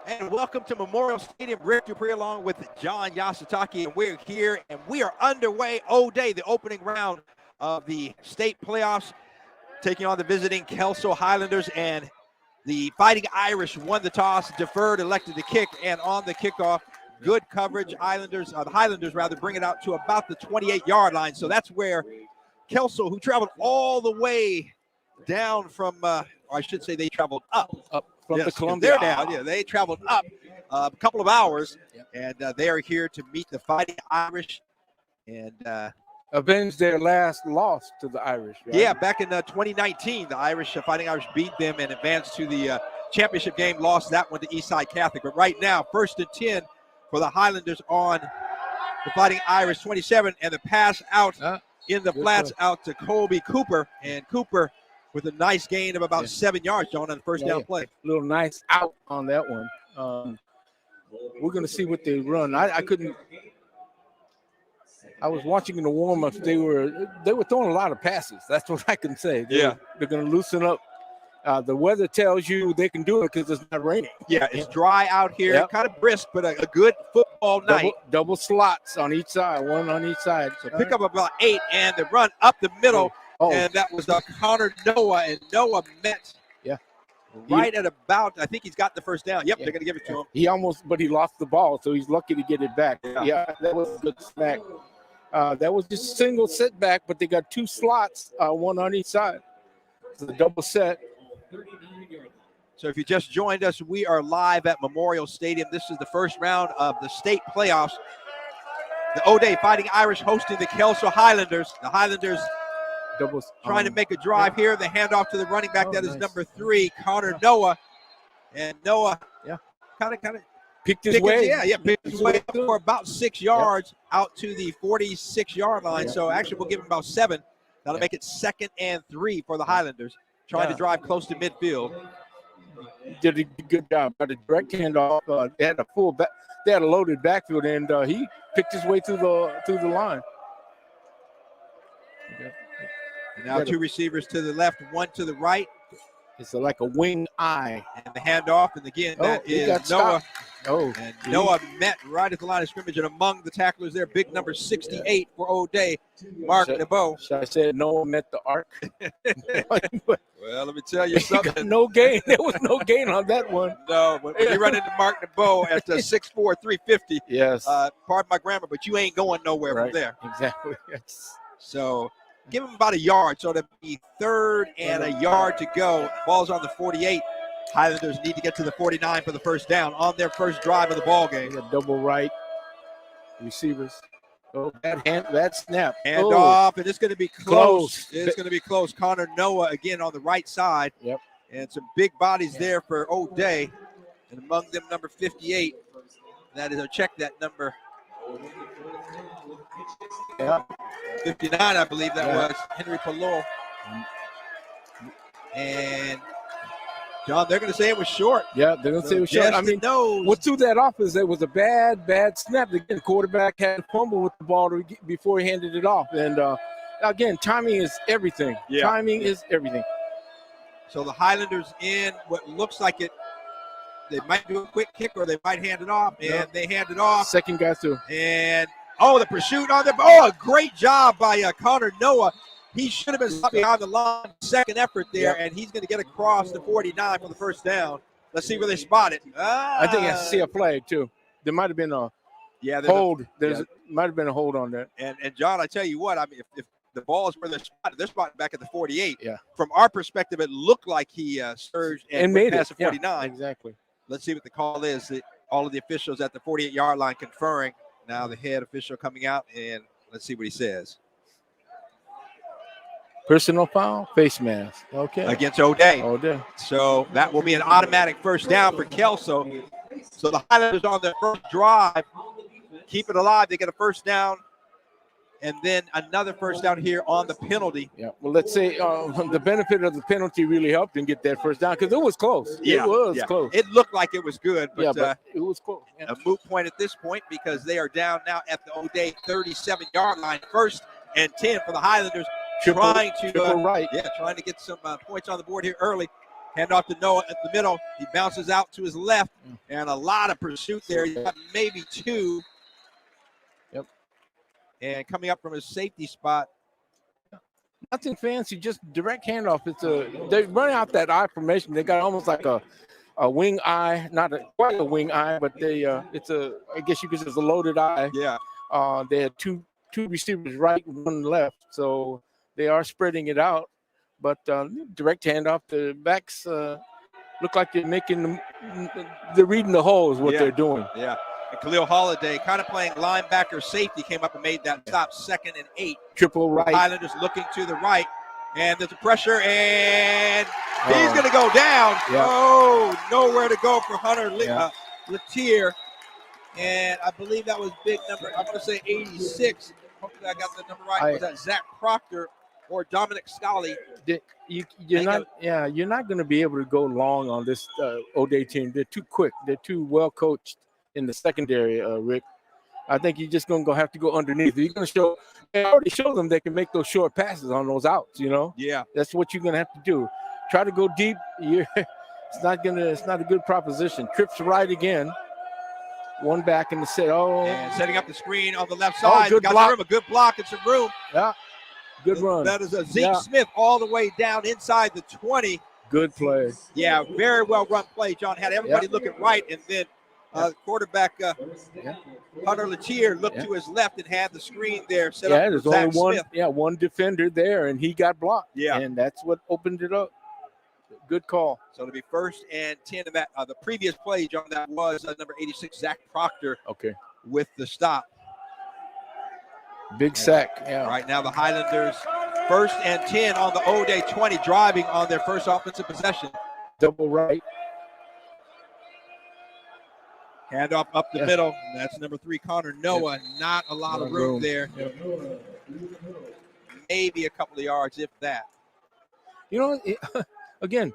And welcome to Memorial Stadium. Rick Dupree along with John Yasutaki, and we're here, and we are underway. O-Day, the opening round of the state playoffs, taking on the visiting Kelso Highlanders, and the Fighting Irish won the toss, deferred, elected to kick, and on the kickoff, good coverage. The Highlanders bring it out to about the 28-yard line. So that's where Kelso, who traveled all the way down from, or I should say they traveled up from the Columbia. They're down. Yeah, they traveled up a couple of hours, and they are here to meet the Fighting Irish and avenge their last loss to the Irish. Right? Yeah, back in 2019, the Fighting Irish beat them and advanced to the championship game, lost that one to Eastside Catholic. But right now, 1st and 10 for the Highlanders on the Fighting Irish 27, and the pass out in the flats out to Colby Cooper, and Cooper with a nice gain of about 7 yards, John, on the first down play. Little nice out on that one. We're going to see what they run. I was watching in the warm-ups. They were throwing a lot of passes. That's what I can say. They're going to loosen up. The weather tells you they can do it because it's not raining. Yeah, it's dry out here, kind of brisk, but a good football night. Double slots on each side, one on each side. So pick up about 8, and the run up the middle. And that was Connor Noah, and Noah met right at about, I think he's got the first down. Yep, they're going to give it to him. But he lost the ball, so he's lucky to get it back. Yeah, that was a good smack. That was just a single setback, but they got 2 slots, one on each side. It's a double set. So if you just joined us, we are live at Memorial Stadium. This is the first round of the state playoffs. The O-Day Fighting Irish hosting the Kelso Highlanders. The Highlanders trying to make a drive here. The handoff to the running back. That is number 3, Connor Noah. And Noah kind of picked his way. Picked his way up for about 6 yards out to the 46-yard line. So actually we'll give him about 7. That'll make it 2nd and 3 for the Highlanders, trying to drive close to midfield. Did a good job. Got a direct handoff. They had a loaded backfield, and he picked his way through the line. And now 2 receivers to the left, 1 to the right. It's like a wing eye. And the handoff, and again, that is Noah. And Noah met right at the line of scrimmage, and among the tacklers there, big number 68 for O'Day, Mark Nabeau. Should I say Noah met the arc? Well, let me tell you something. No gain. There was no gain on that one. No, when you run into Mark Nabeau at 6'4", 350, pardon my grammar, but you ain't going nowhere from there. Exactly. Yes. So give him about a yard, so it'll be 3rd and a yard to go. Ball's on the 48. Highlanders need to get to the 49 for the first down on their first drive of the ball game. Double right receivers. That snap. Hand off, and it's going to be close. It's going to be close. Connor Noah again on the right side. Yep. And some big bodies there for O'Day. And among them, number 58. That is, check that number. 59, I believe that was Henry Palou. And John, they're going to say it was short. Yeah, they're going to say it was short. I mean, what threw that off is it was a bad snap. The quarterback had to fumble with the ball before he handed it off. And again, timing is everything. Yeah. Timing is everything. So the Highlanders in what looks like it. They might do a quick kick or they might hand it off, and they hand it off. Second guy through. And, the pursuit on there. Oh, a great job by Connor Noah. He should have been stopped behind the line. Second effort there, and he's going to get across the 49 for the first down. Let's see where they spot it. I think I see a flag, too. There might have been a hold. Might have been a hold on that. And John, I tell you what, I mean, if the ball is where they're spotted back at the 48. Yeah. From our perspective, it looked like he surged and made past the 49. Exactly. Let's see what the call is. All of the officials at the 48-yard line conferring. Now the head official coming out, and let's see what he says. Personal foul, face mask. Okay. Against O'Day. O'Day. So that will be an automatic first down for Kelso. So the Highlanders on their first drive keep it alive. They get a first down, and then another first down here on the penalty. Yeah. Well, let's say the benefit of the penalty really helped them get that first down because it was close. Yeah, it was close. It looked like it was good, but it was close. Yeah. A moot point at this point because they are down now at the O'Day 37-yard line. 1st and 10 for the Highlanders. Trying to get some points on the board here early. Hand off to Noah at the middle. He bounces out to his left. And a lot of pursuit there. You got maybe 2. Yep. And coming up from a safety spot. Nothing fancy, just direct handoff. They run out that I formation. They got almost like a wing eye, not quite a wing eye, but I guess you could say it's a loaded eye. Yeah. They had two receivers right and one left, so they are spreading it out. But direct handoff, the backs look like they're reading the hole is what they're doing. Yeah. And Khalil Holiday kind of playing linebacker safety came up and made that stop, 2nd and 8. Triple right. Highlanders looking to the right. And there's a pressure, and he's going to go down. Yeah. Oh, nowhere to go for Hunter Latier. And I believe that was big number. I'm going to say 86. Hopefully I got the number right. Was that Zach Proctor or Dominic Scully? You're not going to be able to go long on this O'Day team. They're too quick. They're too well coached in the secondary, Rick. I think you're just going to have to go underneath. You're going to show. They already showed them they can make those short passes on those outs. Yeah. That's what you're going to have to do. Try to go deep. It's not a good proposition. Trips right again. One back in the set. And setting up the screen on the left side. Good got block. Some room, a good block and some room. Yeah. Good run. That is a Zeke Smith all the way down inside the 20. Good play. Yeah, very well run play. John had everybody looking right, and then quarterback Hunter Latier looked to his left and had the screen there set up. There's Zach only one. Smith. Yeah, one defender there, and he got blocked. Yeah, and that's what opened it up. Good call. So it'll be 1st and 10 in that. The previous play, John, that was number 86, Zach Proctor. Okay. With the stop. Big sack. Yeah. Right now the Highlanders 1st and 10 on the O'Day 20, driving on their first offensive possession. Double right. Handoff up the middle. That's number 3, Connor Noah. Not a lot of room there. Maybe a couple of yards, if that. Again,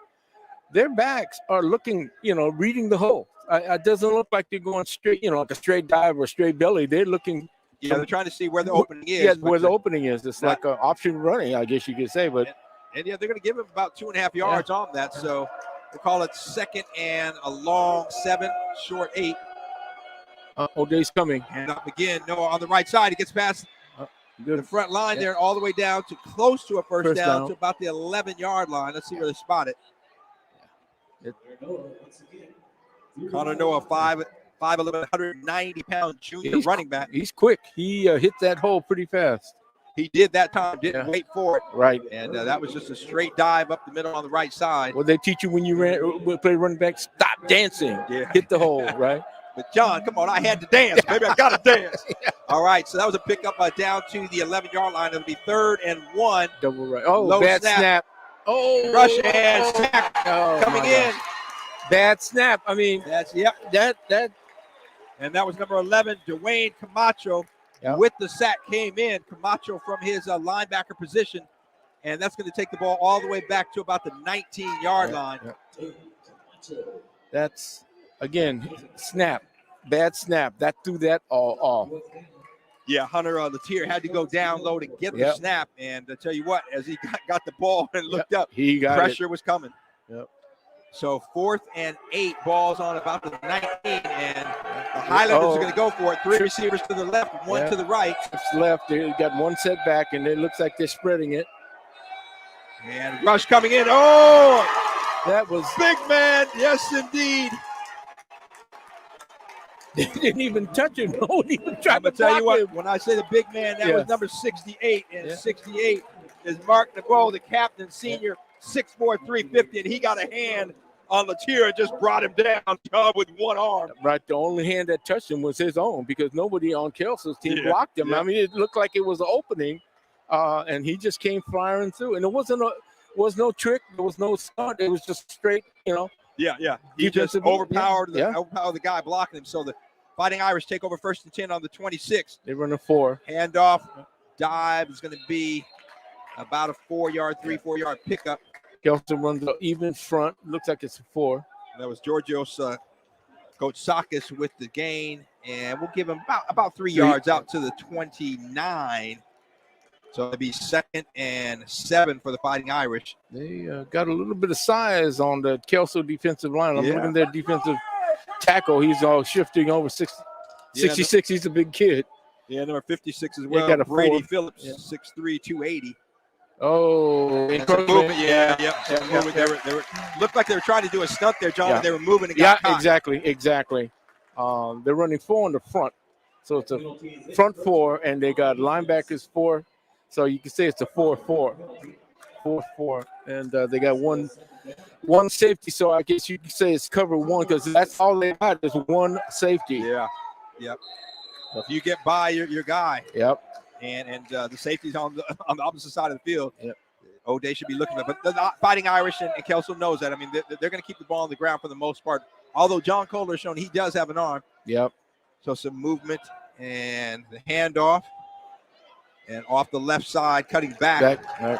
their backs are looking, reading the hole. It doesn't look like they're going straight, like a straight dive or straight belly. They're looking. Yeah, they're trying to see where the opening is. Yeah, where the opening is. It's like an option running, I guess you could say. But and they're going to give him about 2.5 yards on that. So we'll call it 2nd and a long 7, short 8. O'Day's coming. And up again. Noah on the right side. He gets past the front line there, all the way down to close to a first down to about the 11-yard line. Let's see where they spot it. Connor Noah, 5'11", 190-pound junior running back. He's quick. He hit that hole pretty fast. He did that time, didn't wait for it. Right. And that was just a straight dive up the middle on the right side. Well, they teach you when you play running back, stop dancing. Yeah. Hit the hole, right? But, John, come on, I had to dance. Maybe I got to dance. All right, so that was a pickup down to the 11-yard line. It'll be 3rd and 1. Double right. Oh, bad snap. Oh. Rush and sack coming in. Bad snap. I mean, that. And that was number 11, Dwayne Camacho. With the sack came in. Camacho from his linebacker position. And that's going to take the ball all the way back to about the 19-yard line. That's, again, snap. Bad snap. That threw that all off. Yeah, Hunter Latier had to go down low to get the snap. And to tell you what, as he got the ball and looked up, pressure was coming. Yep. So 4th and 8, balls on about the 19, and the Highlanders are going to go for it. 3 receivers to the left, 1 to the right. It's left. They got one setback, and it looks like they're spreading it. And rush coming in. Oh, that was big man. Yes, indeed. They didn't even touch him. No one even tried to tell you what, him. When I say the big man, that was number 68, and 68 is Mark Nago, the captain, senior. 6'4", 350, and he got a hand on Latier and just brought him down with one arm. Right, the only hand that touched him was his own because nobody on Kelso's team blocked him. I mean, it looked like it was an opening, and he just came firing through. And it was no trick, there was no stunt. It was just straight, Yeah. He just overpowered the guy blocking him. So the Fighting Irish take over 1st and 10 on the 26. They run a 4. Handoff, dive is going to be about a 4-yard, 3-4-yard pickup. Kelso runs the even front. Looks like it's a 4. That was Georgios Koutsakis with the gain. And we'll give him about 3 yards out to the 29. So it'll be 2nd and 7 for the Fighting Irish. They got a little bit of size on the Kelso defensive line. I'm looking at their defensive tackle. He's all shifting over 66. He's a big kid. Yeah, number 56 as well. Got a Brady 4. Phillips, 6'3", 280. Oh, movement. They were looked like they were trying to do a stunt there, John. And they were moving and got caught. Exactly. They're running 4 on the front. So it's a front 4, and they got linebackers 4. So you can say it's a 4-4. 4-4. And they got one safety. So I guess you can say it's cover 1 because that's all they got is one safety. Yeah. Yep. So if you get by your guy. Yep. And the safety's on the opposite side of the field. Yep. O'Day should be looking at it. But the Fighting Irish and Kelso knows that. I mean, they're going to keep the ball on the ground for the most part. Although John Kohler has shown he does have an arm. Yep. So some movement and the handoff. And off the left side, cutting back. Right.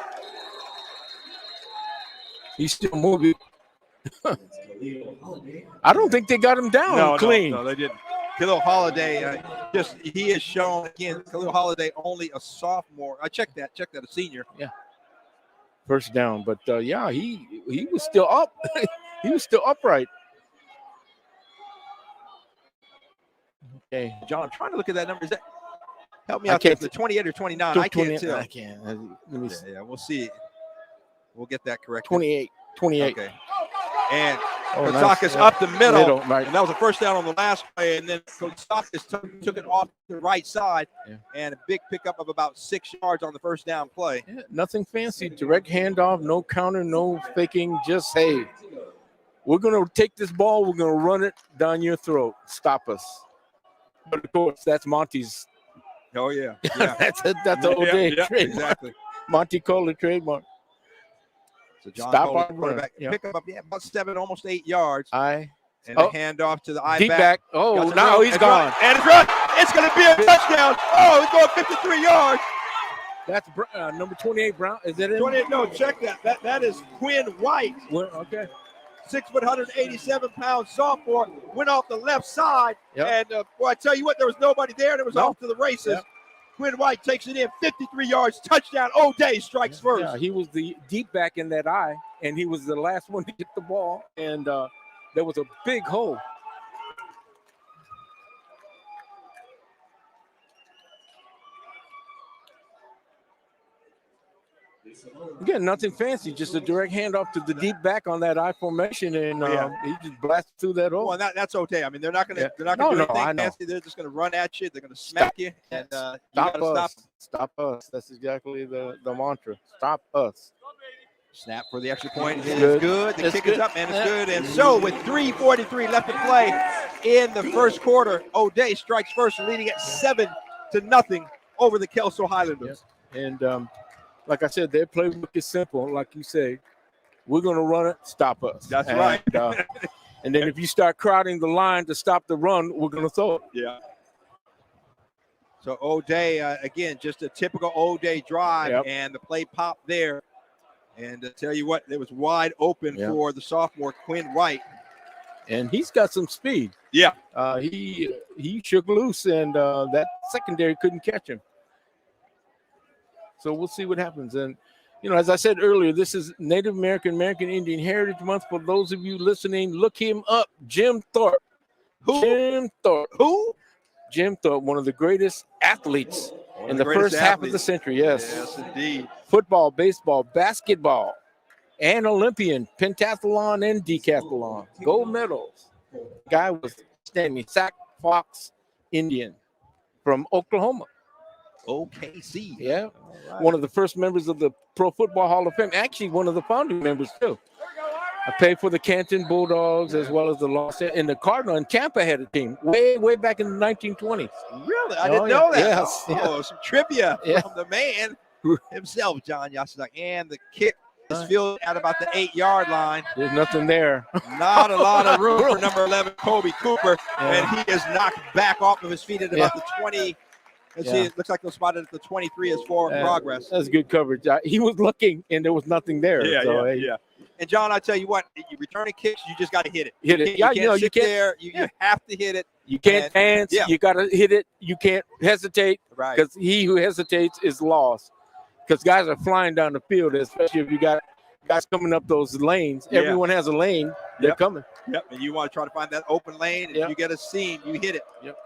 He's still moving. I don't think they got him down clean. No, they didn't. Khalil Holiday, he has shown, again, Khalil Holiday only a sophomore. I checked that, a senior. Yeah. First down. But, he was still up. He was still upright. Okay. John, I'm trying to look at that number. Is that help me out? The 28 or 29? I can't tell. I can't. Let me see. Yeah, we'll see. We'll get that correct. 28. Okay. And Kotsakis up the middle. Right. And that was a first down on the last play. And then Kotsakis took it off the right side. Yeah. And a big pickup of about 6 yards on the first down play. Yeah, nothing fancy. Direct handoff, no counter, no faking. Just, hey, we're going to take this ball. We're going to run it down your throat. Stop us. But, of course, that's Monty's. Oh, yeah. that's an O'Day trademark. Exactly. Monty Kohler trademark. So John Stop Kohler, on quarterback. run. Pick up about 7, almost 8 yards. And the handoff to the eye deep back. Oh, now he's gone. And it's run. It's going to be a touchdown. Oh, he's going 53 yards. That's number 28, Brown. Is that it? 28. No, check that. That is Quinn White. Okay. 6 foot, 187-pound sophomore. Went off the left side. Yep. And, I tell you what, there was nobody there. And it was off to the races. Yep. Quinn White takes it in, 53 yards, touchdown. O'Day strikes first. Yeah, he was the deep back in that eye, and he was the last one to get the ball. And there was a big hole. Again, nothing fancy, just a direct handoff to the deep back on that I formation, and he just blasted through that hole. Well, that's okay. I mean, they're not going to do anything fancy. They're just going to run at you. They're going to smack you, and you got to stop. Stop us. That's exactly the mantra. Stop us. Snap for the extra point is good. The kick is up, and it's good. And so with 3:43 left to play in the first quarter, O'Day strikes first, leading at 7-0 over the Kelso Highlanders. And like I said, their playbook is simple. Like you say, we're going to run it, stop us. That's right. And then if you start crowding the line to stop the run, we're going to throw it. Yeah. So O'Day, again, just a typical O'Day drive, and the play popped there. And to tell you what, it was wide open for the sophomore Quinn White. And he's got some speed. Yeah. He shook loose, and that secondary couldn't catch him. So we'll see what happens. And, as I said earlier, this is Native American Indian Heritage Month. For those of you listening, look him up, Jim Thorpe. Who? Jim Thorpe. Who? Jim Thorpe, one of the greatest athletes in the first half of the century. Yes, indeed. Football, baseball, basketball, and Olympian, pentathlon and decathlon, gold medals. Guy was standing Sac Fox Indian from Oklahoma. OKC. Yeah. Right. One of the first members of the Pro Football Hall of Fame. Actually, one of the founding members, too. I played for the Canton Bulldogs as well as the Los Angeles. And the Cardinal in Tampa had a team way back in the 1920s. Really? I didn't know that. Yes. Oh, some trivia from the man himself, John Yasutaki. And the kick is fielded at about the 8-yard line. There's nothing there. Not a lot of room for number 11, Kobe Cooper. And he is knocked back off of his feet at about the 20. See, it looks like they'll spot it at the 23 as forward progress. That's good coverage. He was looking, and there was nothing there. Yeah. And, John, I tell you what, you returning kicks, you just got to hit it. Hit it. You can't sit there. You have to hit it. You can't dance. You got to hit it. You can't hesitate. Right. Because he who hesitates is lost. Because guys are flying down the field, especially if you got guys coming up those lanes. Yeah. Everyone has a lane. They're coming. Yep, and you want to try to find that open lane. And if you get a seam, you hit it. Yep.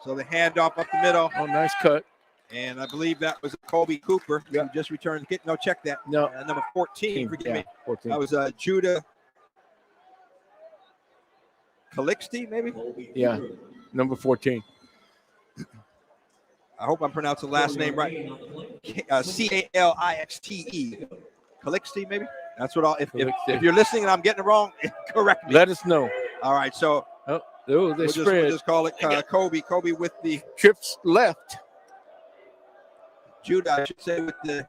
So the handoff up the middle. Oh, nice cut. And I believe that was Kobe Cooper who just returned. No, check that. No. Number 14, forgive me. 14. That was Judah Calixte, maybe? Yeah, number 14. I hope I'm pronouncing the last name right. Calixte. Calixte, maybe? That's what I'll, if you're listening and I'm getting it wrong, correct me. Let us know. All right, so we'll just call it Kobe. Kobe with the trips left. Judah, I should say, with the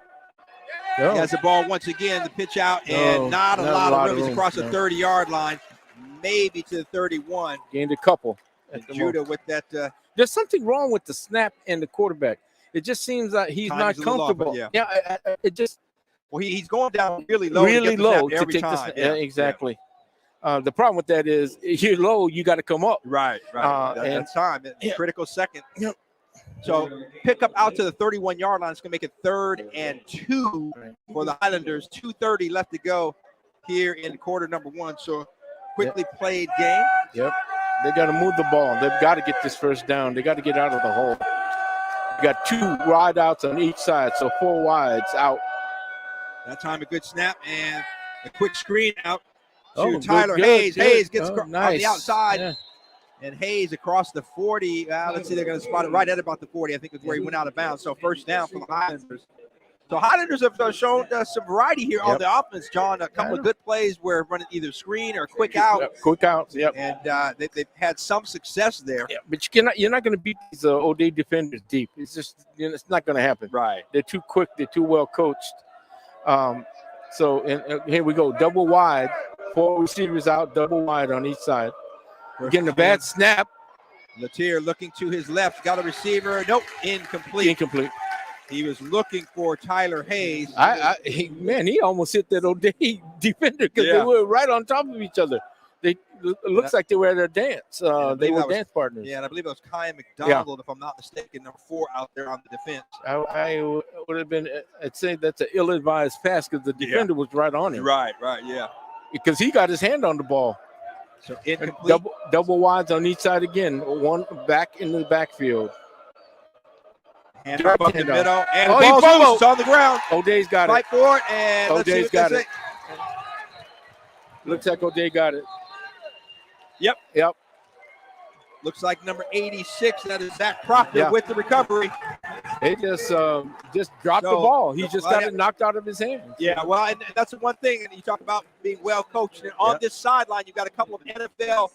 he has the ball once again, the pitch out, and not a lot of room. He's across the 30-yard line, maybe to the 31. Gained a couple. Judah with that. There's something wrong with the snap and the quarterback. It just seems like he's not comfortable. It just. Well, he's going down really low. To take time. Exactly. Yeah. The problem with that is you're low, you got to come up. Right. That's time. Critical second. Yep. So pick up out to the 31-yard line. It's going to make it 3rd and 2 for the Highlanders. 2:30 left to go here in quarter number 1. So quickly played game. Yep. They got to move the ball. They've got to get this first down. They got to get out of the hole. You got 2 wide outs on each side, so 4 wides out. That time a good snap and a quick screen out to Tyler Hayes. Hayes gets on the outside. Yeah. And Hayes across the 40. Let's see, they're going to spot it right at about the 40. I think is where he went out of bounds. So first down for the Highlanders. So Highlanders have shown some variety here on the offense, John. A couple of good plays where running either screen or quick out. Quick outs, And they've had some success there. Yeah, but you're not going to beat these O'Day defenders deep. It's just it's not going to happen. Right. They're too quick. They're too well coached. So here we go. Double wide. 4 receivers out. Double wide on each side. Getting a bad snap. Latier looking to his left. Got a receiver. Nope. Incomplete. He was looking for Tyler Hayes. He almost hit that O'Day defender because they were right on top of each other. It looks like they were at a dance. They were dance partners. Yeah, and I believe it was Kyan McDonald, if I'm not mistaken, number 4 out there on the defense. I would have been, I'd say that's an ill-advised pass because the defender was right on him. Right, yeah. Because he got his hand on the ball. So incomplete. Double wides on each side again. One back in the backfield. Hand up the middle. And the ball's loose. It's on the ground. O'Day's got Fight for it. And O'Day's got it. Looks like O'Day got it. Yep. Looks like number 86. That is Zach Proctor with the recovery. They just dropped the ball. He just got it knocked out of his hands. Yeah, well, and that's the one thing. And you talk about being well coached. And on this sideline, you've got a couple of NFL,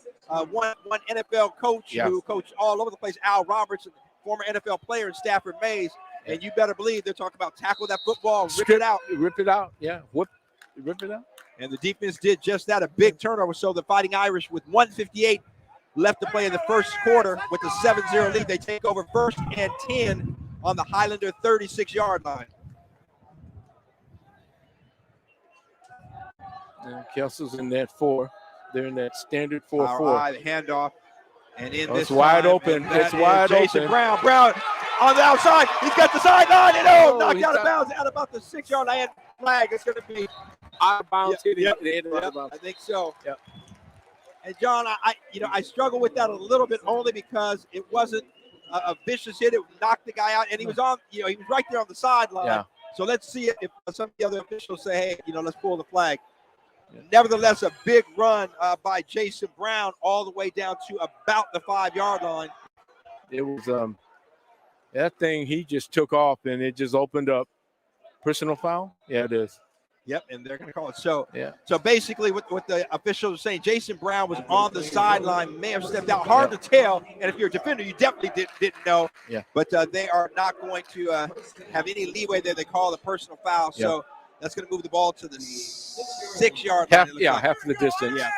one NFL coach who coached all over the place, Al Roberts, former NFL player in Stafford Mays. And you better believe they're talking about tackle that football, rip it out. Rip it out, rip it out. And the defense did just that, a big turnover. So the Fighting Irish with 1:58 left to play in the first quarter with a 7-0 lead. They take over 1st and 10 on the Highlander 36-yard line. And Kelso's in that 4. They're in that standard 4-4. The handoff. And it's wide open. It's wide Jason open. Brown on the outside. He's got the sideline. And knocked out of bounds at about the 6-yard line. Flag. It's going to be out of bounds. I think so. Yep. And John, I struggle with that a little bit only because it wasn't a vicious hit. It knocked the guy out, and he was on. He was right there on the sideline. Yeah. So let's see if some of the other officials say, hey, let's pull the flag. Yeah. Nevertheless, a big run by Jason Brown all the way down to about the 5-yard line. It was that thing. He just took off, and it just opened up. Personal foul? Yeah, it is. Yep, and they're going to call it. So basically what the officials are saying, Jason Brown was on the sideline, may have stepped out. Hard to tell, and if you're a defender, you definitely didn't know. Yeah. But they are not going to have any leeway there. They call it a personal foul. Yeah. So that's going to move the ball to the 6-yard line. Half of the distance. Yeah.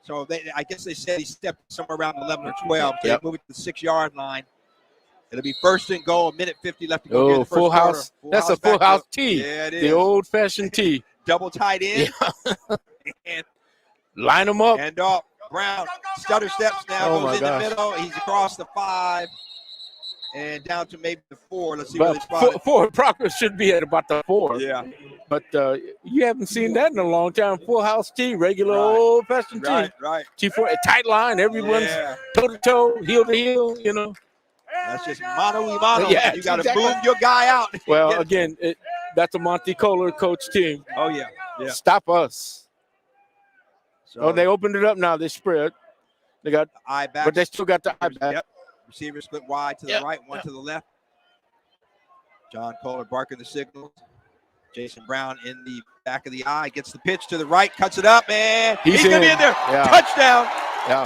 So I guess they said he stepped somewhere around 11 or 12. So they move it to the 6-yard line. It'll be 1st and goal, 1:50 left to go. Oh, full house. That's a full house tee. Yeah, it is. The old-fashioned tee. Double tight end. Yeah. And line them up. And off. Brown stutter steps now. Goes in the middle. He's across the 5. and down to maybe the 4. Let's see where they But spot it. four progress should be at about the 4. Yeah. But you haven't seen that in a long time. Full house tee, regular Right. old-fashioned tee. Right. Tee for a tight line. Everyone's toe-to-toe, heel-to-heel, you know. That's just mano-y-mano. Yeah, You got to exactly. move your guy out. Well, again, that's a Monte Kohler coach team. Oh, yeah. Stop us. So They opened it up now. They spread. They got eye back. but they still got the eye back. Yep. Receiver split wide to the right, one to the left. John Kohler barking the signal. Jason Brown in the back of the eye, gets the pitch to the right, cuts it up, man. He's going to be in there. Yeah. Touchdown. Yeah.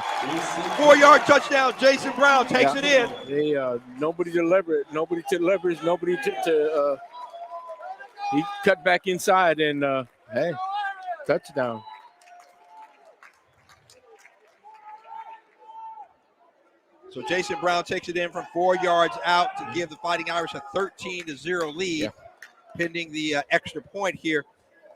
4-yard touchdown. Jason Brown takes it in. They nobody to leverage, nobody to he cut back inside and hey, touchdown. So Jason Brown takes it in from 4 yards out to give the Fighting Irish a 13-0 lead, pending the extra point here.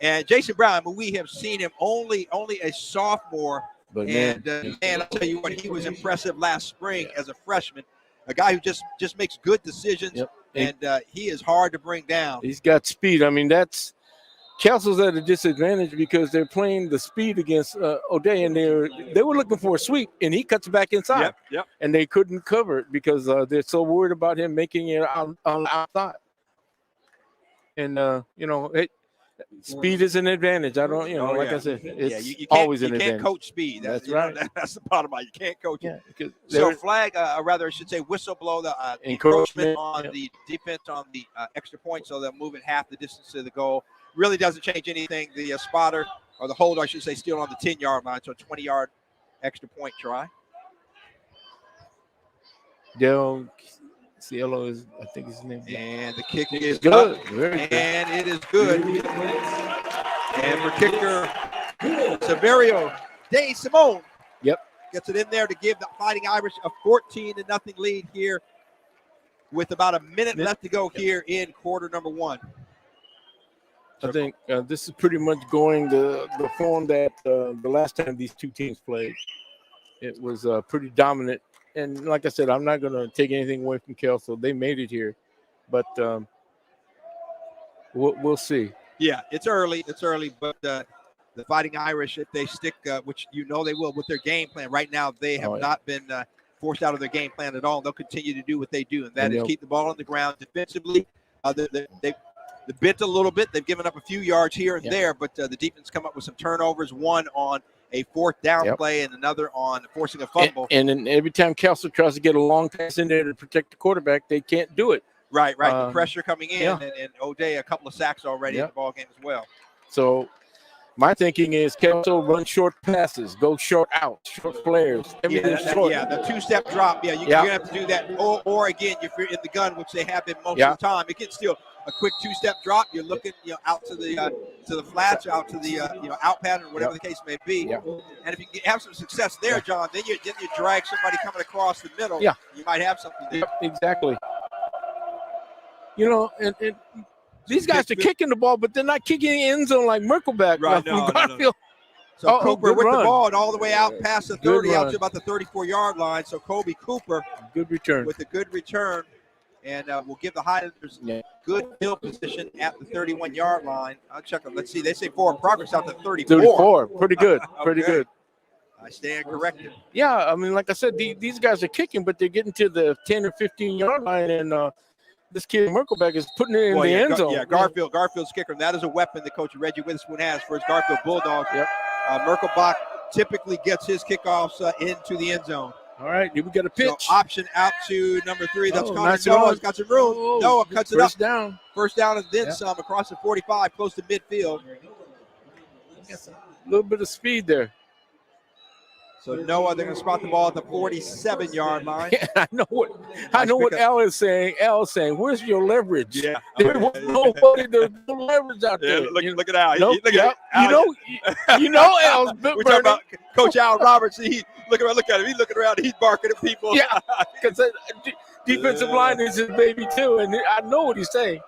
And Jason Brown, we have seen him only a sophomore. But man, I'll tell you what, he was impressive last spring as a freshman. A guy who just makes good decisions, and he is hard to bring down. He's got speed. I mean, Kelso's at a disadvantage because they're playing the speed against O'Day, and they were looking for a sweep, and he cuts back inside. Yep. And they couldn't cover it because they're so worried about him making it on the outside. And speed is an advantage. I don't, like I said, it's always an advantage. You can't coach speed. That's right. That's the bottom line. You can't coach it. So flag, rather I should say whistle blow the encouragement on the defense on the extra point, so they'll move it half the distance to the goal. Really doesn't change anything. The spotter, or the holder, I should say, still on the 10-yard line, so a 20-yard extra point try. Del Cielo is, I think his name. And the kick is good. And it is good. And for kicker, Severio De Simone. Gets it in there to give the Fighting Irish a 14-0 lead here with about a minute left to go here in quarter number 1. I think this is pretty much going the form that the last time these two teams played. It was pretty dominant. And like I said, I'm not going to take anything away from Kelso. They made it here. But we'll see. Yeah, it's early. But the Fighting Irish, if they stick, which they will, with their game plan, right now they have not been forced out of their game plan at all. They'll continue to do what they do, and that is keep the ball on the ground defensively. They bit a little bit. They've given up a few yards here and there, but the defense come up with some turnovers, one on a fourth down play and another on forcing a fumble. And then every time Kelso tries to get a long pass in there to protect the quarterback, they can't do it. Right. The pressure coming in, and O'Day a couple of sacks already in the ball game as well. So my thinking is Kelso run short passes, go short out, short flares. Everything's short. The two-step drop. You're going to have to do that. Or again, if you're in the gun, which they have been most of the time, it can still a quick two-step drop. You're looking, out to the flats, out to the out pattern, whatever the case may be. And if you can have some success there, John, then you drag somebody coming across the middle. You might have something there. Exactly. And these guys are kicking the ball, but they're not kicking the end zone like Merkelback. Right. No. So Cooper with the ball and all the way out past the 30, out to about the 34-yard line. So Kobe Cooper, good return with a good return. And we'll give the Highlanders good field position at the 31-yard line. I'll check them. Let's see. They say forward progress out to 34. 34. Pretty good. Pretty good. I stand corrected. Yeah, I mean, like I said, these guys are kicking, but they're getting to the 10 or 15-yard line, and this kid Merkelback is putting it in the end zone. Garfield's kicker. And that is a weapon that Coach Reggie Witherspoon has for his Garfield Bulldogs. Merkelbach typically gets his kickoffs into the end zone. All right, here we got a pitch. So option out to number 3. That's Noah's got some room. Noah cuts it up. First down and then some across the 45, close to midfield. A little bit of speed there. So Noah, they're going to spot the ball at the 47-yard line. I know what Al is saying. Al is saying, "Where's your leverage?" There was nobody. There's no leverage out there. Look at Al. Look at Al. Al's we're talking about Coach Al Roberts. Look at him. He's looking around. He's barking at people. Yeah, because defensive line is his baby too, and I know what he's saying.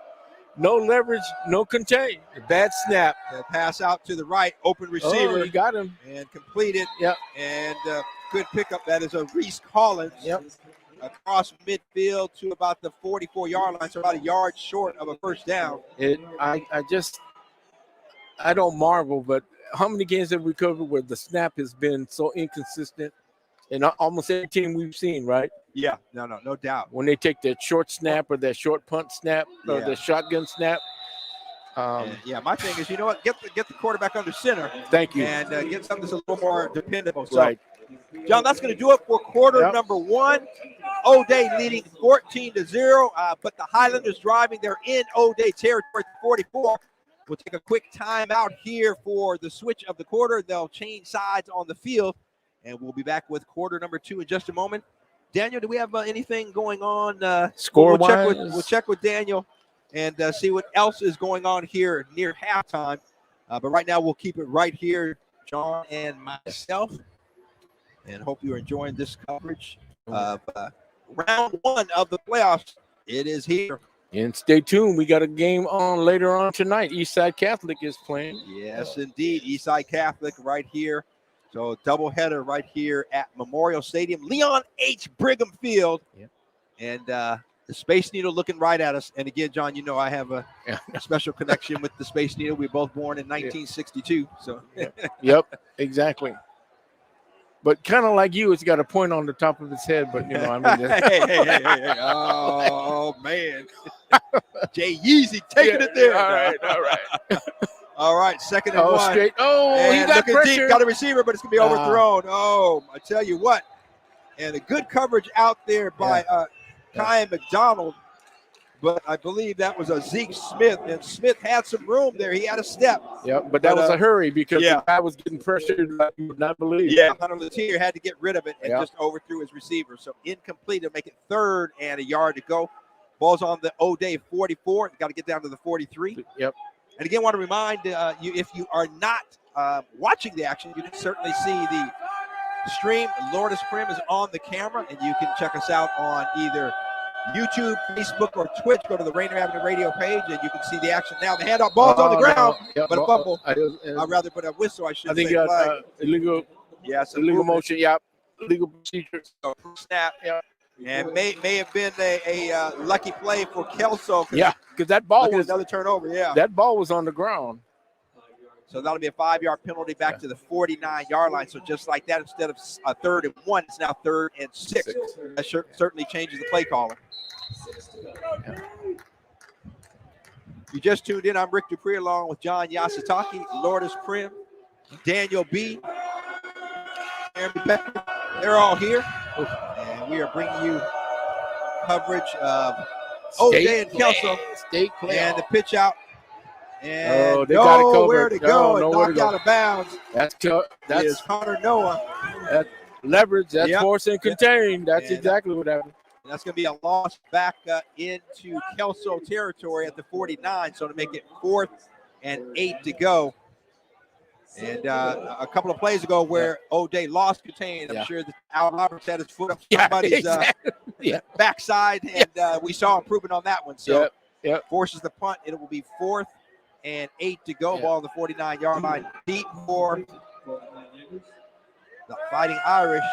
No leverage, no contain. Bad snap. The pass out to the right, open receiver. Oh, you got him. And completed. Yep. And good pickup. That is a Reese Collins. Yep. across midfield to about the 44-yard line, so about a yard short of a first down. I don't marvel, but how many games have we covered where the snap has been so inconsistent in almost every team we've seen, right? Yeah, no doubt. When they take that short snap or that short punt snap or the shotgun snap. My thing is, you know what? Get the quarterback under center. Thank you. And get something that's a little more dependable. So, right. John, that's going to do it for quarter number one. O'Day leading 14-0, but the Highlanders driving. They're in O'Day territory, 44. We'll take a quick timeout here for the switch of the quarter. They'll change sides on the field, and we'll be back with quarter number two in just a moment. Daniel, do we have anything going on? Score-wise? We'll check with Daniel and see what else is going on here near halftime. But right now, we'll keep it right here, John and myself, and hope you're enjoying this coverage of round one of the playoffs. It is here. And stay tuned. We got a game on later on tonight. Eastside Catholic is playing. Yes, indeed. Eastside Catholic right here. So doubleheader right here at Memorial Stadium. Leon H. Brigham Field. Yep. And the Space Needle looking right at us. And again, John, you know I have a special connection with the Space Needle. We were both born in 1962. So. Yep, exactly. But kind of like you, it's got a point on the top of his head. But, you know, I mean. Hey. Oh, man. Jay Yeezy taking it there. All right. All right, second and one. Straight. Oh, and he got pressure. Deep, got a receiver, but it's going to be overthrown. Oh, I tell you what. And a good coverage out there by Kai McDonald. But I believe that was a Zeke Smith. And Smith had some room there. He had a step. Yep, but that was a hurry because the guy was getting pressured like you would not believe. Yeah, Hunter Latier had to get rid of it and just overthrew his receiver. So incomplete to make it third and a yard to go. Ball's on the O'Day 44. Got to get down to the 43. Yep. And again, want to remind you, if you are not watching the action, you can certainly see the stream. Lourdes Prim is on the camera, and you can check us out on either YouTube, Facebook, or Twitch. Go to the Rainier Avenue Radio page, and you can see the action now. The handoff, ball's on the ground, but a fumble. I'd rather put a whistle, I should say. I think illegal. Yes, illegal motion. Yep. Illegal procedure. So snap. Yep. And may have been a lucky play for Kelso. Yeah, because that ball was another turnover. Yeah, that ball was on the ground. So that'll be a 5-yard penalty back to the 49-yard line. So just like that, instead of a 3rd and 1, it's now 3rd and 6. That certainly changes the play caller. You just tuned in. I'm Rick Dupree along with John Yasutaki, Lourdes Prim, Daniel B., Jeremy Becker. They're all here. And we are bringing you coverage of O'Day and Kelso. State and the pitch out. And they got it covered. Nowhere to go and knocked out of bounds. That is Connor Noah. That leverage, that's force and contain. That's exactly what happened. That's going to be a loss back into Kelso territory at the 49. So to make it 4th and 8 to go. And a couple of plays ago where O'Day lost contain, I'm sure that Al Roberts had his foot up somebody's backside, and we saw improvement on that one. So forces the punt. It will be 4th and 8 to go. Ball on the 49-yard line. Deep for the Fighting Irish.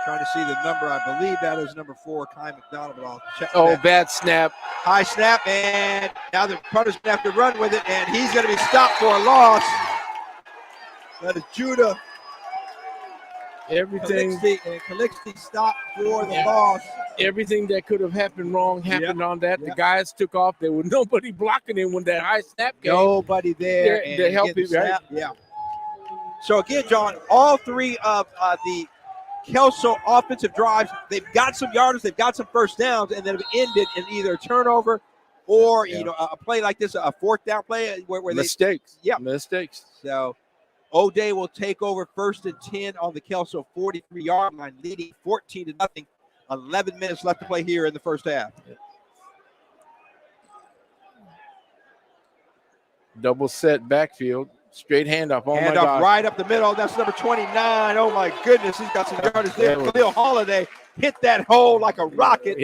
Trying to see the number. I believe that is number 4, Kai McDonald, but I'll check that. Bad snap. High snap, and now the punter's going to have to run with it, and he's going to be stopped for a loss. That is Judah. Everything. Calixte stopped for the loss. Everything that could have happened wrong happened on that. The guys took off. There was nobody blocking him when that high snap came. Nobody there to help him, right? Yeah. So again, John, all 3 of the Kelso offensive drives, they've got some yardage, they've got some first downs, and then have ended in either a turnover or a play like this, a 4th down play where mistakes. Mistakes. So O'Day will take over 1st and 10 on the Kelso 43-yard line, leading 14-0. 11 minutes left to play here in the first half. Double set backfield. Straight handoff. Oh, my God. Right up the middle. That's number 29. Oh, my goodness. He's got some yardage there. Khalil Holiday hit that hole like a rocket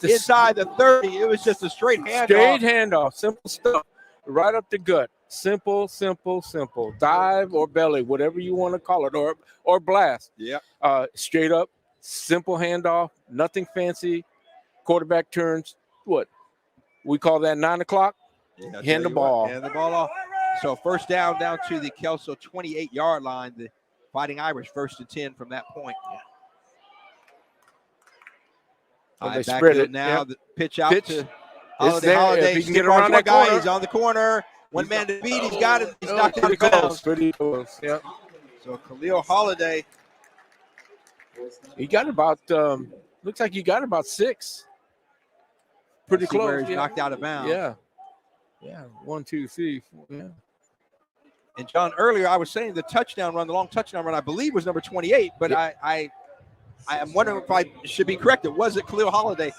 inside the 30. It was just a straight handoff. Straight handoff. Simple stuff. Right up the gut. Simple, simple, simple. Dive or belly, whatever you want to call it, or blast. Yeah. Straight up. simple handoff, nothing fancy. Quarterback turns, what? We call that 9 o'clock. Yeah, Hand the ball. Hand the ball off. So first down to the Kelso 28-yard line. The Fighting Irish 1st and 10 from that point. They spread it now. Yep. The pitch out to Holiday. Holiday. If he can get around that corner. He's on the corner. One man to beat. He's got it. He's knocked out pretty of bounds. Pretty close. Yep. So Khalil Holiday. He got about. Looks like he got about 6. Pretty close. Where he's knocked out of bounds. Yeah. 1, 2, 3, 4. Yeah. And John, earlier I was saying the touchdown run, the long touchdown run, I believe was number 28, but I am wondering if I should be corrected. Was it Khalil Holiday?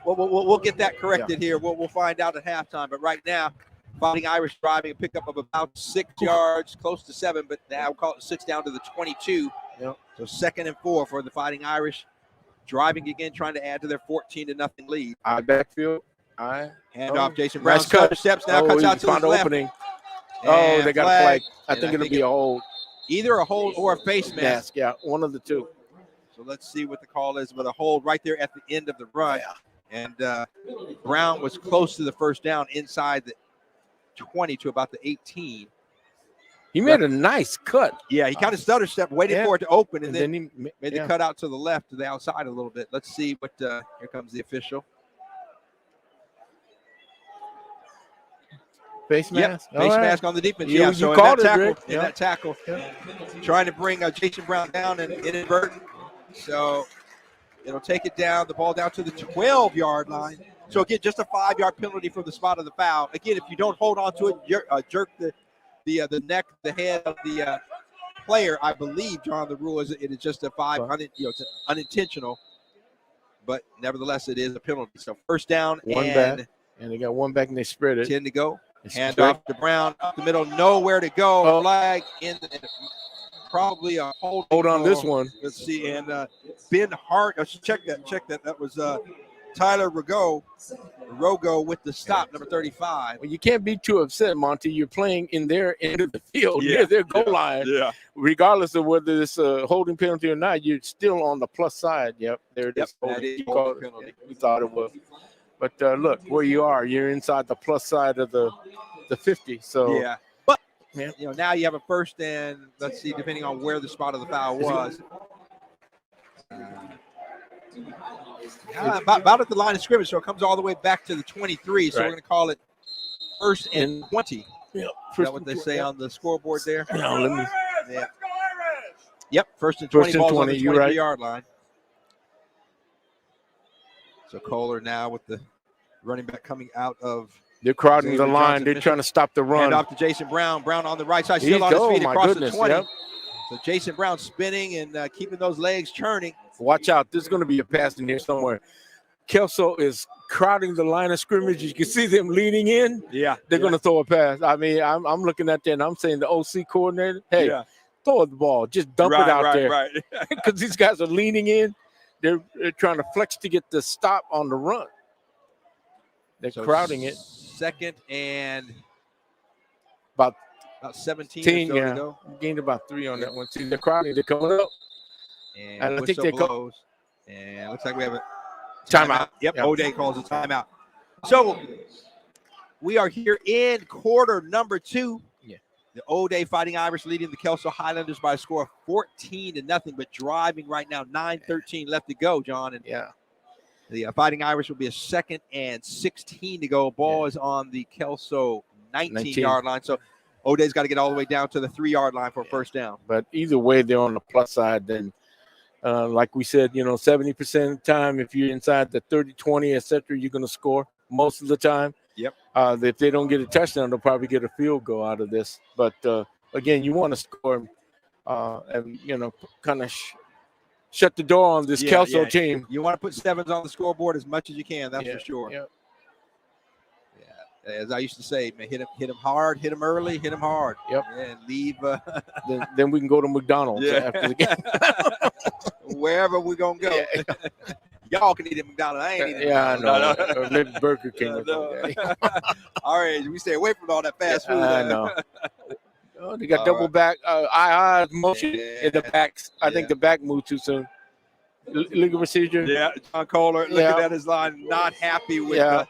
We'll get that corrected here. We'll find out at halftime. But right now, Fighting Irish driving a pickup of about 6 yards, close to 7, but now we'll call it 6 down to the 22. Yep. So 2nd and 4 for the Fighting Irish. Driving again, trying to add to their 14-0 lead. Backfield. Hand off. Jason Brown nice cut. Steps now, cuts out to his left. Opening. And they got a flag. I think it'll be a hold. Either a hold or a face mask. Yeah, one of the two. So let's see what the call is, but a hold right there at the end of the run. And Brown was close to the first down inside the 20 to about the 18. He made a nice cut. Yeah, he kind of stutter stepped, waited for it to open, and then he made the cut out to the left, to the outside a little bit. Let's see what, here comes the official. Face mask? Yep, face mask on the defense. You so called in that tackle, trying to bring Jason Brown down and inadvertent. So it'll take it down, the ball down to the 12-yard line. So again, just a 5-yard penalty from the spot of the foul. Again, if you don't hold on to it, jerk the neck, the head of the player, I believe, John, the rule is it is just a 5, it's unintentional. But nevertheless, it is a penalty. So first down back, and they got one back and they spread it. 10 to go. Hand off to Brown up the middle, nowhere to go. Flag in, probably a hold. Hold on this one. Let's see, and Ben Hart. Check that. That was Tyler Rogo with the stop, number 35. Well, you can't be too upset, Monty. You're playing in their end of the field, near their goal line. Yeah. Regardless of whether it's a holding penalty or not, you're still on the plus side. Yep, there it is. That is holding penalty. We thought it was. But look where you are. You're inside the plus side of the 50. So but now you have a first and let's see, depending on where the spot of the foul was. About at the line of scrimmage, so it comes all the way back to the 23. So we're going to call it 1st and 20. Yeah. Is that what they say on the scoreboard there? No, let me. Yeah. Yep, 1st and 20. Ball's on the 23-yard line. So Kohler now with the running back coming out of. They're crowding the line. They're trying to stop the run. Hand off to Jason Brown. Brown on the right side, still on his feet across the 20. Yep. So Jason Brown spinning and keeping those legs churning. Watch out. There's going to be a pass in here somewhere. Kelso is crowding the line of scrimmage. You can see them leaning in. Yeah. They're going to throw a pass. I mean, I'm looking at that and I'm saying the OC coordinator, hey, throw the ball. Just dump it out there. Right. Because these guys are leaning in. They're trying to flex to get the stop on the run. They're crowding it. 2nd and about 17 to go. Gained about 3 on that one. See, they're crowding. They're coming up. And I think they blows. And looks like we have a timeout. Yep, O'Day calls a timeout. So we are here in quarter number 2. Yeah. The O'Day Fighting Irish leading the Kelso Highlanders by a score of 14-0, but driving right now, 9:13 left to go, John. And the Fighting Irish will be a 2nd and 16 to go. Ball is on the Kelso 19-yard line. So O'Day's got to get all the way down to the 3-yard line for a first down. But either way, they're on the plus side. Then, like we said, 70% of the time, if you're inside the 30, 20, et cetera, you're going to score most of the time. Yep. If they don't get a touchdown, they'll probably get a field goal out of this. But, again, you want to score and, kind of shut the door on this Kelso team. You want to put 7s on the scoreboard as much as you can, that's for sure. Yeah. As I used to say, man, hit him hard, hit him early, hit him hard. Yep. And leave. Then we can go to McDonald's after the game. Wherever we're going to go. Yeah. Y'all can eat at McDonald's. I ain't eating I know. Or maybe Burger King. All right, we stay away from all that fast food. I know. They got double back motion in the backs. I think the back moved too soon. legal procedure. Yeah, John Kohler looking at his line, not happy with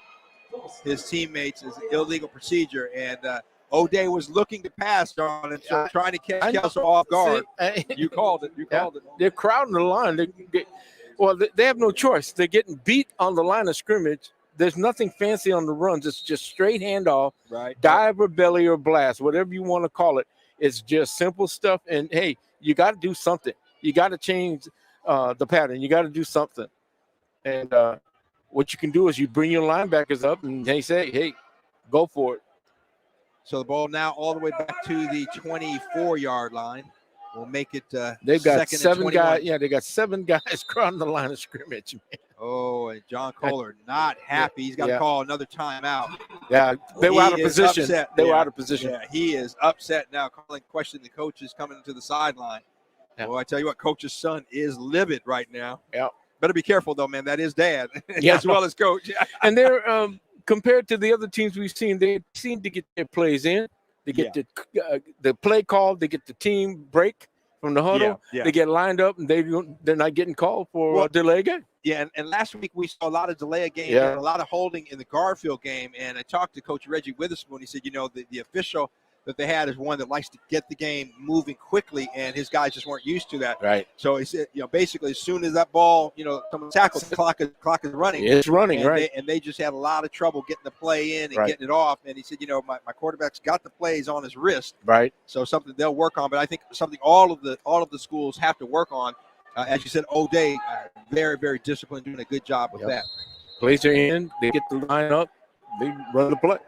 his teammates. It's illegal procedure. And O'Day was looking to pass, John, and so trying to catch Kelso off guard. You called it. You called it. They're crowding the line. They have no choice. They're getting beat on the line of scrimmage. There's nothing fancy on the runs. It's just straight handoff, right? Dive or belly or blast, whatever you want to call it. It's just simple stuff. And, hey, you got to do something. You got to change the pattern. You got to do something. And what you can do is you bring your linebackers up and they say, hey, go for it. So the ball now all the way back to the 24-yard line. We'll make it they've got 7 guys. Yeah, they got 7 guys crowding the line of scrimmage, man. Oh, and John Kohler not happy. He's got to call another timeout. Yeah, they were out of position. Upset. They were out of position. Yeah, he is upset now, questioning the coaches coming into the sideline. Yeah. Well, I tell you what, Coach's son is livid right now. Yeah. Better be careful, though, man. That is Dad, as well as Coach. And they're compared to the other teams we've seen, they seem to get their plays in. They get the play called. They get the team break from the huddle. They get lined up, and they're not getting called for a delay game. Yeah, and last week we saw a lot of delay game and a lot of holding in the Garfield game. And I talked to Coach Reggie Witherspoon. He said, the official that they had is one that likes to get the game moving quickly, and his guys just weren't used to that. Right. So he said, basically as soon as that ball, someone tackles, the clock is running. It's running, right. And they just had a lot of trouble getting the play in and getting it off. And he said, my quarterback's got the plays on his wrist. Right. So something they'll work on. But I think something all of the schools have to work on. As you said, O'Day, very, very disciplined, doing a good job with that. Plays are in. They get the line up. They run the play.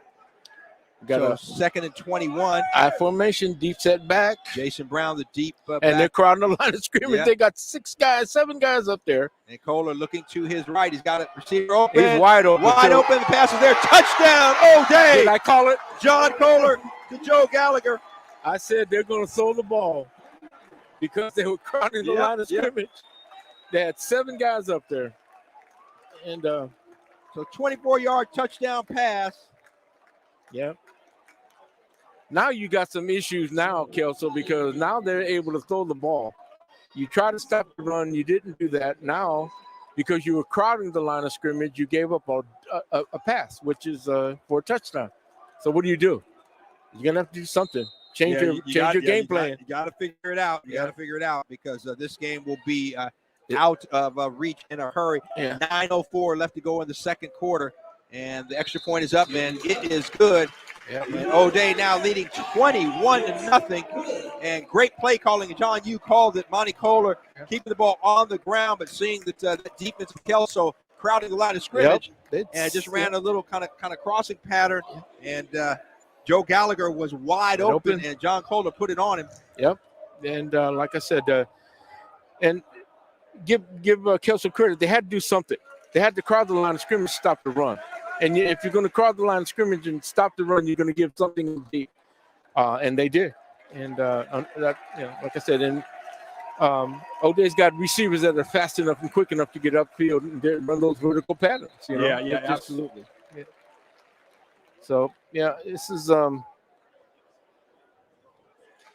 Got a 2nd and 21. I formation, deep set back. Jason Brown, the deep back. And they're crowding the line of scrimmage. They got 7 guys up there. And Kohler looking to his right. He's got a receiver open. He's wide open. Wide open. The pass is there. Touchdown, O'Day. Did I call it? John Kohler to Joe Gallagher. I said they're going to throw the ball because they were crowding the line of scrimmage. They had 7 guys up there. And so 24-yard touchdown pass. Yeah. Now you got some issues now, Kelso, because now they're able to throw the ball. You try to stop the run. You didn't do that. Now, because you were crowding the line of scrimmage, you gave up a pass, which is for a touchdown. So what do? You're going to have to do something. Change your game plan. You got to figure it out. You got to figure it out because this game will be out of reach in a hurry. 9:04 left to go in the second quarter. And the extra point is up, and it is good. And O'Day now leading 21-0. And great play calling. And John, you called it. Monty Kohler keeping the ball on the ground, but seeing that the defense of Kelso crowding the line of scrimmage. And just ran a little kind of crossing pattern. And Joe Gallagher was wide open, and John Kohler put it on him. Yep. And like I said, and give Kelso credit. They had to do something. They had to crowd the line of scrimmage, stop the run. And if you're going to crowd the line of scrimmage and stop the run, you're going to give something deep. And they did. And like I said, and O'Day's got receivers that are fast enough and quick enough to get upfield and run those vertical patterns. Yeah, absolutely. Yeah. So, this is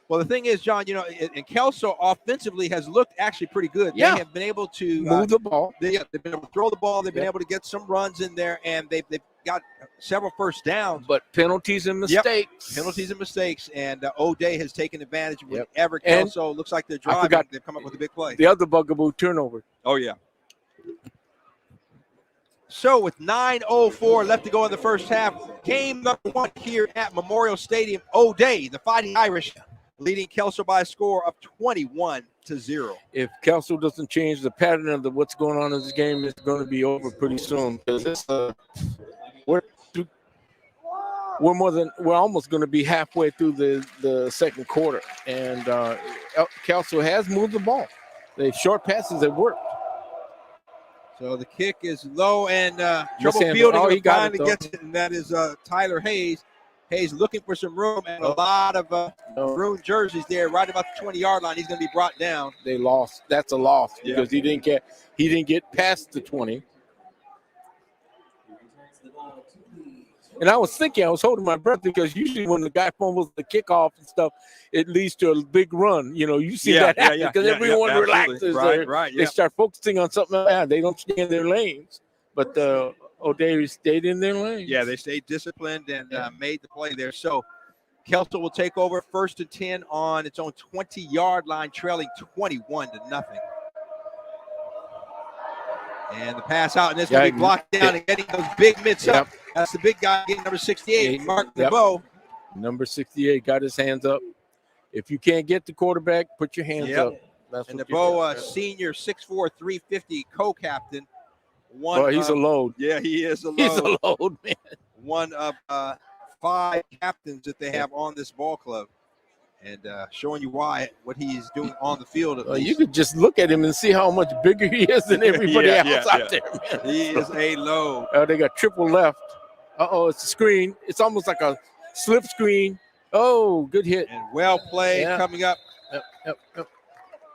well, the thing is, John, and Kelso offensively has looked actually pretty good. Yeah. They have been able to move the ball. They've been able to throw the ball. They've been able to get some runs in there, and they've got several first downs. But penalties and mistakes. Penalties and mistakes, and O'Day has taken advantage whenever Kelso looks like they're driving. They've come up with a big play. The other bugaboo, turnover. Oh, yeah. So with 9:04 left to go in the first half, game number 1 here at Memorial Stadium, O'Day, the Fighting Irish, leading Kelso by a score of 21-0. If Kelso doesn't change the pattern of what's going on in this game, it's going to be over pretty soon. Because we're almost going to be halfway through the second quarter, and Kelso has moved the ball. The short passes have worked. So the kick is low and trouble Sam, fielding. he finally gets it, and that is Tyler Hayes. Hayes looking for some room, and a lot of maroon jerseys there right about the 20-yard line. He's going to be brought down. They lost. That's a loss because he didn't get past the 20. And I was thinking, I was holding my breath because usually when the guy fumbles the kickoff and stuff, it leads to a big run. You see that happen because everyone relaxes. Right. They start focusing on something else. They don't stay in their lanes. But O'Day stayed in their lanes. Yeah, they stayed disciplined and made the play there. So Kelso will take over 1st and 10 on its own 20-yard line, trailing 21-0. And the pass out, and it's going to be blocked down and getting those big mitts up. That's the big guy getting number 68, Mark DeBow. Number 68 got his hands up. If you can't get the quarterback, put your hands up. That's and DeBow, senior, 6'4", 350, co-captain. He's a load. Yeah, he is a load. He's a load, man. One of 5 captains that they have on this ball club. And showing you what he's doing on the field. You could just look at him and see how much bigger he is than everybody else out there, man. He is a load. They got triple left. It's a screen. It's almost like a slip screen. Oh, good hit. And well played coming up. Yep.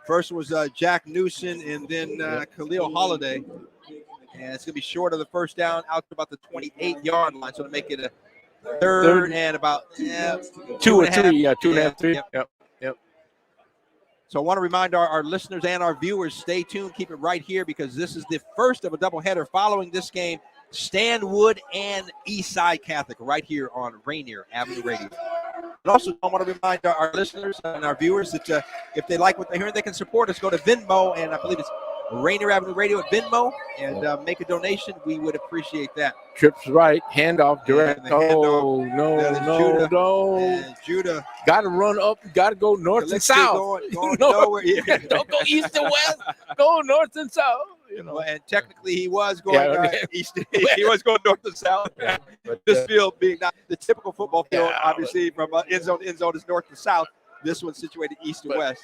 First was Jack Newsom and then Khalil Holiday. And it's going to be short of the first down out to about the 28-yard line. So to make it a third and about 2 or 3. Yeah, 2.5, 3. Yep. So I want to remind our listeners and our viewers, stay tuned. Keep it right here because this is the first of a doubleheader following this game. Stanwood and Eastside Catholic right here on Rainier Avenue Radio. And also, I want to remind our listeners and our viewers that if they like what they hear, they can support us. Go to Venmo, and I believe it's Rainier Avenue Radio at Venmo, and make a donation. We would appreciate that. Trips right, handoff, direct. No. And Judah. Got to run up. Got to go north and south. Going nowhere. Don't go east and west. Go north and south. And technically he was going east. He was going north and south. But this field being not the typical football field, obviously from end zone to end zone is north to south. This one's situated east to west.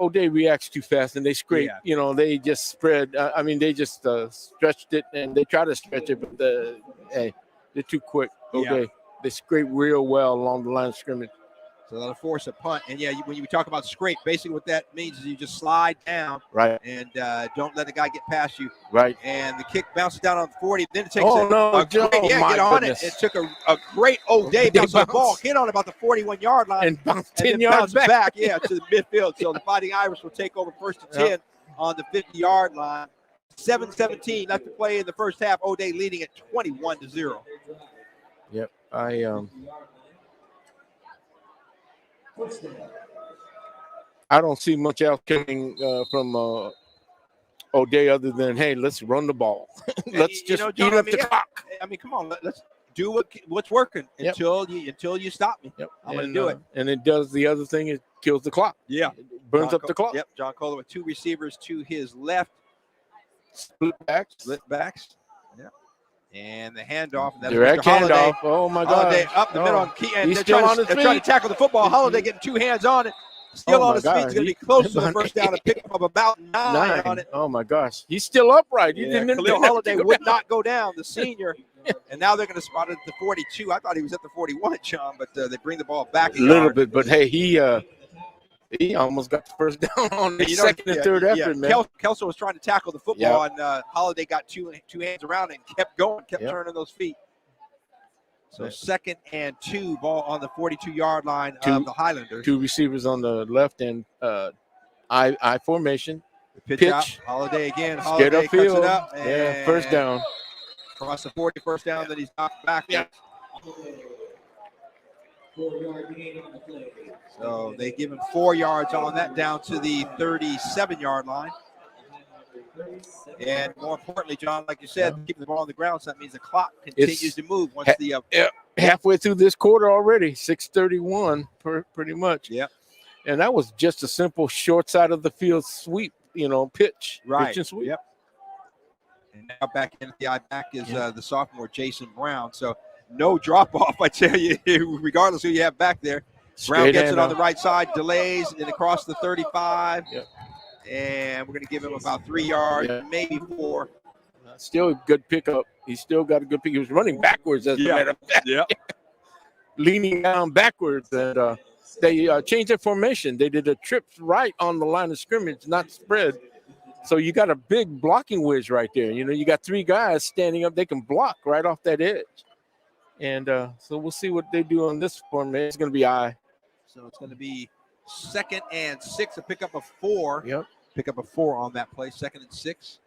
O'Day reacts too fast, and they scrape. They just spread. They just stretched it, and they try to stretch it, but they're too quick. O'Day, they scrape real well along the line of scrimmage. So that'll force a punt. And, when you talk about scrape, basically what that means is you just slide down. Right. And don't let the guy get past you. Right. And the kick bounces down on 40. Then it takes get on it. It took a great O'Day bounce. The ball hit on about the 41-yard line. And bounced 10 yards back. To the midfield. So the Fighting Irish will take over 1st and 10 on the 50-yard line. 7:17 left to play in the first half. O'Day leading at 21-0. Yep. I don't see much else coming from O'Day other than, hey, let's run the ball. Let's just eat up the clock. Come on, let's do what's working until you stop me. Yep. I'm going to do it. And it does the other thing. It kills the clock. Yeah. It burns up the clock. Yep. John Kohler with 2 receivers to his left. Split backs. Yeah. And the handoff. And direct handoff. Oh, my God. Holiday up the middle. And they're trying to tackle the football. Holiday getting 2 hands on it. Still on his feet. He's going to be close to the first down and pick up about 9 on it. Oh, my gosh. He's still upright. Khalil Holiday would not go down, the senior. And now they're going to spot it at the 42. I thought he was at the 41, John, but they bring the ball back a little bit. But, hey, he almost got the first down on the second and third effort, man. Kelso was trying to tackle the football, and Holiday got two hands around and kept going, kept turning those feet. So 2nd and 2, ball on the 42-yard line of the Highlanders. 2 receivers on the left and I formation. Pitch out. Holiday again. Holiday cuts it up. And first down. Across the 40, first down, then he's knocked back. Yeah. So they give him 4 yards on that, down to the 37-yard line. And more importantly, John, like you said, keeping the ball on the ground, so that means the clock continues to move once halfway through this quarter already, 6:31 pretty much. Yep. And that was just a simple short side of the field sweep, pitch. Right. Pitch and sweep. Yep. And now back in the eye back is the sophomore Jason Brown. So no drop off, I tell you, regardless who you have back there. Brown gets it on the right side, delays, and across the 35. Yep. And we're going to give him about 3 yards, maybe 4. Still a good pickup. He's still got a good pick. He was running backwards as a matter of fact. Yeah. Leaning down backwards. And they changed their formation. They did a trip right on the line of scrimmage, not spread. So you got a big blocking wedge right there. You know, you got 3 guys standing up. They can block right off that edge. And so we'll see what they do on this formation. It's going to be I. So it's going to be 2nd and 6, a pickup of 4. Yep. Pick up a 4 on that play, 2nd and 6.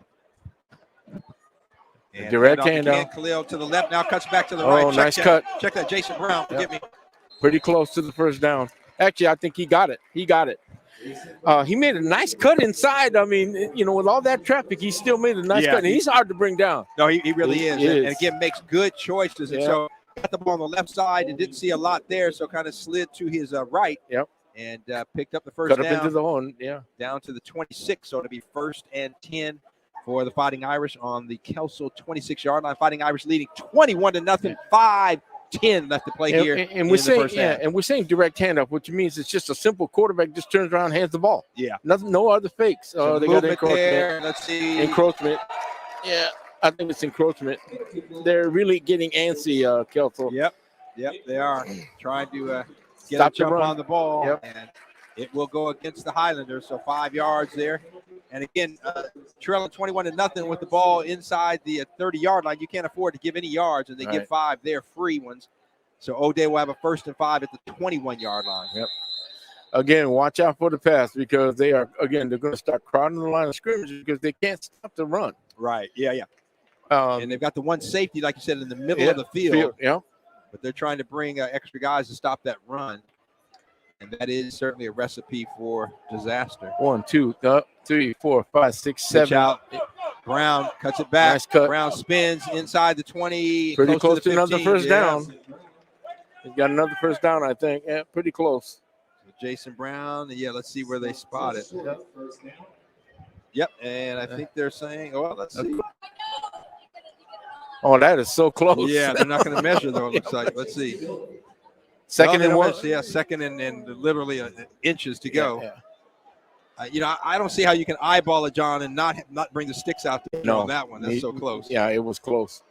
And direct handoff. Khalil to the left, now cuts back to the right. Oh, nice cut. Check that, Jason Brown. Forgive me. Pretty close to the first down. Actually, I think he got it. He made a nice cut inside. I mean, you know, with all that traffic, he still made a nice cut. And he's hard to bring down. No, he really is. And again, makes good choices. And so got the ball on the left side and didn't see a lot there, so kind of slid to his right. Yep. And picked up the first down. Cut up into the horn, down to the 26. So it'll be 1st and 10 for the Fighting Irish on the Kelso 26-yard line. Fighting Irish leading 21-0. 5-10 left to play here. And we're saying, and we're saying direct handoff, which means it's just a simple quarterback just turns around, hands the ball. Yeah. Nothing, no other fakes. So they got encroachment. There. Let's see. Encroachment. Yeah, I think it's encroachment. They're really getting antsy, Kelso. Yep, they are trying to get Stop a jump run on the ball. Yep. And it will go against the Highlanders, so 5 yards there. And again, trailing 21-0 with the ball inside the 30-yard line. You can't afford to give any yards, and they give 5 there, free ones. So O'Day will have a 1st and 5 at the 21-yard line. Yep. Again, watch out for the pass because they're going to start crowding the line of scrimmage because they can't stop the run. Right. Yeah. And they've got the one safety, like you said, in the middle of the field. Yeah. But they're trying to bring extra guys to stop that run. And that is certainly a recipe for disaster. 1, 2, 3, 4, 5, 6, 7. Out. Brown cuts it back. Nice cut. Brown spins inside the 20. Pretty close to 15. another first down. He's got another first down, I think. Yeah, pretty close. Jason Brown. Yeah, let's see where they spot it. Yep. And I think they're saying, let's see. Oh, that is so close. Yeah, they're not going to measure, though, it looks like. Let's see. 2nd and 1. Yeah, 2nd and literally inches to go. Yeah. I don't see how you can eyeball it, John, and not bring the sticks out there on that one. That's so close. Yeah, it was close.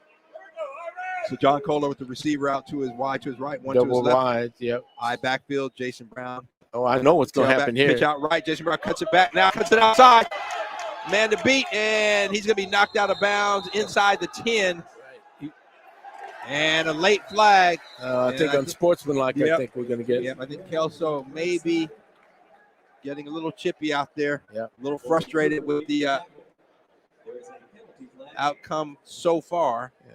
So John Kohler with the receiver out to his wide, to his right, one double to his left. wide, yep. I backfield, Jason Brown. Oh, I know what's going to happen here. Pitch out right. Jason Brown cuts it back. Now cuts it outside. Man to beat, and he's going to be knocked out of bounds inside the 10. And a late flag. I think unsportsmanlike, I think we're going to get. Yeah, I think Kelso may be getting a little chippy out there. Yeah. A little frustrated with the outcome so far. Yeah.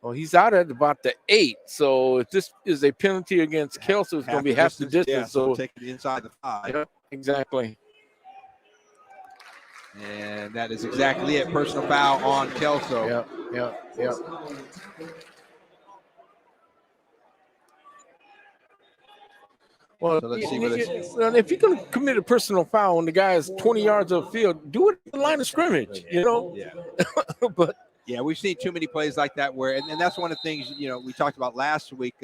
Well, he's out at about the 8. So if this is a penalty against Kelso, it's going to be half the distance. Yeah, so take it inside the 5. Yeah, exactly. And that is exactly it. Personal foul on Kelso. Yep. Well, so let's see what if you're going to commit a personal foul when the guy is 20 yards of field, do it in the line of scrimmage, you know? Yeah. But yeah, we've seen too many plays like that where, and that's one of the things, we talked about last week,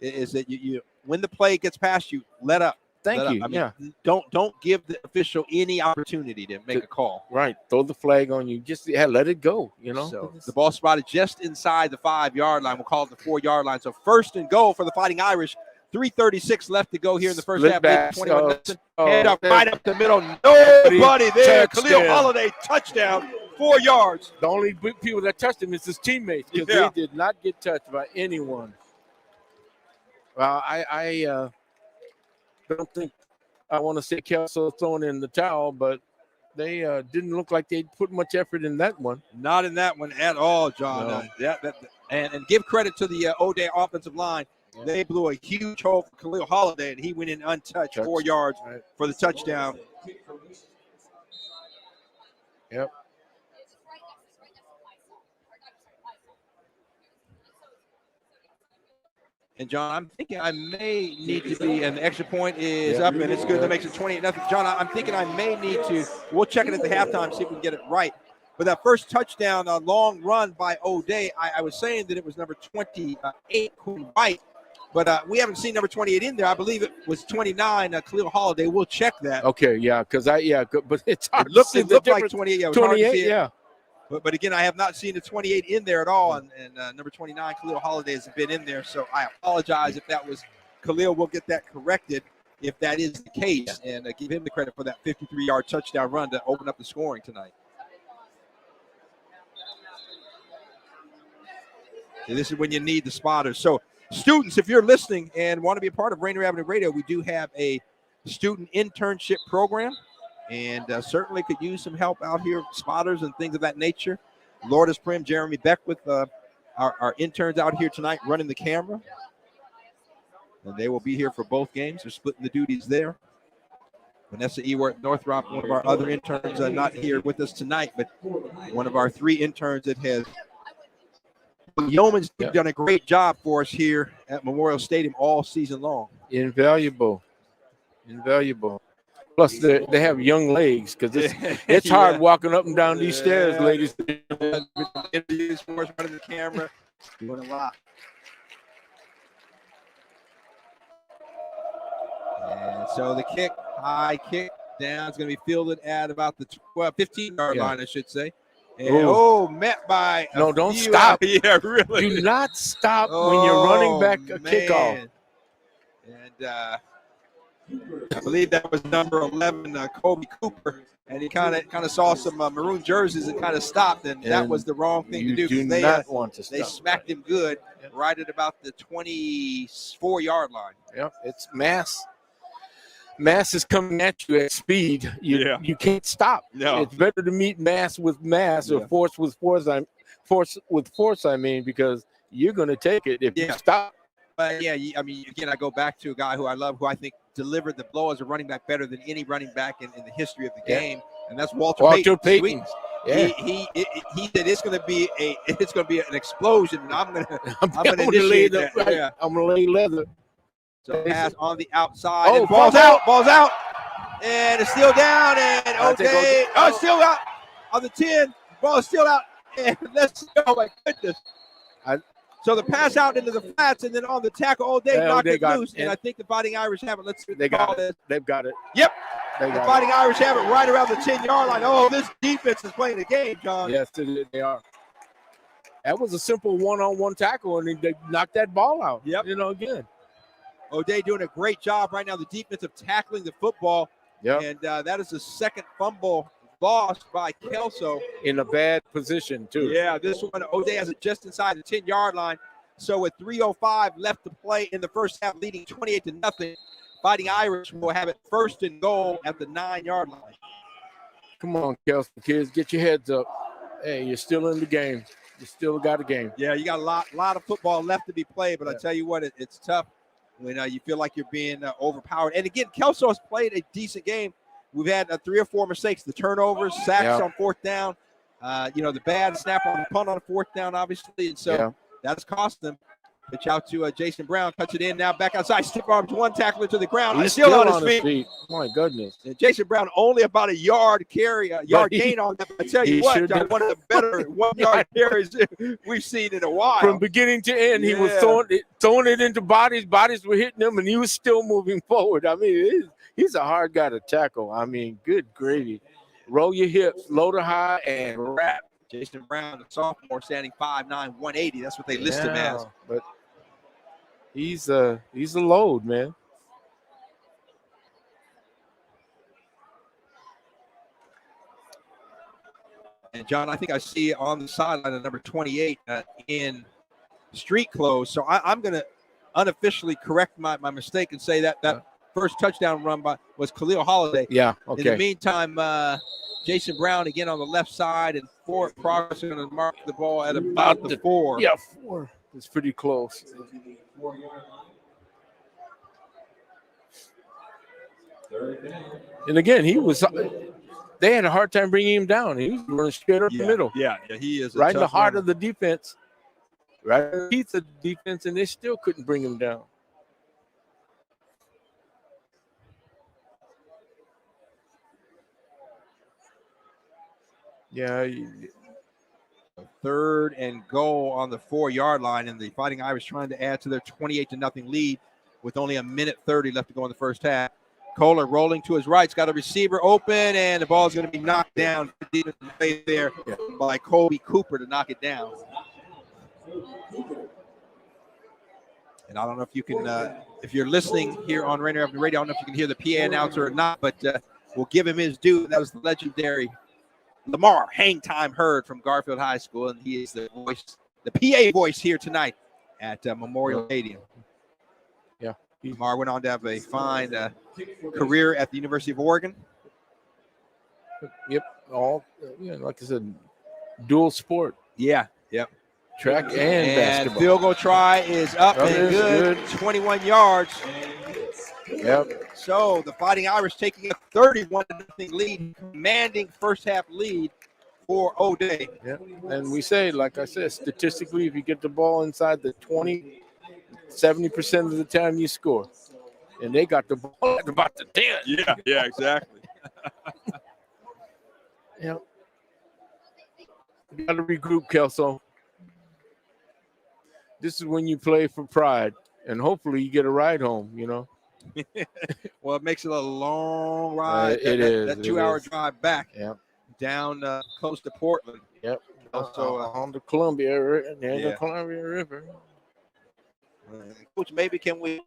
is that you when the play gets past you, let up. Thank you. Don't give the official any opportunity to make a call. Right. Throw the flag on you. Just let it go, So the ball spotted just inside the 5-yard line. We'll call it the 4-yard line. So 1st and goal for the Fighting Irish. 3:36 left to go here in the first half. 21 Hand up right up the middle. Nobody there. Khalil Holiday, touchdown, 4 yards. The only people that touched him is his teammates because they did not get touched by anyone. Well, I don't think I want to say Kelso throwing in the towel, but they didn't look like they put much effort in that one. Not in that one at all, John. No. And give credit to the O'Day offensive line. Yeah. They blew a huge hole for Khalil Holiday, and he went in untouched, 4 yards for the touchdown. Yep. And, John, I'm thinking I may need to be, and the extra point is up, and it's good. That makes it 28-0. John, I'm thinking I may need to, we'll check it at the halftime, see if we can get it right. But that first touchdown, a long run by O'Day, I was saying that it was number 28, Quinn White, but we haven't seen number 28 in there. I believe it was 29, Khalil Holiday. We'll check that. Okay, yeah, but it's hard. It looked like 28. Yeah, 28, yeah. But again, I have not seen the 28 in there at all, and number 29, Khalil Holiday, has been in there. So I apologize if that was Khalil. We'll get that corrected. if that is the case, and give him the credit for that 53-yard touchdown run to open up the scoring tonight. And this is when you need the spotters. So, students, if you're listening and want to be a part of Rainier Avenue Radio, we do have a student internship program, and certainly could use some help out here, spotters and things of that nature. Lourdes Prim, Jeremy Beckwith, our interns out here tonight running the camera. And they will be here for both games. They're splitting the duties there. Vanessa Ewart Northrop, one of our other interns, not here with us tonight, but one of our 3 interns that has Yeoman's done a great job for us here at Memorial Stadium all season long. Invaluable. Plus, they have young legs because it's hard walking up and down these stairs, ladies. Interviews for us, running the camera, doing a lot. And so the kick, high kick down, is going to be fielded at about the 15-yard line, I should say. And, met by don't stop. Yeah, really. Do not stop when you're running back a kickoff. And I believe that was number 11, Kobe Cooper. And he kind of saw some maroon jerseys and kind of stopped, and that was the wrong thing to do. You do not want to stop. They smacked him good right at about the 24-yard line. Yep, it's mass. Mass is coming at you at speed. You can't stop. No. It's better to meet mass with mass or force with force. I mean, because you're going to take it if you stop. But again, I go back to a guy who I love, who I think delivered the blow as a running back better than any running back in the history of the game, and that's Walter Payton. He said it's going to be an explosion, and I'm going to initiate that. Right. I'm going to lay leather. So pass on the outside. And ball's out. And it's still down. And okay. It's still out on the 10. Ball is still out. And let's go. Oh, my goodness. So the pass out into the flats, and then on the tackle all day, knocked it loose. And I think the Fighting Irish have it. Let's see what they got it. They've got it. Yep. The Fighting Irish have it right around the 10-yard line. Oh, this defense is playing the game, John. Yes, they are. That was a simple one-on-one tackle, and they knocked that ball out. Yep. Again. O'Day doing a great job right now, the defensive tackling the football. Yep. And that is the second fumble lost by Kelso. In a bad position, too. Yeah, this one, O'Day has it just inside the 10-yard line. So with 3:05 left to play in the first half, leading 28-0, Fighting Irish will have it 1st and goal at the 9-yard line. Come on, Kelso, kids, get your heads up. Hey, you're still in the game. You still got a game. Yeah, you got a lot of football left to be played, but I tell you what, it's tough when you feel like you're being overpowered. And again, Kelso has played a decent game. We've had 3 or 4 mistakes: the turnovers, sacks on 4th down, the bad snap on the punt on 4th down, obviously. And so that's cost them. Pitch out to Jason Brown, cuts it in now, back outside, stiff arms one tackler to the ground. He's still on his feet. My goodness. And Jason Brown only about a yard gain on that. I tell you what, John, one of the better 1-yard carries we've seen in a while. From beginning to end, he was throwing it into bodies. Bodies were hitting him, and he was still moving forward. I mean, he's a hard guy to tackle. I mean, good gravy. Roll your hips, load her high, and wrap. Jason Brown, the sophomore, standing 5'9", 180. That's what they list him as. But he's a load, man. And John, I think I see on the sideline at number 28 in street clothes. So I'm going to unofficially correct my mistake and say that first touchdown run was Khalil Holiday. Yeah, okay. In the meantime, Jason Brown again on the left side, and Forward Progress are going to mark the ball at about the 4. Yeah, 4. It's pretty close. And again, they had a hard time bringing him down. He was running straight up the middle. Yeah, he is right in the heart of the defense. Right in the teeth of the defense, and they still couldn't bring him down. Yeah. 3rd and goal on the 4-yard line, and the Fighting Irish trying to add to their 28-0 lead with only 1:30 left to go in the first half. Kohler rolling to his right. He's got a receiver open, and the ball is going to be knocked down deep in the face there by Kobe Cooper to knock it down. And I don't know if you can, if you're listening here on Rainier Avenue Radio, I don't know if you can hear the PA announcer or not, but we'll give him his due. That was the legendary Lamar Hang Time Hurd from Garfield High School, and he is the voice, the PA voice here tonight at Memorial Stadium. Yeah. Lamar went on to have a fine career at the University of Oregon. Yep. All, like I said, dual sport. Yeah. Yep. Track and basketball. Field goal try is up and good. 21 yards. Yep. So the Fighting Irish taking a 31-0 lead, commanding first half lead for O'Day. Yep. And we say, like I said, statistically, if you get the ball inside the 20, 70% of the time you score. And they got the ball at about the 10. Yeah, exactly. Yep. You got to regroup, Kelso. This is when you play for pride, and hopefully you get a ride home, Well, it makes it a long ride. That 2-hour drive back down close to Portland. Yep. Also on the Columbia River. Coach, maybe can we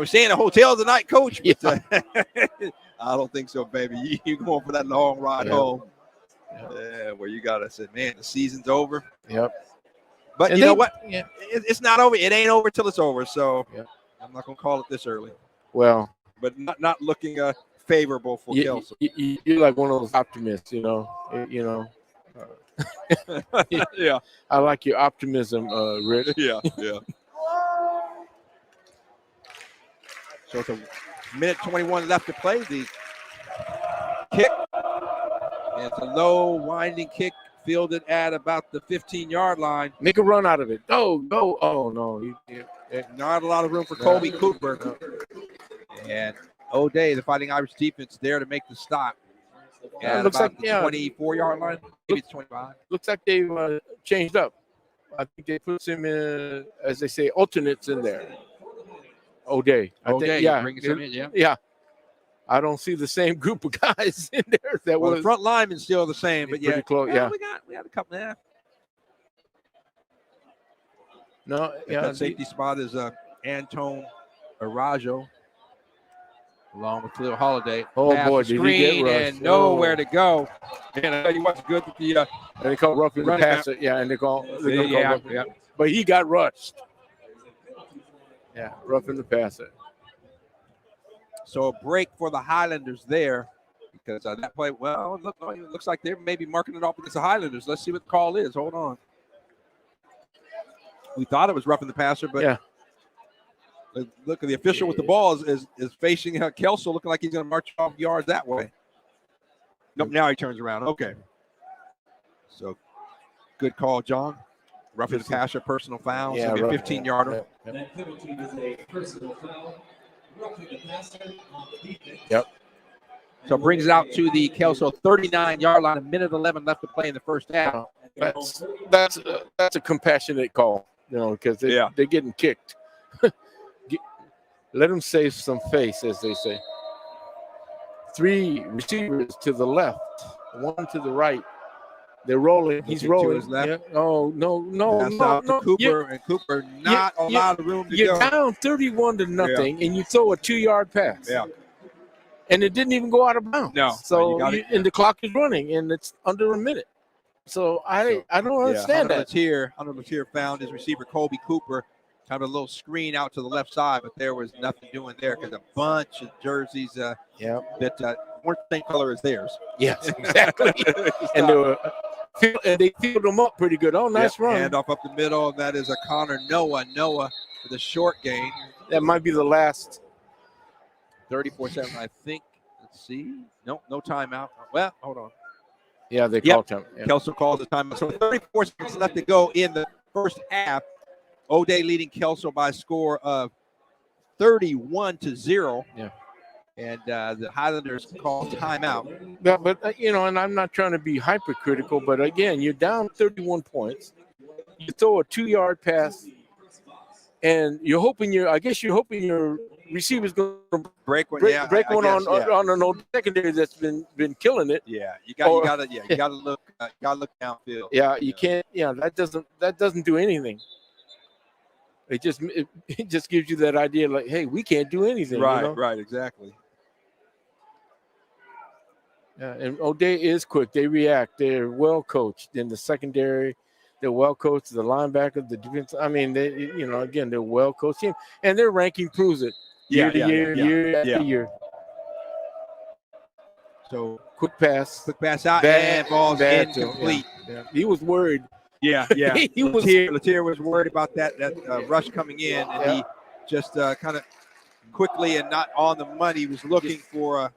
stay in a hotel tonight, Coach? Yeah. I don't think so, baby. You going for that long ride home. Yeah, where you gotta say, man, the season's over. Yep. But you know what? Yeah. It's not over. It ain't over till it's over. So I'm not gonna call it this early. Well, but not looking favorable for Kelso. You're like one of those optimists, Yeah. I like your optimism, Rick. Yeah. So it's a minute 21 left to play. The kick. And it's a low winding kick fielded at about the 15-yard line. Make a run out of it. Go. Oh, no. Not a lot of room for Colby Cooper. And O'Day, the Fighting Irish defense, there to make the stop. At looks about like the 24-yard line. Maybe it's 25. Looks like they've changed up. I think they put some, as they say, alternates in there. O'Day. Bringing some in, Yeah. I don't see the same group of guys in there. The front linemen's still the same, but pretty close. Yeah, we got a couple there. No, That safety spot is Antone Arajo, along with Khalil Holiday. Oh boy, did he get rushed? And nowhere to go. And I tell you what's good with the and they call roughing the passer. Yeah, and they call But he got rushed. Yeah, roughing the passer. So a break for the Highlanders there, because that play, it looks like they're maybe marking it off against the Highlanders. Let's see what the call is. Hold on. We thought it was roughing the passer, but look, the official with the ball is facing Kelso, looking like he's going to march off yards that way. Nope, now he turns around. Okay. So good call, John. Roughing the passer, personal foul. Yeah, so 15-yarder. That penalty is a personal foul. Yep. So it brings it out to the Kelso 39-yard line. A minute 11 left to play in the first half. That's a compassionate call, because they're getting kicked. Let them save some face, as they say. 3 receivers to the left, 1 to the right. They're rolling. He's rolling. To his left. Yeah. Oh, no. Cooper, and Cooper not a lot of room to go. You're down 31-0, and you throw a 2-yard pass. Yeah. And it didn't even go out of bounds. No. So, and the clock is running, and it's under a minute. So I don't understand that. Hunter Latier found his receiver, Colby Cooper, kind of a little screen out to the left side, but there was nothing doing there because a bunch of jerseys that weren't the same color as theirs. Yes, exactly. And they filled them up pretty good. Oh, nice run. Hand off up the middle, and that is a Connor Noah. Noah for the short gain. That might be the last. 34-7, I think. Let's see. No timeout. Well, hold on. Yeah, they called time. Yeah. Kelso calls the timeout. So 34 seconds left to go in the first half. O'Day leading Kelso by a score of 31-0. Yeah. And the Highlanders call timeout. Yeah, but, and I'm not trying to be hypercritical, but again, you're down 31 points. You throw a 2-yard pass, and you're hoping your receiver's going to break one on an old secondary that's been killing it. Yeah, you gotta look downfield. Yeah, you can't. Yeah, that doesn't do anything. It just gives you that idea, like, hey, we can't do anything. Right, you know? right, exactly. Yeah, and O'Day is quick. They react. They're well coached in the secondary. They're well coached. The linebacker, the defense. I mean, again, they're well coached team, and their ranking proves it year after year. So quick pass out, and ball's incomplete. Yeah. He was worried. Yeah. Latier was worried about that rush coming in, and he just kind of quickly and not on the money was looking for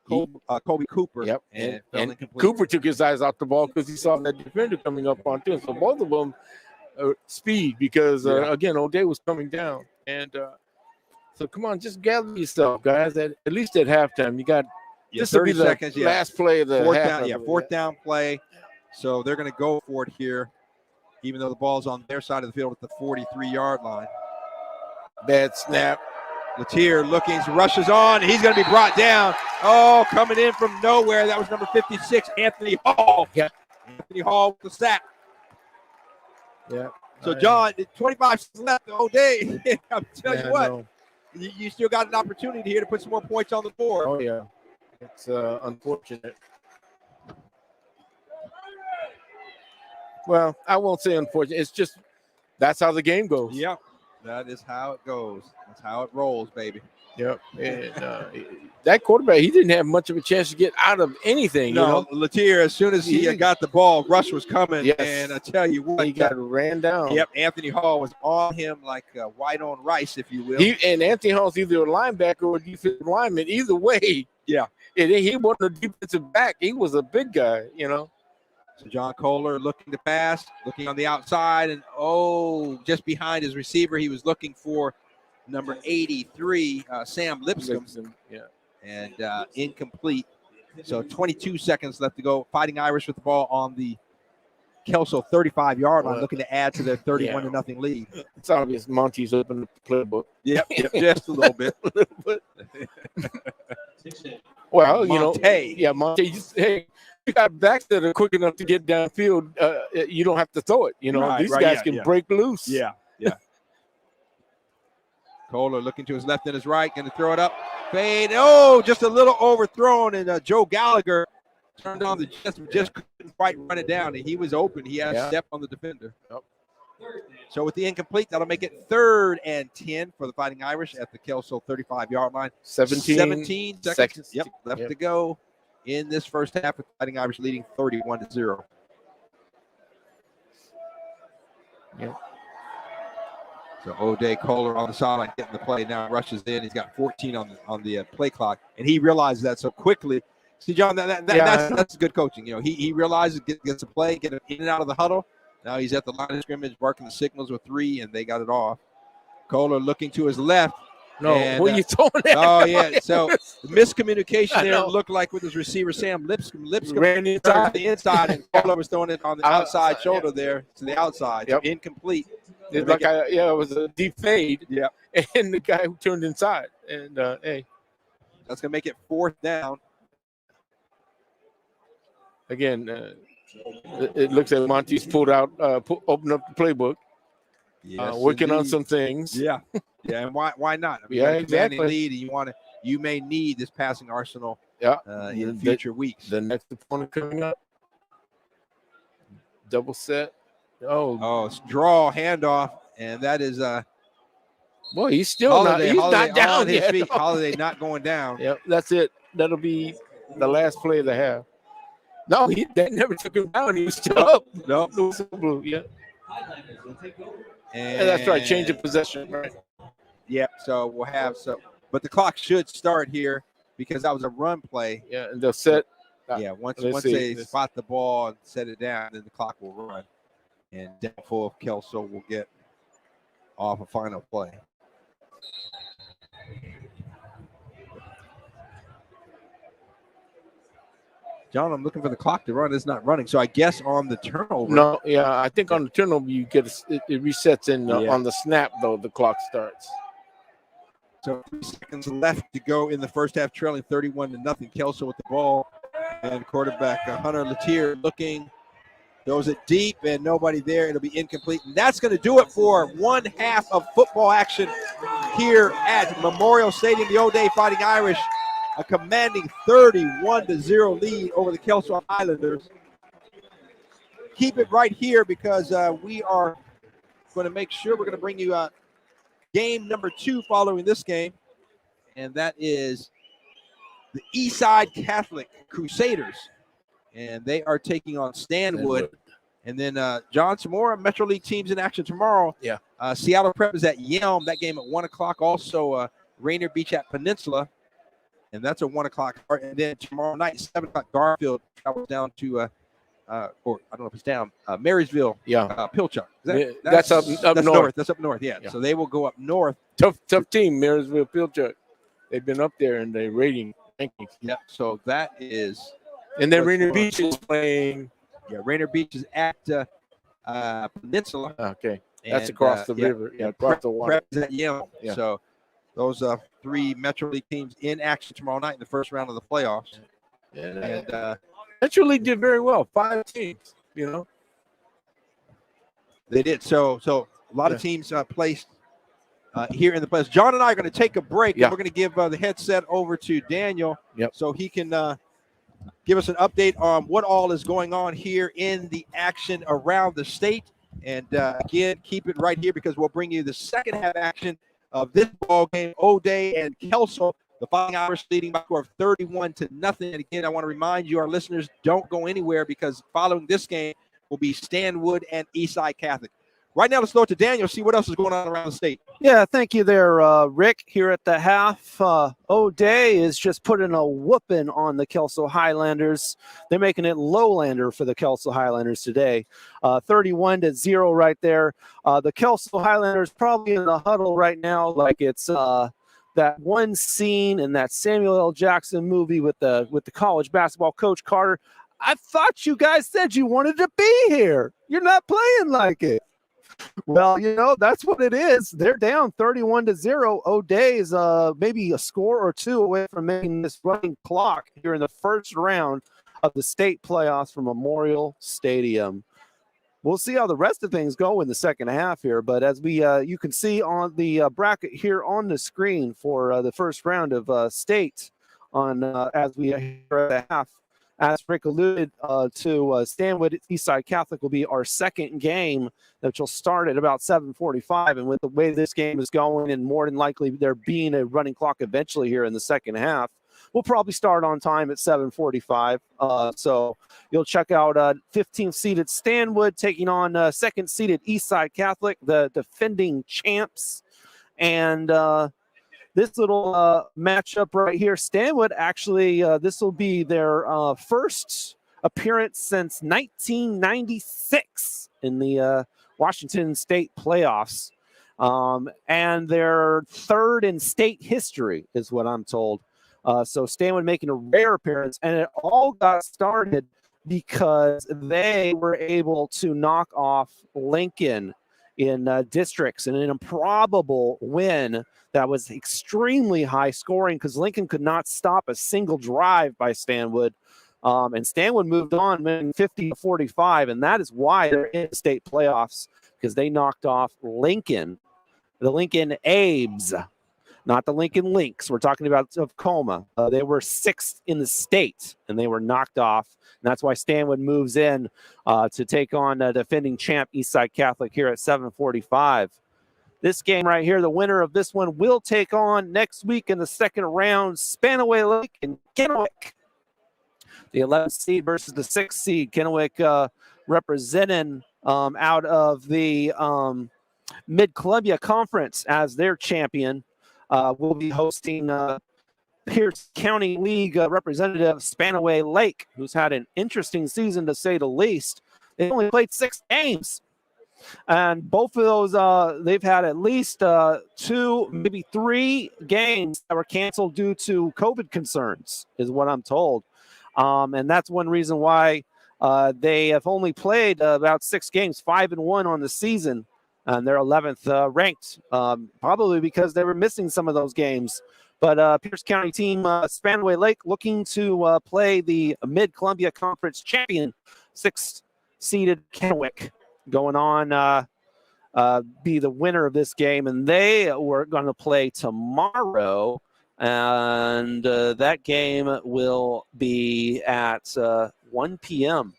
Kobe Cooper. Yep, and Cooper took his eyes off the ball because he saw that defender coming up on him. So both of them speed because, again, O'Day was coming down. And so come on, just gather yourself, guys. At least at halftime, you got this will be the seconds, last play of the fourth down play. So they're going to go for it here, even though the ball's on their side of the field at the 43-yard line. Bad snap. Latier looking, rushes on. He's going to be brought down. Oh, coming in from nowhere. That was number 56, Anthony Hall. Yeah. Anthony Hall with the sack. Yeah. So, John, 25 seconds left all day. I'm telling you what, you still got an opportunity here to put some more points on the board. Oh, yeah. It's unfortunate. Well, I won't say unfortunate. It's just that's how the game goes. Yep. That is how it goes. That's how it rolls, baby. Yep. And that quarterback, he didn't have much of a chance to get out of anything. No, Latier, as soon as he got the ball, rush was coming. Yes. And I tell you what. He got ran down. Yep. Anthony Hall was on him like white on rice, if you will. And Anthony Hall's either a linebacker or a defensive lineman. Either way. Yeah. He wasn't a defensive back. He was a big guy, So John Kohler looking to pass, looking on the outside, and just behind his receiver, he was looking for number 83, Sam Lipscomb. Yeah. And incomplete. So 22 seconds left to go. Fighting Irish with the ball on the Kelso 35-yard line, looking to add to their 31-0 lead. It's obvious Monty's opened up the playbook. Yep, just a little bit. Well, Monte. Monte. Hey, you got backs that are quick enough to get downfield. You don't have to throw it. These guys can break loose. Yeah. Kohler looking to his left and his right, going to throw it up. Fade. Oh, just a little overthrown, and Joe Gallagher turned on the just couldn't quite run it down, and he was open. He had a step on the defender. Yep. So with the incomplete, that'll make it 3rd and 10 for the Fighting Irish at the Kelso 35-yard line. 17 seconds. Left to go in this first half with Fighting Irish leading 31-0. Yep. So O'Day Kohler on the sideline getting the play now, rushes in. He's got 14 on the play clock, and he realizes that so quickly. See, John, that's good coaching. He realizes gets a play, get him in and out of the huddle. Now he's at the line of scrimmage, barking the signals with 3, and they got it off. Kohler looking to his left. No, what are you throwing at? Oh, yeah. So the miscommunication there looked like with his receiver, Sam Lipscomb. Lipscomb ran to the inside, and Kohler was throwing it on the outside shoulder there to the outside. Yep. Incomplete. It was a deep fade. Yeah. And the guy who turned inside. And, that's going to make it 4th down. Again, it looks like Monty's pulled out, opened up the playbook. Yes, working on some things. Yeah, and why not? Exactly. Lead, and you may need this passing arsenal. In future weeks. The next opponent coming up. Double set. It's draw handoff, and that is boy, he's still not down on his feet. Holiday not going down. Yep, that's it. That'll be the last play of the half. No, they never took him down. He was still up. No. Blue, yeah. And that's right. Change of possession, right? Yep. So we'll have but the clock should start here because that was a run play. Yeah, and they'll set. Once they spot the ball and set it down, then the clock will run, and doubtful if Kelso will get off a final play. John, I'm looking for the clock to run. It's not running. So I guess on the turnover. No, I think on the turnover you get it resets in on the snap though. The clock starts. So 3 seconds left to go in the first half, trailing 31-0. Kelso with the ball, and quarterback Hunter Latier looking Throws it deep and nobody there. It'll be incomplete. And that's going to do it for one half of football action here at Memorial Stadium. The O'Day Fighting Irish, a commanding 31-0 lead over the Kelso Highlanders. Keep it right here because we are going to make sure we're going to bring you game number 2 following this game. And that is the Eastside Catholic Crusaders. And they are taking on Stanwood. And then, John, some more Metro League teams in action tomorrow. Yeah. Seattle Prep is at Yelm. That game at 1 o'clock. Also, Rainier Beach at Peninsula. And that's a 1 o'clock start. And then tomorrow night, 7 o'clock, Garfield travels down to, or I don't know if it's down, Marysville, Pilchuck. That's up north. That's up north, yeah. So they will go up north. Tough team, Marysville, Pilchuck. They've been up there in the rankings. Yeah, so that is. And then Rainier Beach is playing. Yeah, Rainier Beach is at Peninsula. Okay, that's across the river. Yeah, across the water. Prep is at Yale. Yeah. So those 3 Metro League teams in action tomorrow night in the first round of the playoffs. Yeah. And Metro League did very well. 5 teams, They did. So a lot of teams placed here in the playoffs. John and I are going to take a break. And we're going to give the headset over to Daniel so he can give us an update on what all is going on here in the action around the state. And again, keep it right here because we'll bring you the second half action of this ball game. O'Day and Kelso, the Fighting Irish leading by a score of 31-0. And again, I want to remind you, our listeners, don't go anywhere because following this game will be Stanwood and Eastside Catholic. Right now, let's go to Daniel, see what else is going on around the state. Yeah, thank you there, Rick. Here at the half, O'Day is just putting a whooping on the Kelso Highlanders. They're making it lowlander for the Kelso Highlanders today. 31-0 right there. The Kelso Highlanders probably in the huddle right now like it's that one scene in that Samuel L. Jackson movie with the college basketball coach Carter. I thought you guys said you wanted to be here. You're not playing like it. Well, that's what it is. They're down 31-0. O'Day is maybe a score or 2 away from making this running clock here in the first round of the state playoffs from Memorial Stadium. We'll see how the rest of things go in the second half here. But as you can see on the bracket here on the screen for the first round of state on as we are here at the half. As Rick alluded to, Stanwood Eastside Catholic will be our second game, which will start at about 7:45. And with the way this game is going, and more than likely there being a running clock eventually here in the second half, we'll probably start on time at 7:45. So you'll check out 15th-seeded Stanwood taking on 2nd-seeded Eastside Catholic, the defending champs. And this little matchup right here, Stanwood actually, this will be their first appearance since 1996 in the Washington State playoffs. And their third in state history is what I'm told. So Stanwood making a rare appearance, and it all got started because they were able to knock off Lincoln in districts in an improbable win that was extremely high scoring because Lincoln could not stop a single drive by Stanwood. And Stanwood moved on, winning 50-45, and that is why they're in the state playoffs, because they knocked off Lincoln, the Lincoln Abes, not the Lincoln Lynx. We're talking about Tacoma. They were 6th in the state, and they were knocked off. And that's why Stanwood moves in to take on defending champ Eastside Catholic here at 7:45. This game right here, the winner of this one will take on next week in the second round, Spanaway Lake and Kennewick. The 11th seed versus the 6th seed. Kennewick representing out of the Mid-Columbia Conference as their champion. Will be hosting Pierce County League representative Spanaway Lake, who's had an interesting season to say the least. They only played 6 games. And both of those, they've had at least 2, maybe 3 games that were canceled due to COVID concerns, is what I'm told. And that's one reason why they have only played about 6 games, 5-1 on the season. And they're 11th ranked, probably because they were missing some of those games. But Pierce County team, Spanaway Lake, looking to play the Mid-Columbia Conference champion, 6th seeded Kennewick going on be the winner of this game, and they were going to play tomorrow, and that game will be at 1 p.m.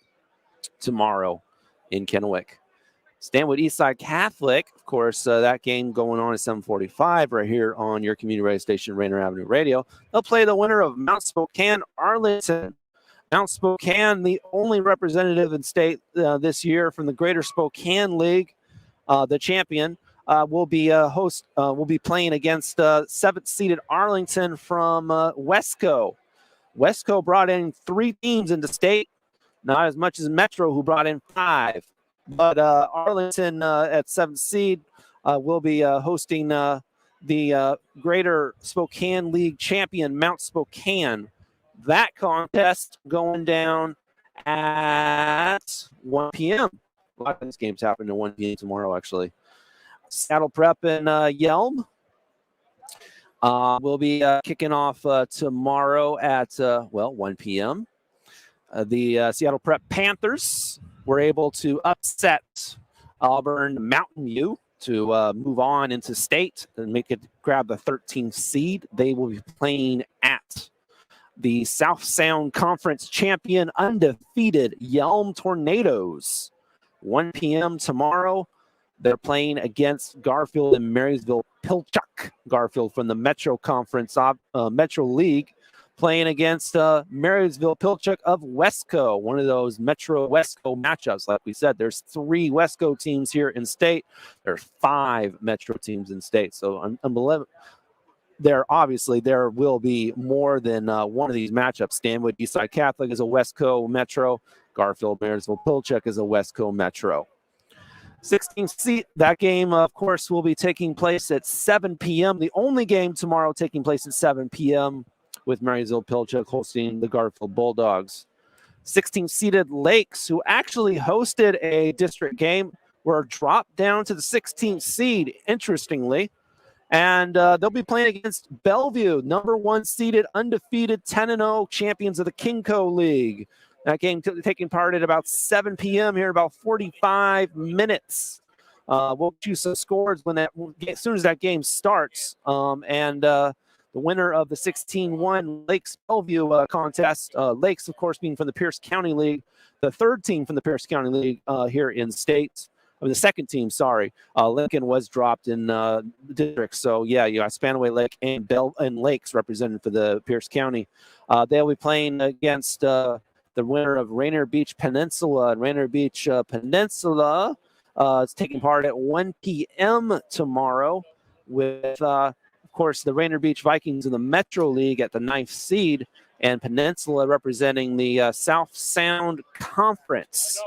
tomorrow in Kennewick. Stanwood Eastside Catholic, of course, that game going on at 7:45 right here on your community radio station, Rainier Avenue Radio. They'll play the winner of Mount Spokane Arlington. Mount Spokane, the only representative in state this year from the Greater Spokane League, the champion, will be playing against 7th seeded Arlington from Wesco. Wesco brought in 3 teams into state, not as much as Metro, who brought in 5. But Arlington at 7th seed will be hosting the Greater Spokane League champion, Mount Spokane. That contest going down at 1 p.m. A lot of these games happen at 1 p.m. tomorrow, actually. Saddle Prep and Yelm will be kicking off tomorrow at, 1 p.m. The Seattle Prep Panthers were able to upset Auburn Mountain View to move on into state and grab the 13th seed. They will be playing at the South Sound Conference champion, undefeated Yelm Tornadoes. 1 p.m. tomorrow. They're playing against Garfield and Marysville Pilchuck. Garfield from the Metro Conference, Metro League, playing against Marysville Pilchuck of Wesco, one of those Metro-Wesco matchups. Like we said, there's 3 Wesco teams here in state. There's 5 Metro teams in state. So there will be more than one of these matchups. Stanwood Eastside Catholic is a Wesco Metro. Garfield Marysville Pilchuck is a Wesco Metro. 16th seat, that game, of course, will be taking place at 7 p.m. The only game tomorrow taking place at 7 p.m. with Marysville Pilchuck hosting the Garfield Bulldogs. 16th seeded Lakes, who actually hosted a district game, were dropped down to the 16th seed, interestingly. And they'll be playing against Bellevue, number 1 seeded, undefeated, 10-0 champions of the Kingco League. That game taking part at about 7 p.m. here, about 45 minutes. We'll choose some scores as soon as that game starts. The winner of the 16-1 Lakes Bellevue contest, Lakes, of course, being from the Pierce County League, the 3rd team from the Pierce County League here in state. I mean, the 2nd team, sorry. Lincoln was dropped in district. So, yeah, you got Spanaway Lake and Lakes represented for the Pierce County. They'll be playing against the winner of Rainier Beach Peninsula. And Rainier Beach Peninsula is taking part at 1 p.m. tomorrow with, of course, the Rainier Beach Vikings in the Metro League at the 9th seed, and Peninsula representing the South Sound Conference,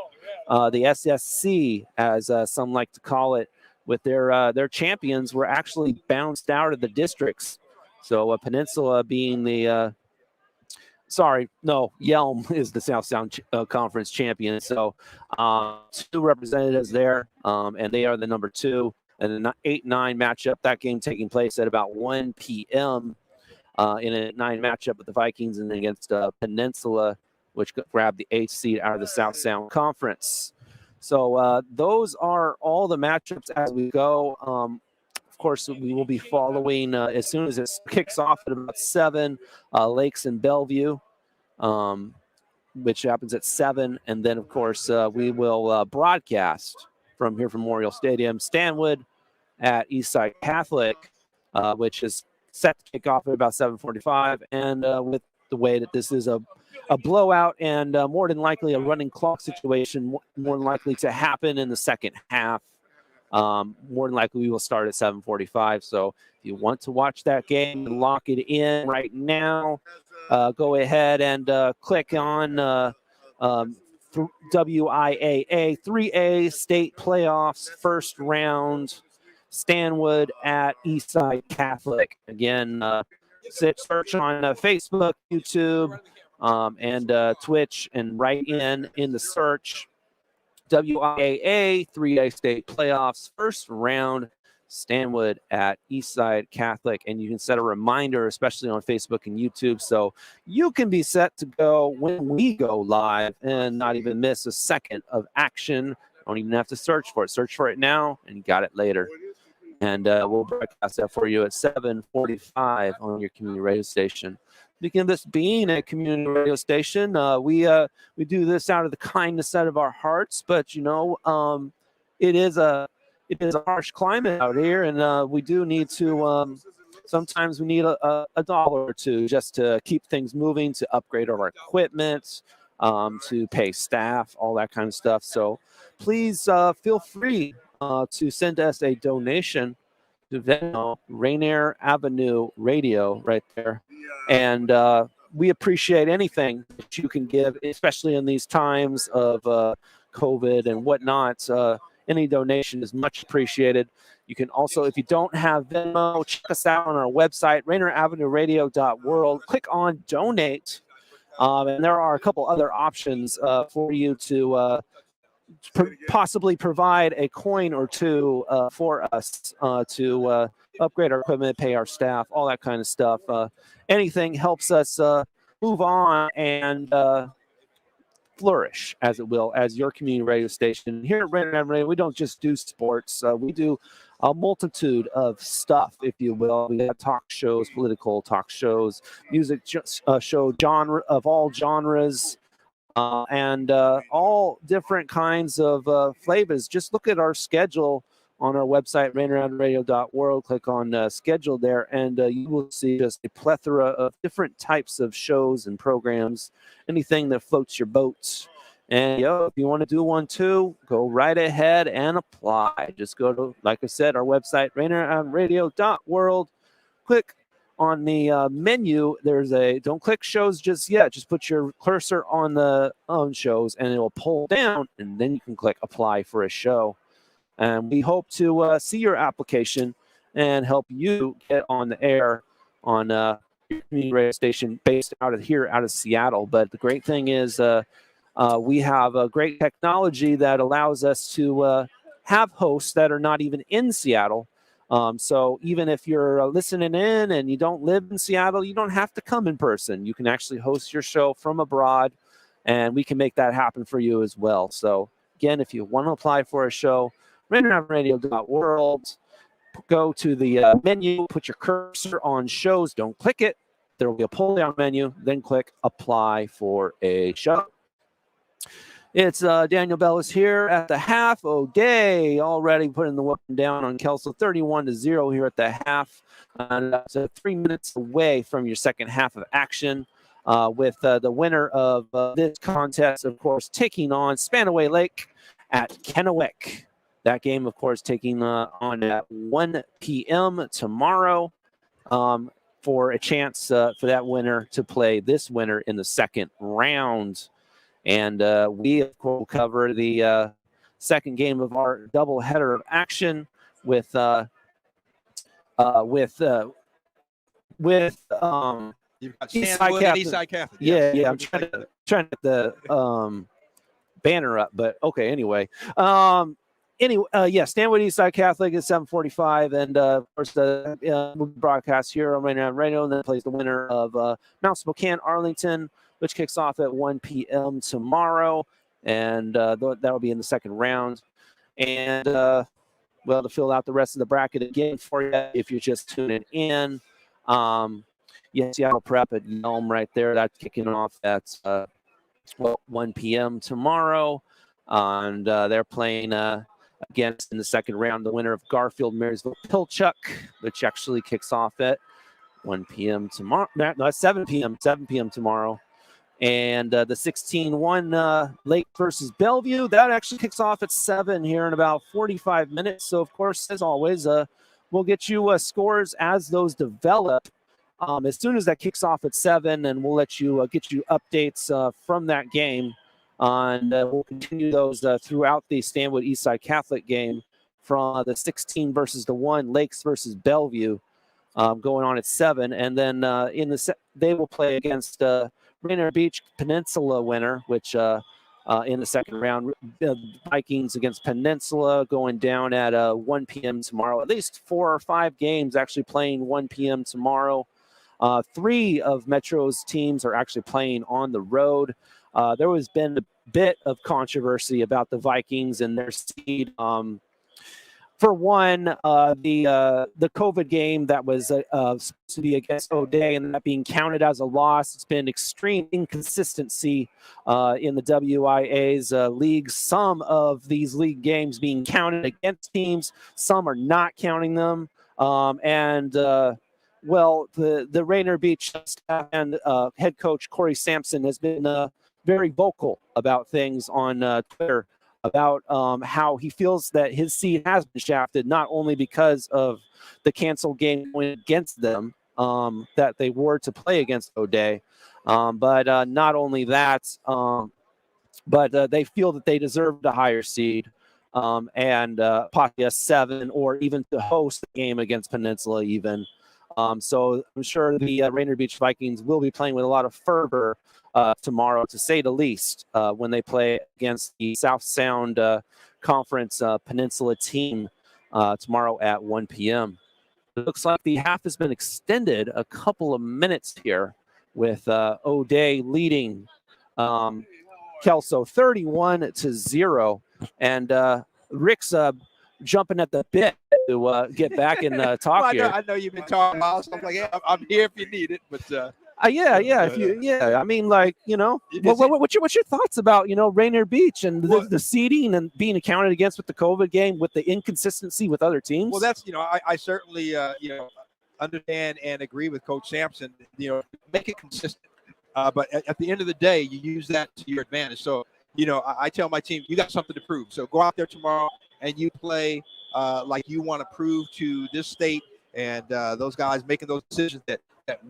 the SSC, as some like to call it, with their champions were actually bounced out of the districts. So Peninsula being the Yelm is the South Sound Conference champion. So 2 representatives there, and they are the number 2. And an 8-9 matchup, that game taking place at about 1 p.m. In a 9 matchup with the Vikings and against Peninsula, which grabbed the 8th seed out of the South Sound Conference. So those are all the matchups as we go. Of course, we will be following as soon as it kicks off at about 7, Lakes and Bellevue, which happens at 7. And then, of course, we will broadcast from here from Memorial Stadium, Stanwood at Eastside Catholic, which is set to kick off at about 7:45. And with the way that this is a blowout and more than likely a running clock situation, more than likely to happen in the second half. More than likely we will start at 7:45. So if you want to watch that game and lock it in right now, go ahead and click on WIAA 3A State Playoffs First Round, Stanwood at Eastside Catholic. Again, search on Facebook, YouTube, and Twitch, and write in the search WIAA 3A State Playoffs First Round, Stanwood at Eastside Catholic, and you can set a reminder, especially on Facebook and YouTube, so you can be set to go when we go live and not even miss a second of action. Don't even have to search for it. Search for it now, and you got it later. And we'll broadcast that for you at 7:45 on your community radio station. Speaking of this being a community radio station, we do this out of the kindness out of our hearts, but it is a harsh climate out here, and we do need to. Sometimes we need a dollar or two just to keep things moving, to upgrade our equipment, to pay staff, all that kind of stuff. So please feel free to send us a donation to Venmo, Rainier Avenue Radio, right there. And we appreciate anything that you can give, especially in these times of COVID and whatnot. Any donation is much appreciated. You can also, if you don't have Venmo, check us out on our website, RainierAvenueRadio.world. Click on donate. And there are a couple other options for you to possibly provide a coin or two for us to upgrade our equipment, pay our staff, all that kind of stuff. Anything helps us move on and flourish, as it will, as your community radio station. Here at Rainier Avenue Radio, we don't just do sports. We do a multitude of stuff, if you will. We have talk shows, political talk shows, music show genre of all genres, and all different kinds of flavors. Just look at our schedule on our website, RainierAvenueRadio.world. Click on schedule there, and you will see just a plethora of different types of shows and programs, anything that floats your boat. And if you want to do one too, go right ahead and apply. Just go to, like I said, our website, RainierAvenueRadio.world. Click on the menu. There's don't click shows just yet. Just put your cursor on the shows, and it will pull down, and then you can click apply for a show. And we hope to see your application and help you get on the air on your community radio station based out of Seattle. But the great thing is we have a great technology that allows us to have hosts that are not even in Seattle. So even if you're listening in and you don't live in Seattle, you don't have to come in person. You can actually host your show from abroad, and we can make that happen for you as well. So again, if you want to apply for a show, RainierAvenueRadio.world, go to the menu, put your cursor on shows, don't click it. There will be a pull-down menu, then click apply for a show. It's Daniel Bellis here at the half. O'Day already putting the weapon down on Kelso, 31-0 here at the half. And that's 3 minutes away from your second half of action, with the winner of this contest, of course, taking on Spanaway Lake at Kennewick. That game, of course, taking on at 1 p.m. tomorrow for a chance for that winner to play this winner in the second round. And we, of course, will cover the second game of our doubleheader of action with You've got Eastside Catholic. Yeah. I'm trying to get the banner up, but okay. Anyway, Stanwood Eastside Catholic is 7:45, and of course we'll broadcast here on Rainier Avenue Radio, and then plays the winner of Mount Spokane Arlington, which kicks off at 1 p.m. tomorrow, and that will be in the second round. And to fill out the rest of the bracket again for you, if you're just tuning in, Seattle Prep at Yelm right there. That's kicking off at 1 p.m. tomorrow, and they're playing against in the second round the winner of Garfield Marysville Pilchuck, which actually kicks off at 1 p.m. tomorrow. No, 7 p.m. tomorrow. And the 16-1 Lake versus Bellevue, that actually kicks off at 7 here in about 45 minutes. So, of course, as always, we'll get you scores as those develop. As soon as that kicks off at 7, and we'll let you get you updates from that game. And we'll continue those throughout the Stanwood Eastside Catholic game from the 16 versus the 1, Lakes versus Bellevue, going on at 7. And then they will play against Rainier Beach Peninsula winner, which in the second round. The Vikings against Peninsula going down at 1 p.m. tomorrow. At least 4 or 5 games actually playing 1 p.m. tomorrow. 3 of Metro's teams are actually playing on the road. There has been a bit of controversy about the Vikings and their seed. For one, the COVID game that was supposed to be against O'Day and that being counted as a loss, it's been extreme inconsistency in the WIAA's leagues. Some of these league games being counted against teams, some are not counting them. Well, the Rainier Beach staff and head coach Corey Sampson has been very vocal about things on Twitter about how he feels that his seed has been shafted, not only because of the canceled game going against them that they were to play against O'Day, but not only that, but they feel that they deserved a higher seed and possibly a 7 or even to host the game against Peninsula even. So I'm sure the Rainier Beach Vikings will be playing with a lot of fervor tomorrow, to say the least, when they play against the South Sound Conference Peninsula team tomorrow at 1 p.m. It looks like the half has been extended a couple of minutes here with O'Day leading Kelso 31-0. And Rick's jumping at the bit to get back and talk Well, here. I know you've been talking about stuff like, hey, I'm here if you need it, but I mean, like, what's your thoughts about Rainier Beach and the seeding and being accounted against with the COVID game, with the inconsistency with other teams? Well, that's I certainly understand and agree with Coach Sampson. Make it consistent, but at the end of the day, you use that to your advantage. So I tell my team, you got something to prove. So go out there tomorrow and you play like you want to prove to this state and those guys making those decisions that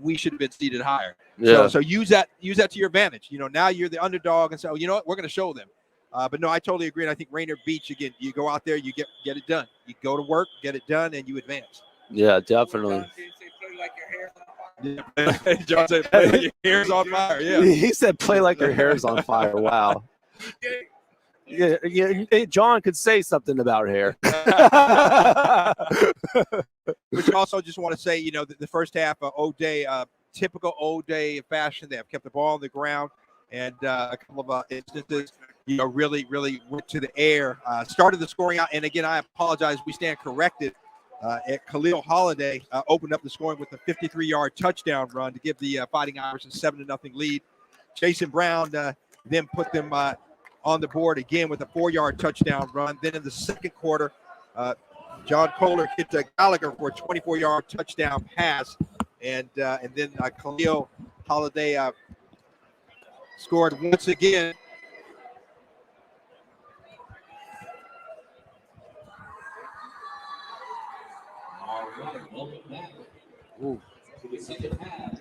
we should have been seated higher. Yeah. So use that to your advantage. Now you're the underdog and say, you know what, we're going to show them. But no, I totally agree. And I think Rainier Beach, again, you go out there, you get it done. You go to work, get it done, and you advance. Yeah, definitely. John said, play like your hair's on fire. Yeah. He said, play like your hair's on fire. Wow. Yeah, John could say something about hair. Which also just want to say, the first half of O'Day, typical O'Day fashion, they have kept the ball on the ground, and a couple of instances, really, really went to the air, started the scoring out. And again, I apologize, we stand corrected. At Khalil Holiday opened up the scoring with a 53-yard touchdown run to give the Fighting Irish a 7-0 lead. Jason Brown then put them on the board again with a 4-yard touchdown run. Then in the second quarter, John Kohler hit Gallagher for a 24-yard touchdown pass. And then Khalil Holiday scored once again. All right, welcome back. To the second half.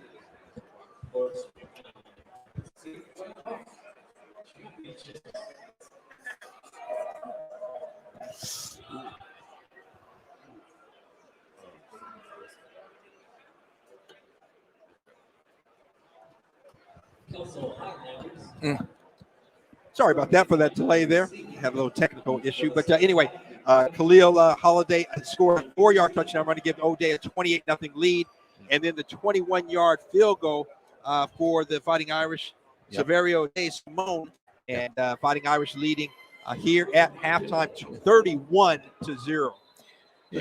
Sorry about that for that delay there. Have a little technical issue. But anyway, Khalil Holiday scored a 4-yard touchdown run to give O'Day a 28-0 lead. And then the 21-yard field goal for the Fighting Irish. Yep. Severio O'Day Simone and Fighting Irish leading here at halftime 31-0. So,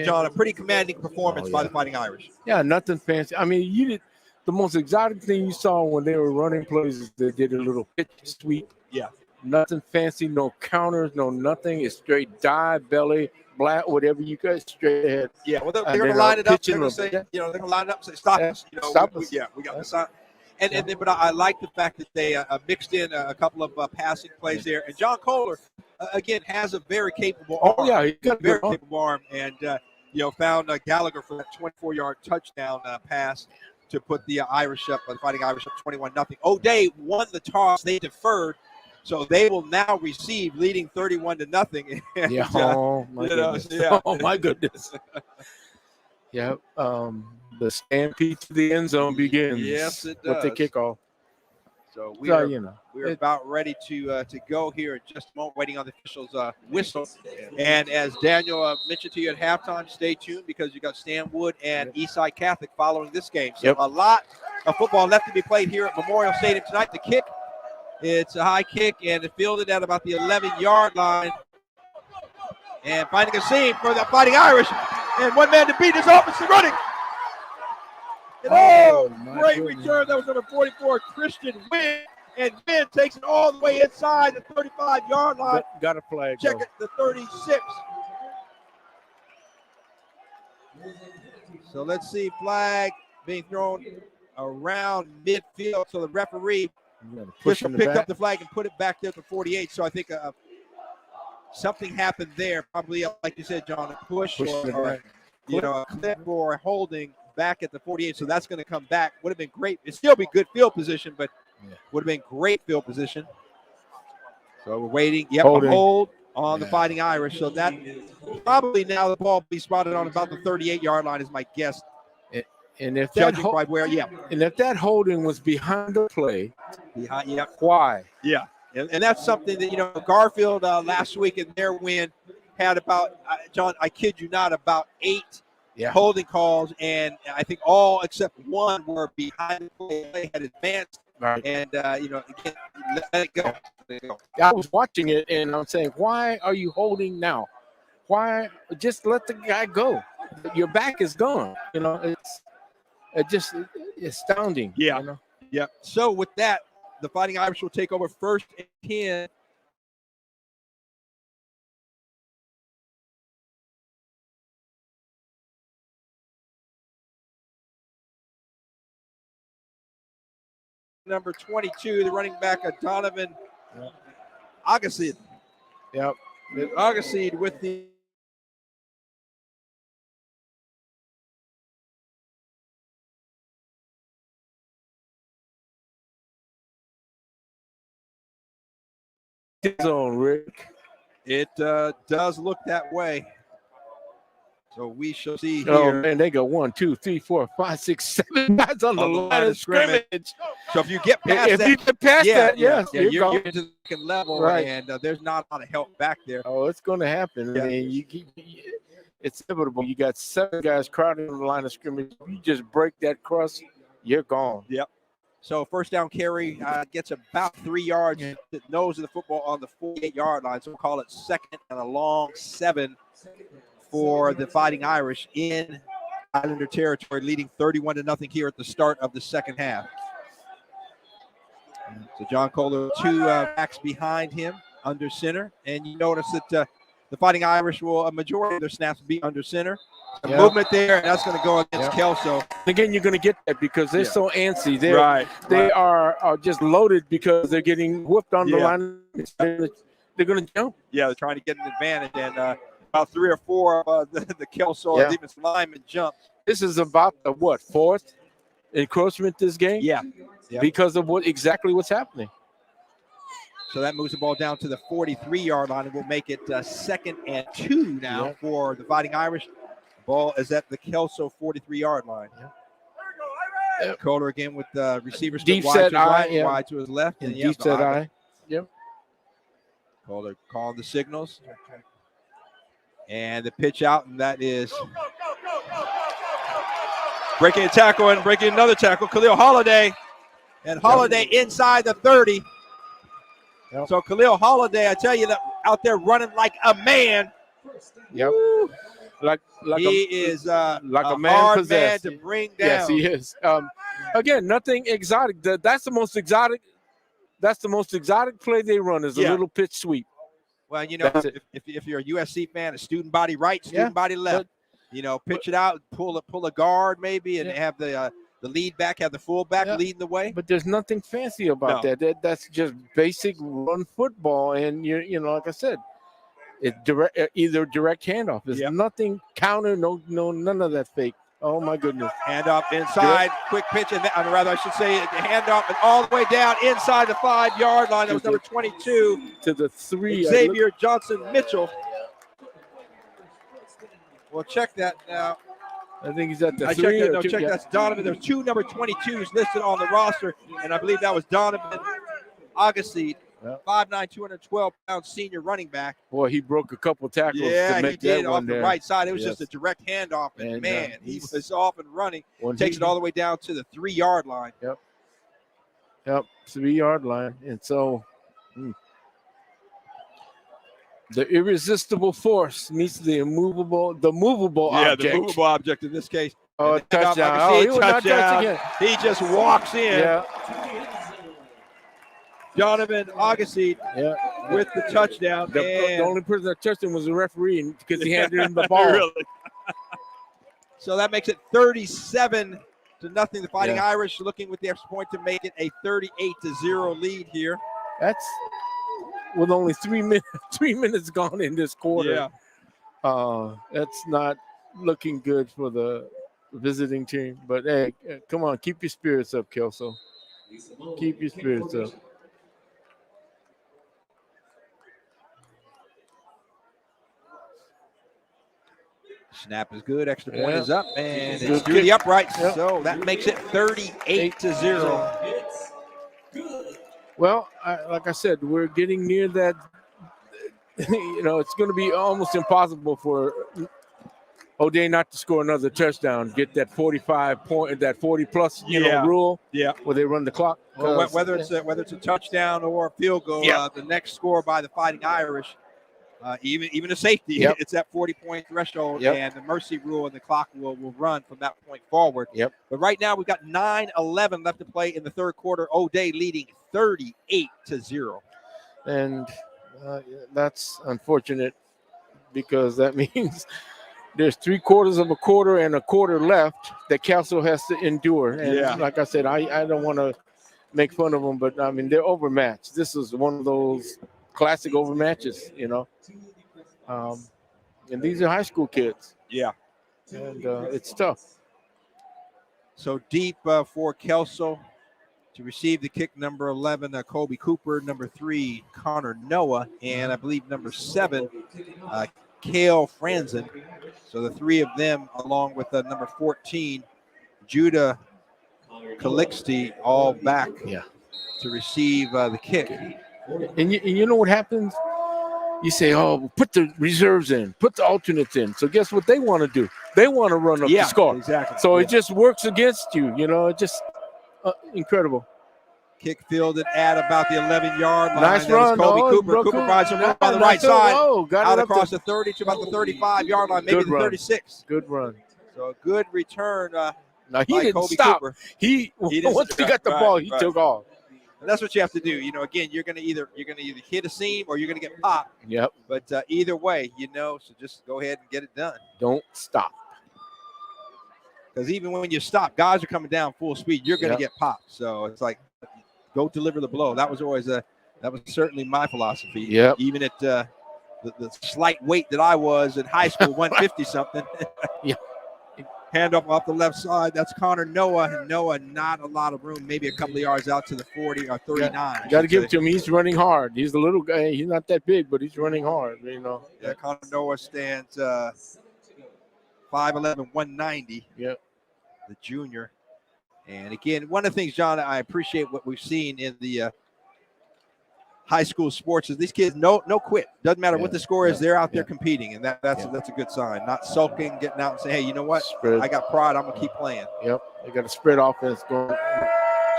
John, a pretty commanding performance by the Fighting Irish. Yeah, nothing fancy. I mean, the most exotic thing you saw when they were running plays is they did a little pitch sweep. Yeah. Nothing fancy, no counters, no nothing. It's straight dive, belly, black, whatever you guys straight ahead. Yeah, well, they're going to line it up. They're going to say, bit. they're going to line it up and say, stop us. Stop us. We got this on. And then, but I like the fact that they mixed in a couple of passing plays there. And John Kohler, again, has a very capable arm. Oh, yeah, he got a very good capable arm. And, found Gallagher for that 24-yard touchdown pass to put the Irish up, the Fighting Irish up 21-0. O'Day won the toss. They deferred. So they will now receive, leading 31-0. And, yeah. Oh my goodness. Oh my goodness. Yeah. The stampede to the end zone begins. Yes, it does. With the kickoff. So So, we're about ready to go here in just a moment, waiting on the officials' whistle. And as Daniel mentioned to you at halftime, stay tuned because you got Stanwood and Eastside Catholic following this game. So a lot of football left to be played here at Memorial Stadium tonight. The kick, it's a high kick, and it's fielded at about the 11-yard line. And finding a seam for the Fighting Irish. And one man to beat is offensive running. And great return. That was number 44, Christian Wynn. And Wynn takes it all the way inside the 35-yard line. Got a flag. Check it, the 36. So let's see, flag being thrown around midfield. So the referee picked up the flag and put it back there to 48. So I think something happened there. Probably, like you said, John, a push or a clip or a holding back at the 48. So that's going to come back. Would have been great. It'd still be good field position, but would have been great field position. So we're waiting. Yep, a hold on the Fighting Irish. So that probably now the ball will be spotted on about the 38-yard line is my guess. And if judging by where, and if that holding was behind the play, why? Yeah, and that's something that Garfield last week in their win had about John. I kid you not, about 8 holding calls, and I think all except one were behind the play. They had advanced, and again, let it go. I was watching it, and I'm saying, why are you holding now? Why just let the guy go? Your back is gone. It's just astounding. Yeah. Yeah. So with that, the Fighting Irish will take over first and 10. Number 22, the running back, Donovan Agassi. Yep. Agassi with the zone, Rick. It does look that way. So we shall see here. Oh man, they go 1, 2, 3, 4, 5, 6, 7 guys on the line of scrimmage. So if you get past if you get past that, you're into the second level, and there's not a lot of help back there. Oh, it's going to happen. Yeah. I mean, it's inevitable. You got 7 guys crowding on the line of scrimmage. You just break that cross, you're gone. Yep. So first down carry gets about 3 yards. The nose of the football on the 48-yard line. So we'll call it second and a long 7 for the Fighting Irish in Islander territory, leading 31-0 here at the start of the second half. So John Kohler, 2 backs behind him under center. And you notice that the Fighting Irish will, a majority of their snaps be under center. Movement there, and that's going to go against Kelso. Again, you're going to get that because they're so antsy. They are just loaded because they're getting whooped on the line. They're going to jump. Yeah, they're trying to get an advantage, and about 3 or 4 of the Kelso defensive linemen jump. This is about the 4th encroachment this game? Yeah. Because of exactly what's happening. So that moves the ball down to the 43-yard line, and we'll make it 2nd and 2 now for the Fighting Irish. Ball is at the Kelso 43-yard line. Kohler again with the receivers deep set eye, wide to his left, and deep set eye. Yep. Kohler calling the signals, and the pitch out, and that is breaking a tackle and breaking another tackle. Khalil Holiday, and Holiday inside the 30. Yep. So Khalil Holiday, I tell you, that out there running like a man. Yep. Woo. He is like a man hard possessed. man to bring down. Yes, he is. Again, nothing exotic. That's the most exotic. That's the most exotic play they run is a little pitch sweep. Well, if you're a USC fan, a student body right, student body left. Pitch it out, pull a guard maybe, and have the lead back, have the fullback leading the way. But there's nothing fancy about that. That's just basic run football, and like I said. It's either direct handoff. There's nothing counter, none of that fake. Oh my goodness! Handoff inside, quick pitch, and I should say handoff, and all the way down inside the 5-yard line. That was number 22 to the 3. Xavier Johnson Mitchell. We'll check that now. I think he's at the I three. checked that. No, two, check yeah. that's Donovan. There's two number 22s listed on the roster, and I believe that was Donovan Agassi, Yeah. 5'9", 212-pound senior running back. Boy, he broke a couple tackles Yeah, to he make did that off one the there. right side. It was Yes. just a direct handoff, and And, man, he he's- was off and running. When Takes he- it all the way down to the 3-yard line. Yep, 3-yard line. And so the irresistible force meets the movable object. the movable object in this case. Oh, And then touchdown. Agassi, Oh, he was not touchdown. touching it. He just walks in. Yeah, Donovan Agassi yeah. with the touchdown. The and only person that touched him was the referee because he handed him the ball. Really? So that makes it 37-0. The Fighting Yeah. Irish looking with the extra point to make it a 38-0 lead here. That's with only 3 minutes. 3 minutes gone in this quarter. That's not looking good for the visiting team. But hey, come on, keep your spirits up, Kelso. Keep your spirits up. Snap is good. Extra point Yeah. is up, and Good it's through kick. the uprights. Yep. So that makes it 38-0. Well, like I said, we're getting near that. It's going to be almost impossible for O'Day not to score another touchdown, get that 45 point, that 40-plus, rule. Yeah. Where they run the clock. Well, whether it's a touchdown or a field goal, the next score by the Fighting Irish, even a safety, Yep. it's that 40-point threshold, Yep. and the mercy rule and the clock will run from that point forward. Yep. But right now we've got 9:11 left to play in the third quarter. O'Day leading 38-0. And that's unfortunate because that means there's 3/4 of a quarter and a quarter left that Kelso has to endure. And like I said, I don't want to make fun of them, but I mean, they're overmatched. This is one of those classic overmatches, and these are high school kids. Yeah. And it's tough. So deep for Kelso to receive the kick, number 11, Kobe Cooper, number 3, Connor Noah, and I believe number 7, Kale Franzen. So the three of them, along with number 14, Judah Calixte, all back to receive the kick. And you know what happens? You say, oh, put the reserves in, put the alternates in. So guess what they want to do? They want to run up the score. Exactly. So it just works against you. It's just incredible. Kick fielded at about the 11-yard line. Nice That was run. Kobe Oh, Cooper. Cooper. Cooper provides some room on the Nice right run. side. Oh, got Out it up across to- the 30 to about the 35-yard line, maybe Good the run. 36. Good run. So a good return Now he by didn't Kobe stop. Cooper. He didn't once he stop. got the Right, ball, he right. took off. And that's what you have to do. Again, you're gonna either hit a seam or you're gonna get popped. Yep. But either way, so just go ahead and get it done. Don't stop. Because even when you stop, guys are coming down full speed. You're gonna Yep. get popped. So it's like, go deliver the blow. That was always that was certainly my philosophy. Yep. Even at the slight weight that I was in high school, 150 something. Yeah. Hand off the left side. That's Connor Noah. And Noah, not a lot of room, maybe a couple of yards out to the 40 or 39. Got to give it to him. He's running hard. He's a little guy. He's not that big, but he's running hard. Yeah, Connor Noah stands 5'11", 190. Yep. The junior. And again, one of the things, John, I appreciate what we've seen in the high school sports is these kids no quit. Doesn't matter what the score is, they're out there competing, and that's a good sign. Not sulking, getting out and saying, hey, you know what? Spread. I got pride. I'm gonna keep playing. Yep. They got a spread offense going.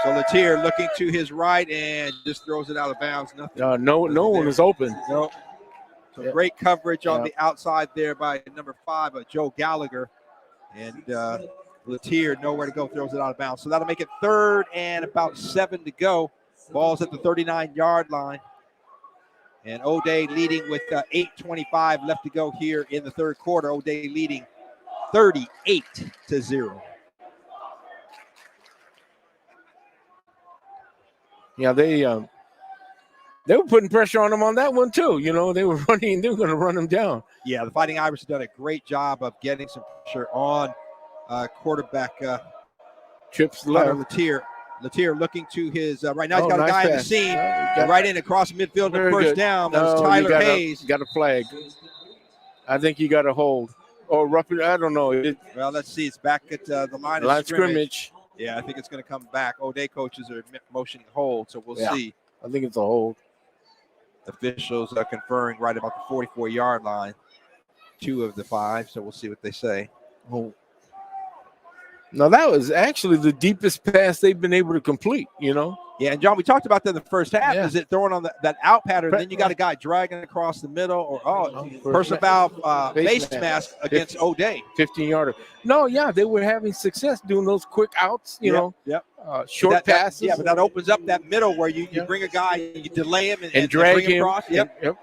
So Latier looking to his right and just throws it out of bounds. Nothing. No one is open. Nope. So great coverage on the outside there by number 5, Joe Gallagher, and Latier nowhere to go, throws it out of bounds. So that'll make it 3rd and about 7 to go. Ball's at the 39-yard line. And O'Day leading with 8:25 left to go here in the third quarter. O'Day leading 38-0. Yeah, they were putting pressure on them on that one too. They were running. They were going to run them down. Yeah, the Fighting Irish have done a great job of getting some pressure on quarterback Trips left. Latier looking to his right now. He's got a nice guy in the pass. seam, Got right in across midfield to Very first good. down. That was No, Tyler Hayes. Got a flag. I think you got a hold. or roughing. I don't know. Well, let's see. It's back at the line of scrimmage. Yeah, I think it's going to come back. O'Day coaches are motioning hold, so we'll see. I think it's a hold. Officials are conferring right about the 44-yard line. 2 of the 5, so we'll see what they say. Oh. Now, that was actually the deepest pass they've been able to complete, you know? Yeah, and John, we talked about that in the first half. Yeah. Is it throwing on that out pattern, then you got a guy dragging across the middle, or personal foul face mask against O'Day. 15-yarder. No, yeah, they were having success doing those quick outs, you know. Yep. Short passes. But that opens up that middle where you bring a guy, you delay him and drag bring him him across. Yep.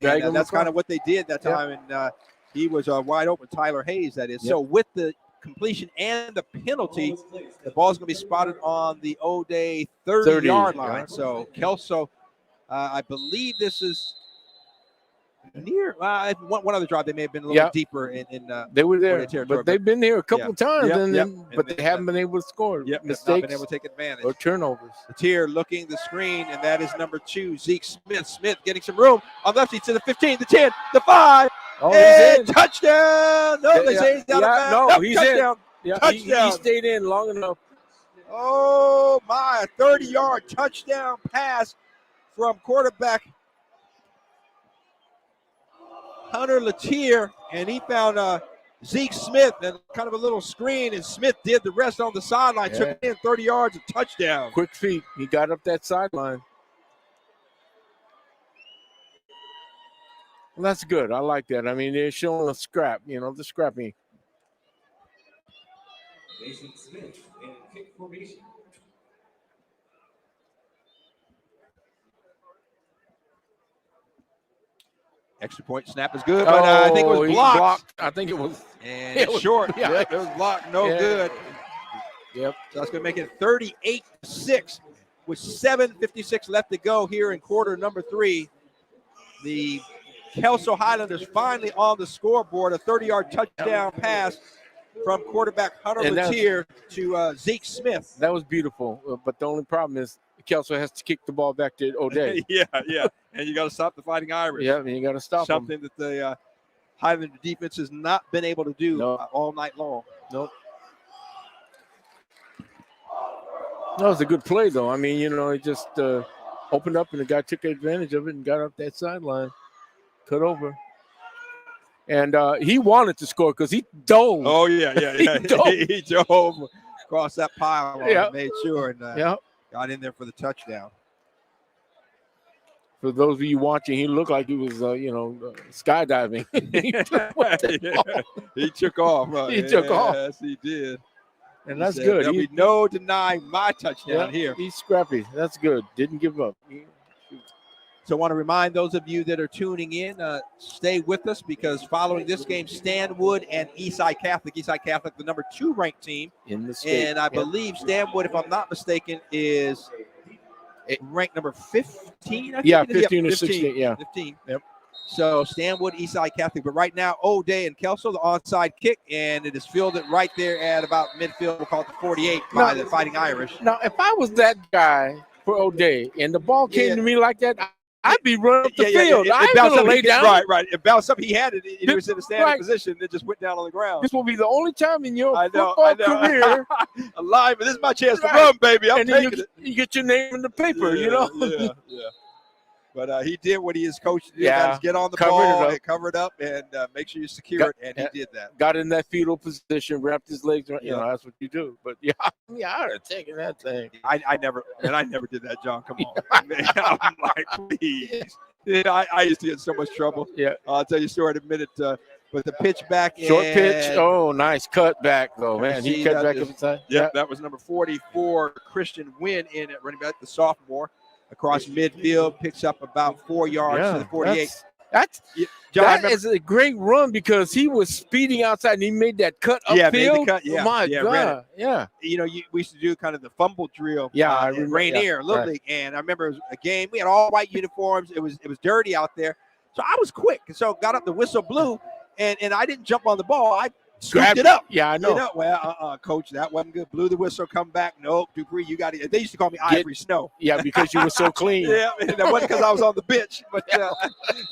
And, that's kind of what they did that time, and he was wide open, Tyler Hayes, that is. So with the completion and the penalty, the ball is going to be spotted on the O'Day 30-yard line. So Kelso, I believe this is near one other drive. They may have been a little deeper in they were there, but they've been here a couple of times, but they haven't been able to score. Mistakes, not been able to take advantage or turnovers. The tier looking the screen, and that is number 2, Zeke Smith. Smith getting some room on the left side to the 15, the 10, the 5. Oh, and touchdown! No, they say he's out of bounds. No, he's touchdown. in. Yeah, touchdown. He stayed in long enough. Oh my! 30-yard touchdown pass from quarterback Hunter Latier, and he found Zeke Smith and kind of a little screen, and Smith did the rest on the sideline. Took it in 30 yards, a touchdown. Quick feet. He got up that sideline. Well, that's good. I like that. I mean, they're showing a scrap, you know, the scrappy. Mason Smith in kick formation. Extra point snap is good, but I think it was blocked. I think it was. And it's short. Yeah. Yep, it was blocked. No good. Yep. So that's going to make it 38-6 with 7:56 left to go here in quarter number 3. The Kelso Highlanders finally on the scoreboard, a 30-yard touchdown pass from quarterback Hunter Latier to Zeke Smith. That was beautiful, but the only problem is Kelso has to kick the ball back to O'Day. yeah, and you got to stop the Fighting Irish. Yeah, and you got to stop something that the Highlander defense has not been able to do all night long. Nope. That was a good play, though. I mean, you know, it just opened up, and the guy took advantage of it and got up that sideline, cut over. And he wanted to score because he dove. Oh, yeah. He dove across that pile and made sure and got in there for the touchdown. For those of you watching, he looked like he was, skydiving. He took off. He took off. Yes, he did. And that's good. There'll be no denying my touchdown here. He's scrappy. That's good. Didn't give up. So I want to remind those of you that are tuning in, stay with us because following this game, Stanwood and Eastside Catholic, the number 2 ranked team in the state. And I believe Stanwood, if I'm not mistaken, is ranked number 15. I think 15 or 16. 15. Yep. So Stanwood, Eastside Catholic. But right now, O'Day and Kelso, the onside kick, and it is fielded right there at about midfield. We'll call it the 48 by the Fighting Irish. Now, if I was that guy for O'Day and the ball came to me like that, I'd be running up the field. I ain't gonna lay down. Right. It bounced up. He had it. He was in a standing position. It just went down on the ground. This will be the only time in your football career alive. But this is my chance to run, baby. I'm taking it. You get your name in the paper, you know. Yeah. But he did what he is coached to do. That is get on the ball, cover it up, and make sure you secure it. And he did that. Got in that fetal position, wrapped his legs around. You know, that's what you do. But I would have taken that thing. I never did that, John. Come on. Man, I'm like, please. I used to get in so much trouble. Yeah. I'll tell you a story in a minute. But the pitch back. Short pitch. Oh, nice. Cut back, though, man. He cut back up inside. Yeah, that was number 44, Christian Wynn in at running back, the sophomore. Across midfield, picks up about 4 yards to the 48. That is a great run because he was speeding outside and he made that cut upfield. Yeah, made the cut. Yeah, my God. Yeah. You know, we used to do kind of the fumble drill. I remember Rainier, Little League, and I remember it was a game. We had all white uniforms. It was dirty out there, so I was quick. So got up, the whistle blew, and I didn't jump on the ball. I grabbed it up. Yeah, I know. Well, coach, that wasn't good. Blew the whistle, come back. Nope, Dupree, you got it. They used to call me Ivory Snow. Yeah, because you were so clean. Yeah, and that wasn't because I was on the bench, but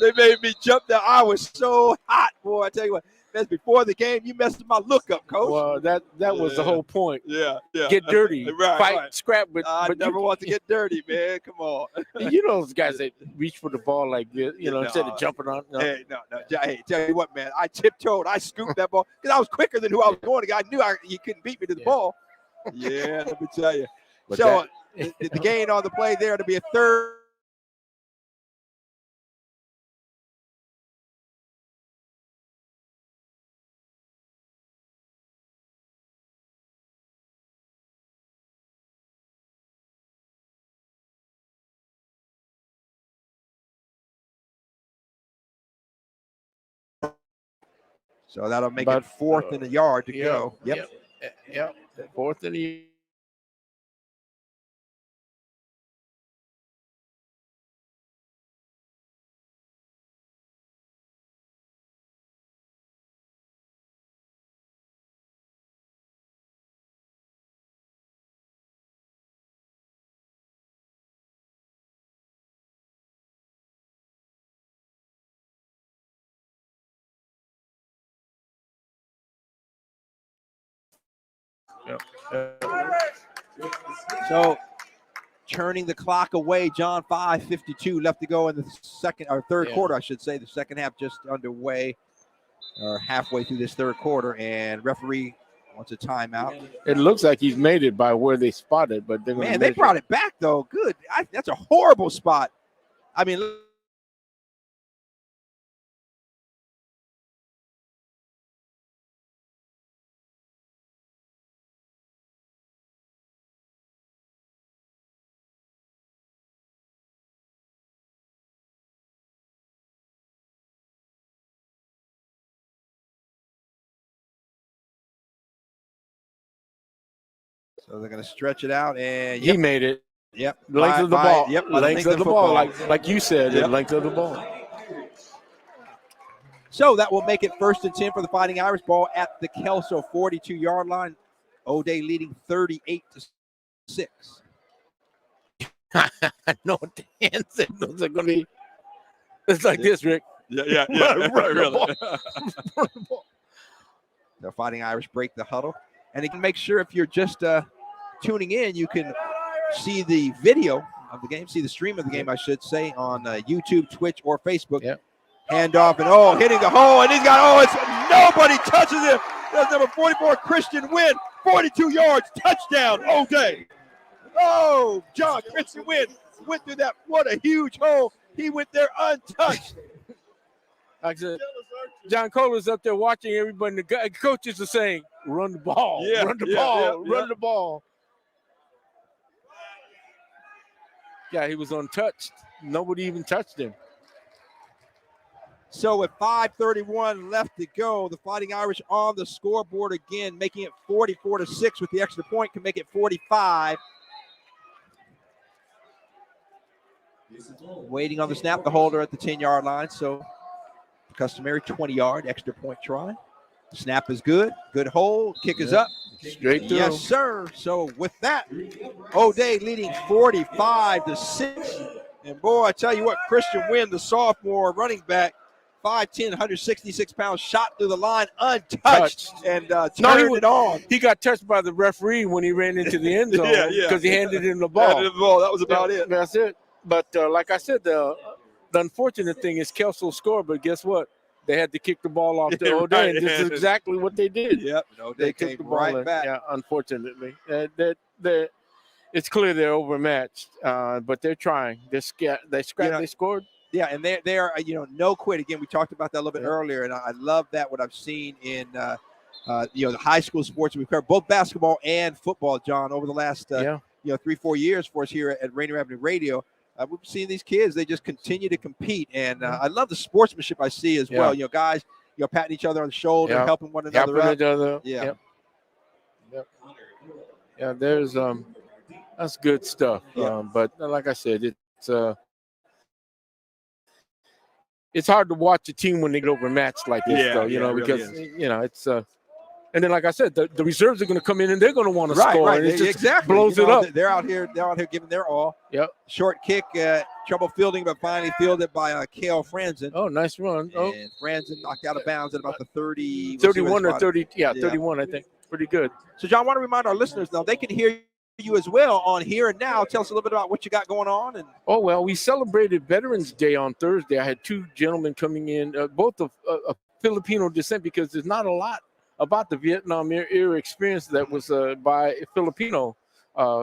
they made me jump there. I was so hot, boy. I tell you what. mess before the game. You messed with my look up, coach. Well, that was the whole point. Yeah. Get dirty, Right, fight, right. scrap. But I never want to get dirty, man. Come on. You know those guys that reach for the ball like this, instead No. of jumping on. No. Hey, no. Hey, tell you what, man. I tiptoed. I scooped that ball because I was quicker than who I was going to. I knew you couldn't beat me to the ball. Yeah, let me tell you. But So the gain on the play there to be a third. So that'll make it fourth in the yard to go. Yep. Fourth in the. So turning the clock away, John, 5:52 left to go in the third quarter, I should say. The second half just underway, or halfway through this third quarter, and referee wants a timeout. It looks like he's made it by where they spotted, but they're they brought it back though. Good. That's a horrible spot. I mean. So they're going to stretch it out, and he made it. Yep. Length of the ball. Yep. Length of the ball, like you said. Yep. Length of the ball. So that will make it 1st and 10 for the Fighting Irish. Ball at the Kelso 42-yard line. O'Day leading 38-6. No, the hand signals are going to be. It's like this, Rick. Yeah. Run really. The Fighting Irish break the huddle. And you can make sure if you're just tuning in, you can see the video of the game, see the stream of the game, I should say, on YouTube, Twitch, or Facebook. Yep. Handoff and hitting the hole, and he's got it's nobody touches him. That's number 44, Christian Wynn, 42 yards, touchdown, O'Day. Oh, John Christian Wynn went through that. What a huge hole. He went there untouched. Like I said, John Kohler's up there watching everybody. The coaches are saying, run the ball, run the ball. Yeah, he was untouched. Nobody even touched him. So with 5:31 left to go, the Fighting Irish on the scoreboard again, making it 44-6 with the extra point, can make it 45. Waiting on the snap, the holder at the 10-yard line. So customary 20-yard extra point try. Snap is good. Good hold. Kick is up. Straight through. Yes, sir. So with that, O'Day leading 45-6. And boy, I tell you what, Christian Wynn, the sophomore running back, 5'10", 166 pounds, shot through the line untouched and turned it on. He got touched by the referee when he ran into the end zone because he handed him the ball. That was about it. That's it. But like I said, the unfortunate thing is Kelso scored, but guess what? They had to kick the ball off to O'Day, and this is exactly what they did. Yep, they kicked the ball back. Yeah, unfortunately. It's clear they're overmatched, but they're trying. They scored. Yeah, and they are no quit. Again, we talked about that a little bit earlier, and I love that what I've seen in the high school sports. We've covered both basketball and football, John, over the last 3-4 years for us here at Rainier Avenue Radio. We've seen these kids; they just continue to compete, and I love the sportsmanship I see as well. Guys, patting each other on the shoulder, helping one another up. Yeah, there's that's good stuff. But like I said, it's hard to watch a team when they get overmatched like this, though. Because it's And then, like I said, the reserves are going to come in and they're going to want to score. Right. And it just Exactly. blows it up. They're out here giving their all. Yep. Short kick, trouble fielding, but finally fielded by Kale Franzen. Oh, nice run. And Franzen knocked out of bounds at about the 30. 31 or 30. Yeah, 31, I think. Pretty good. So, John, I want to remind our listeners, though, they can hear you as well on Here and Now. Tell us a little bit about what you got going on. Oh, well, we celebrated Veterans Day on Thursday. I had two gentlemen coming in, both of Filipino descent, because there's not a lot about the Vietnam era experience that was by Filipino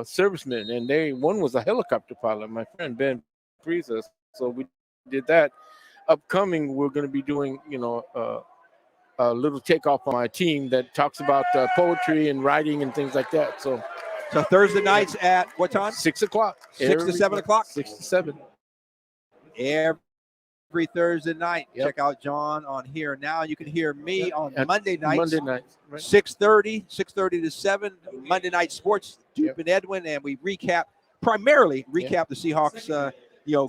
servicemen. And one was a helicopter pilot, my friend Ben Friesa. So we did that. Upcoming, we're going to be doing, a little takeoff on my team that talks about poetry and writing and things like that. So Thursday nights at what time? 6 o'clock. 6 to 7 o'clock? 6 to 7. Every Thursday night. Yep. Check out John on Here Now. You can hear me on Monday nights. Monday nights. Right. 6:30 to 7. Monday Night Sports, Dupe and Edwin, and we primarily recap the Seahawks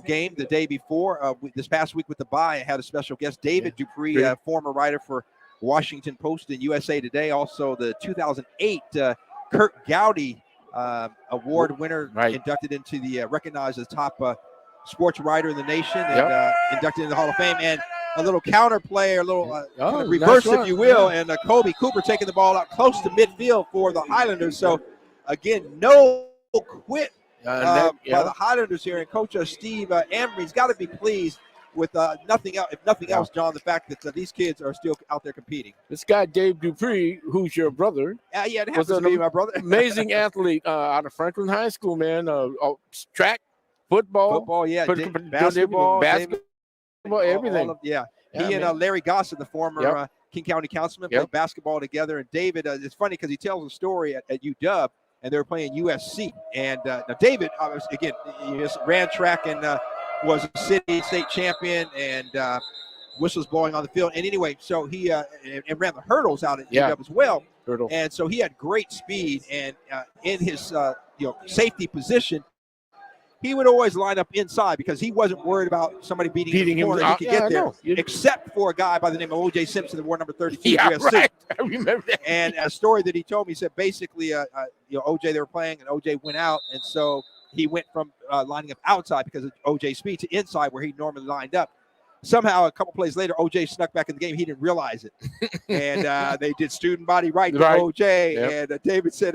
game the day before. This past week with the bye, I had a special guest, David Dupree, former writer for Washington Post and USA Today. Also, the 2008 Kurt Gowdy award winner, inducted into the recognized as top sports writer in the nation, and inducted into the Hall of Fame. And a little counter play, a little kind of reverse, if you will, and Kobe Cooper taking the ball out close to midfield for the Highlanders. So, again, no quit by the Highlanders here. And Coach Steve Ambry's got to be pleased with nothing else. If nothing else, John, the fact that these kids are still out there competing. This guy, Dave Dupree, who's your brother, it happens to be my brother. Amazing athlete out of Franklin High School, man. Track, football, basketball, everything. He and Larry Gossett, the former King County councilman, played basketball together. And David, it's funny because he tells a story at UW, and they were playing USC. And now David, again, he just ran track and was a state champion, and whistles blowing on the field. And anyway, so he and ran the hurdles out at UW as well. And so he had great speed, and in his safety position, he would always line up inside because he wasn't worried about somebody beating him. He could get there, except for a guy by the name of O.J. Simpson, the ward number 32. Right. I remember that. And a story that he told me, he said basically, O.J. they were playing, and O.J. went out, and so he went from lining up outside because of O.J.'s speed to inside where he normally lined up. Somehow, a couple plays later, O.J. snuck back in the game. He didn't realize it, and they did student body right to O.J. And David said,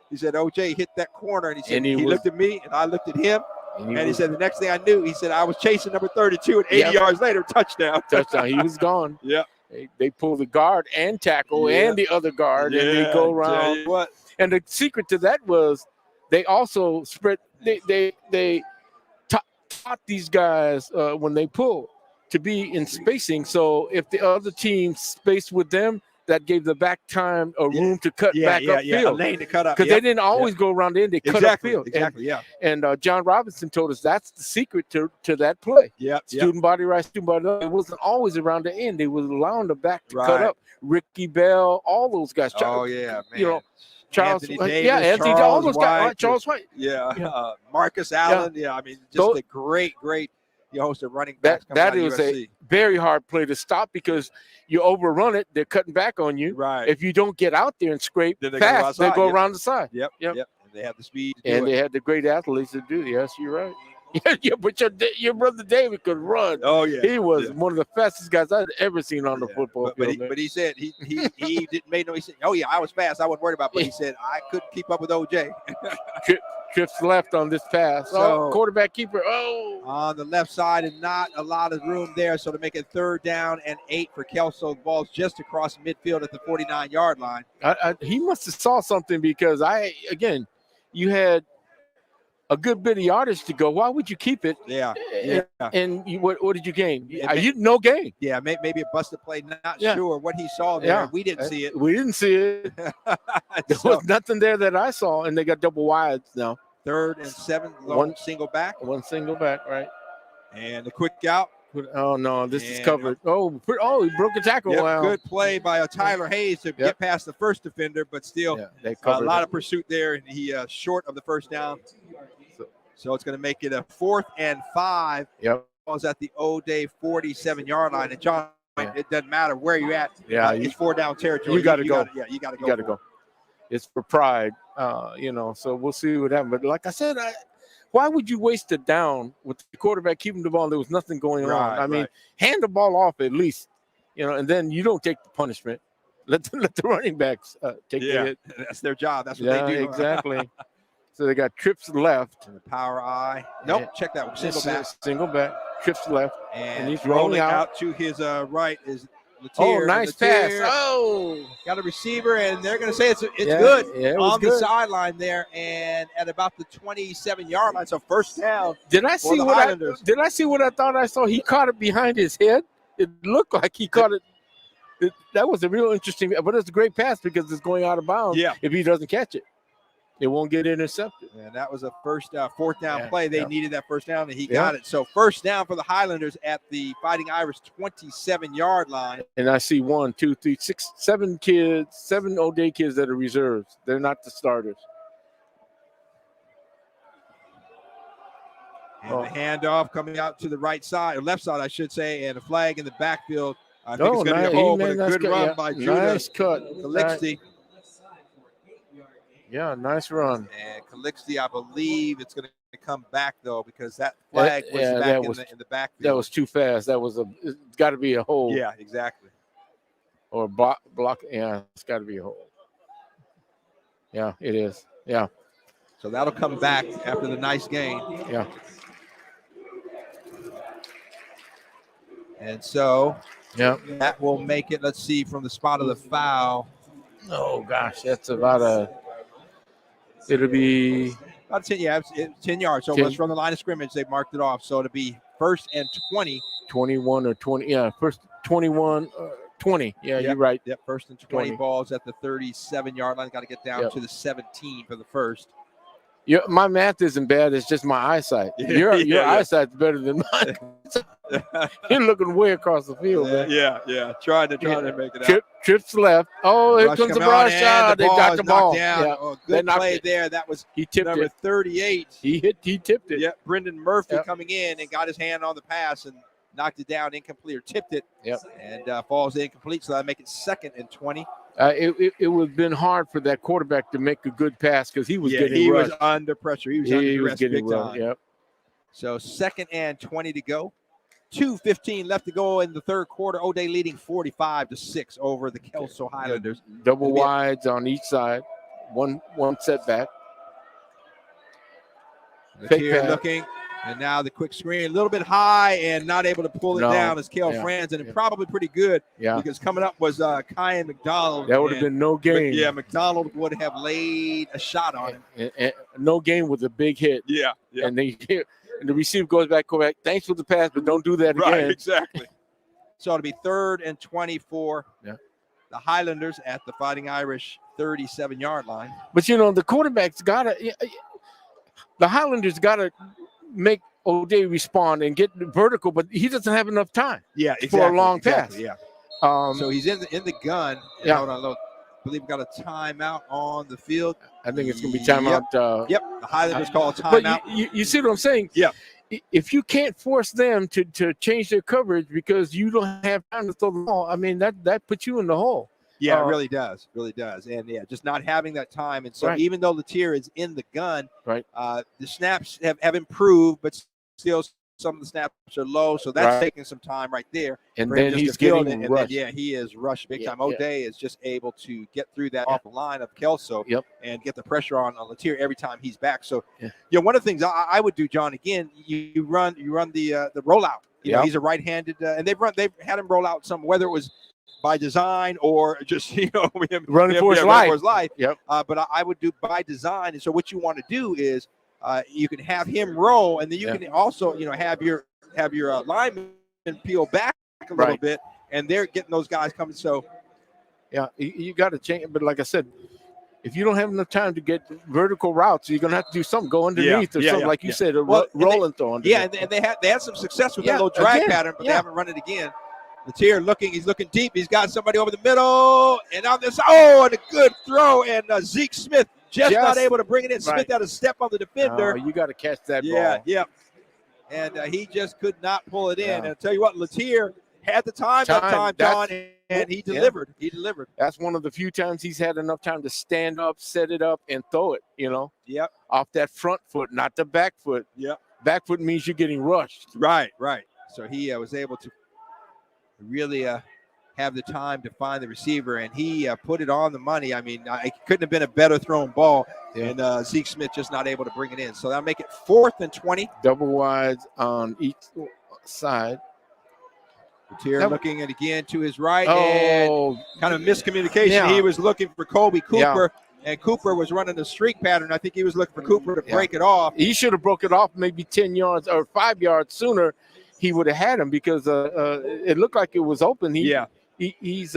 he said, O.J. hit that corner, and he said, he looked at me, and I looked at him, and he said, the next thing I knew, he said, I was chasing number 32, and 80 yards later, touchdown. He was gone. Yeah. They pull the guard and tackle and the other guard, and they go around. And the secret to that was they also spread, they taught these guys when they pull to be in spacing. So if the other team spaced with them, that gave the back time a room to cut back upfield. A lane to cut up. Because they didn't always go around the end. They cut upfield. Exactly, And John Robinson told us that's the secret to that play. Student body right, student body left. It wasn't always around the end. They was allowing the back to cut up. Ricky Bell, all those guys. Man. Charles, Anthony Davis, Charles White. Marcus Allen. Just a great host of running backs. That is a very hard play to stop because you overrun it, they're cutting back on you. Right. If you don't get out there and scrape fast, they go around the side. Yep. And they have the speed. And they had the great athletes to do it. Yes, you're right. But your brother David could run. Oh yeah, he was one of the fastest guys I'd ever seen on the football field. But he said he didn't make no. He said, "Oh yeah, I was fast. I wasn't worried about." But he said I couldn't keep up with OJ. Trips left on this pass. So, quarterback keeper. On the left side, and not a lot of room there. So to make it 3rd down and 8 for Kelso. The ball's just across midfield at the 49-yard line. He must have saw something because you had a good bit of yardage to go. Why would you keep it? Yeah. And what did you gain? No gain. Yeah, maybe a busted play. Not sure what he saw there. Yeah. We didn't see it. We didn't see it. There was nothing there that I saw, and they got double wides now. 3rd and 7, one single back. One single back, right. And the quick out. Oh, no, this is covered. He broke a tackle. Yep, wow. Good play by Tyler Hayes to get past the first defender, but still a lot of pursuit there, and he short of the first down. So it's going to make it a 4th and 5. Yep. Ball's at the O'Day 47-yard line. And, John, Yeah. it doesn't matter where you're at. Yeah, it's 4-down territory. you gotta go. You got to go. You got to go. It's for pride, so we'll see what happens. But like I said, why would you waste a down with the quarterback keeping the ball? There was nothing going on. I mean, hand the ball off at least, and then you don't take the punishment. Let the running backs take the hit. That's their job. That's what they do. Exactly. So they got trips left. And the power eye. Nope, check that one. Single back. Single back. Trips left. And he's rolling out to his right is Latier. Oh, nice pass. Oh. Got a receiver, and they're going to say it's good Yeah, it was on good. the sideline there, and at about the 27-yard line. So first down. Did I see what I thought I saw? He caught it behind his head. It looked like he caught it. That was a real interesting, but it's a great pass because it's going out of bounds. Yeah. If he doesn't catch it, it won't get intercepted. And that was a fourth down play. They needed that first down, and he got it. So first down for the Highlanders at the Fighting Irish 27-yard line. And I see 1, 2, 3, 6, 7 kids, 7 O'Day kids that are reserves. They're not the starters. And the handoff coming out to the right side, or left side, I should say, and a flag in the backfield. I think it's going to be a hole, but a good run by Judah. Nice cut. Calixte. Yeah, nice run. And Calixte, I believe it's going to come back, though, because that flag was back in the backfield. That was too fast. It's got to be a hole. Yeah, exactly. Or block. Yeah, it's got to be a hole. Yeah, it is. Yeah. So that'll come back after the nice gain. Yeah. And so that will make it, let's see, from the spot of the foul. Oh, gosh, that's it'll be about 10, it's 10 yards. So 10. it's from the line of scrimmage. They marked it off. So it'll be 1st and 20. 21 or 20. Yeah, first 21, 20. Yeah, you're right. Yep, 1st and 20 balls at the 37-yard line. Got to get down to the 17 for the first. My math isn't bad. It's just my eyesight. Your eyesight's better than mine. You're looking way across the field, man. Yeah. Trying to make it out. Trips left. Oh, here comes the rush. They got the ball. Down. Yeah. Oh, good play there. That was number 38. He tipped it. Yeah, Brendan Murphy coming in and got his hand on the pass and knocked it down incomplete or tipped it. Yep. And falls incomplete, so that'll make it 2nd and 20. It would have been hard for that quarterback to make a good pass because he was getting rushed. He was under pressure. He was under duress big time. Yep. So 2nd and 20 to go. 2:15 left to go in the third quarter. O'Day leading 45-6 over the Kelso Highlanders. Double wides on each side. One setback. Here looking. And now the quick screen, a little bit high and not able to pull it down as Kale Franzen, and probably pretty good because coming up was Kyan McDonald. That would have been no gain. Yeah, McDonald would have laid a shot on him. And no gain with a big hit. Yeah. And the receiver goes back, thanks for the pass, but don't do that again. Right, exactly. So it'll be 3rd and 20 for the Highlanders at the Fighting Irish 37-yard line. But, the quarterback's got to – the Highlanders got to – make O'Day respond and get vertical, but he doesn't have enough time for a long pass. Yeah. So he's in the gun. Hold on, I believe we got a timeout on the field. I think it's going to be timeout. Yep. The Highlanders call a timeout. But you see what I'm saying? Yeah. If you can't force them to change their coverage because you don't have time to throw the ball, I mean, that puts you in the hole. Yeah, it really does. And just not having that time. And so even though Latier is in the gun, the snaps have improved, but still some of the snaps are low. So that's taking some time right there. And then he's getting rushed. And then, he is rushed big time. O'Day is just able to get through that off the line of Kelso and get the pressure on Latier every time he's back. So, one of the things I would do, John, again, you run the rollout. He's a right-handed, and they've had him roll out some, whether it was by design or just running for his life. Yep. But I would do by design. And so what you want to do is you can have him roll, and then you can also have your lineman peel back a little bit, and they're getting those guys coming. So you got to change. But like I said, if you don't have enough time to get vertical routes, you're gonna have to do something. Go underneath or something like you said, roll and throw. And they had some success with that little drag pattern, but they haven't run it again. Latier he's looking deep. He's got somebody over the middle, and on this, and a good throw, and Zeke Smith just not able to bring it in. Smith had a step on the defender. You got to catch that ball. Yeah, and he just could not pull it in. And I'll tell you what, Latier had the time that time, John, and he delivered. He delivered. That's one of the few times he's had enough time to stand up, set it up, and throw it, Yep. off that front foot, not the back foot. Yep. Back foot means you're getting rushed. Right. So he was able to really have the time to find the receiver, and he put it on the money. I mean, it couldn't have been a better thrown ball, and Zeke Smith just not able to bring it in. So that'll make it 4th and 20. Double wides on each side. Gutierrez looking at again to his right, and kind of miscommunication. Yeah. He was looking for Kobe Cooper, and Cooper was running the streak pattern. I think he was looking for Cooper to break it off. He should have broke it off maybe 10 yards or 5 yards sooner. He would have had him because it looked like it was open. He's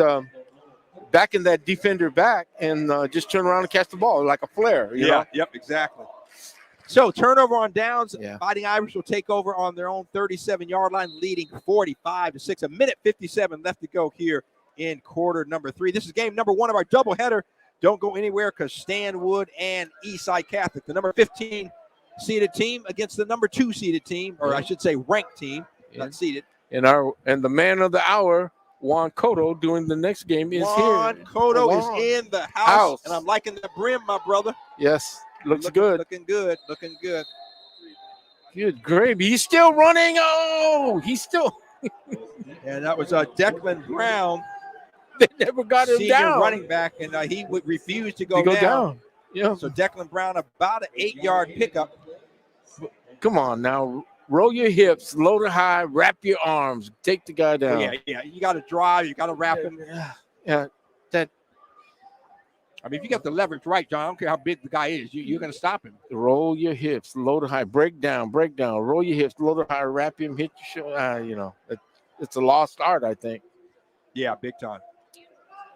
backing that defender back and just turn around and catch the ball like a flare. You know? Yep, exactly. So turnover on downs. Yeah. Fighting Irish will take over on their own 37-yard line, leading 45-6. 1:57 left to go here in quarter number 3. This is game number 1 of our doubleheader. Don't go anywhere because Stanwood and Eastside Catholic, the number 15 seeded team against the number 2 seeded team, or I should say ranked team, not seeded. And the man of the hour, Juan Cotto, doing the next game is here. Juan Cotto is in the house, and I'm liking the brim, my brother. Yes, looks good. Looking good. Good gravy. He's still running. Oh, he's still. And that was Declan Brown. They never got him senior down. running back, and he would refuse to go down. Yeah. So Declan Brown about an 8-yard pickup. Come on now. Roll your hips, load it high, wrap your arms, take the guy down. Yeah. You got to drive. You got to wrap him. Yeah. I mean, if you got the leverage right, John, I don't care how big the guy is, you're going to stop him. Roll your hips, load it high, break down. Roll your hips, load it high, wrap him, hit your shoulder. It's a lost art, I think. Yeah, big time.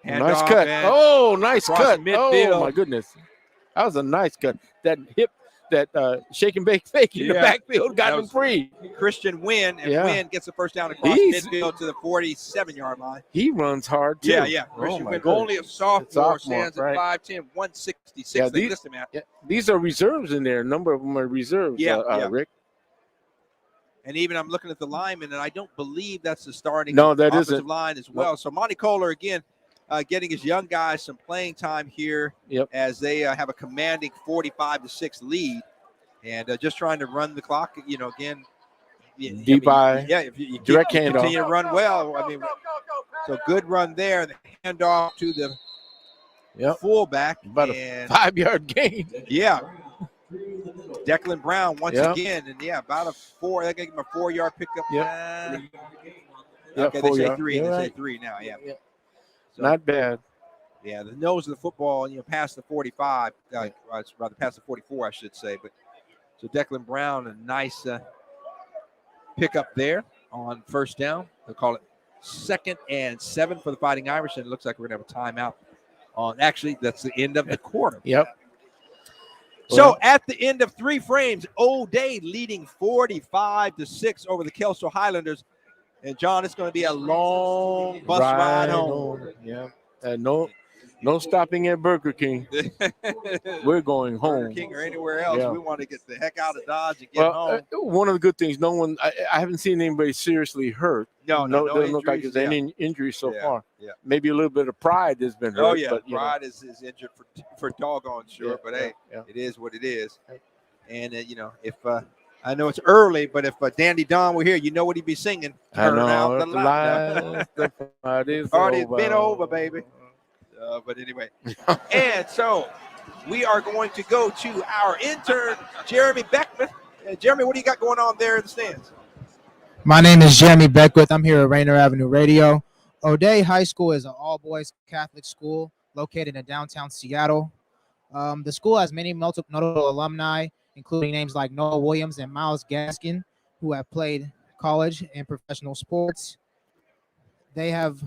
Nice cut. Oh, nice cut. Midfield. Oh, my goodness. That was a nice cut. That hip, that shake and bake fake in the backfield got him free. Christian Wynn, and Wynn gets the first down across midfield to the 47-yard line. He runs hard, too. Yeah. Christian Wynn, only a sophomore, stands at 5'10", 166. Yeah, they list him at. Yeah, these are reserves in there. A number of them are reserves, Rick. And even I'm looking at the linemen, and I don't believe that's the starting offensive offensive line as well. So Monty Kohler, again, getting his young guys some playing time here as they have a commanding 45-6 lead, and just trying to run the clock. Again, if you direct handoff, continue to run well. I mean, so good run there. The handoff to the fullback, about a 5-yard gain. Yeah. Declan Brown once again, and about a 4. They're gonna give him a 4-yard pickup. Okay, they say 3. They say 3 now. So, not bad. Yeah, the nose of the football, past the 45, rather past the 44, I should say. But so Declan Brown, a nice pickup there on first down. They'll call it 2nd and 7 for the Fighting Irish, and it looks like we're gonna have a timeout. Actually, that's the end of the quarter. So at the end of 3 frames, O'Day leading 45-6 over the Kelso Highlanders. And John, it's going to be a long bus ride home. Yeah. No stopping at Burger King. We're going home. Burger King or anywhere else. We want to get the heck out of Dodge and get home. One of the good things, I haven't seen anybody seriously hurt. No doesn't look like there's any injuries so far. Yeah. Maybe a little bit of pride has been hurt. But, pride is injured for doggone sure. But hey, it is what it is. And if I know it's early, but if Dandy Don were here, you know what he'd be singing. Turn out the lights. The party's been over, baby. But anyway, and so we are going to go to our intern, Jeremy Beckman. Jeremy, what do you got going on there in the stands? My name is Jeremy Beckwith. I'm here at Rainier Avenue Radio. O'Day High School is an all-boys Catholic school located in downtown Seattle. The school has many notable alumni, including names like Noah Williams and Miles Gaskin, who have played college and professional sports. They have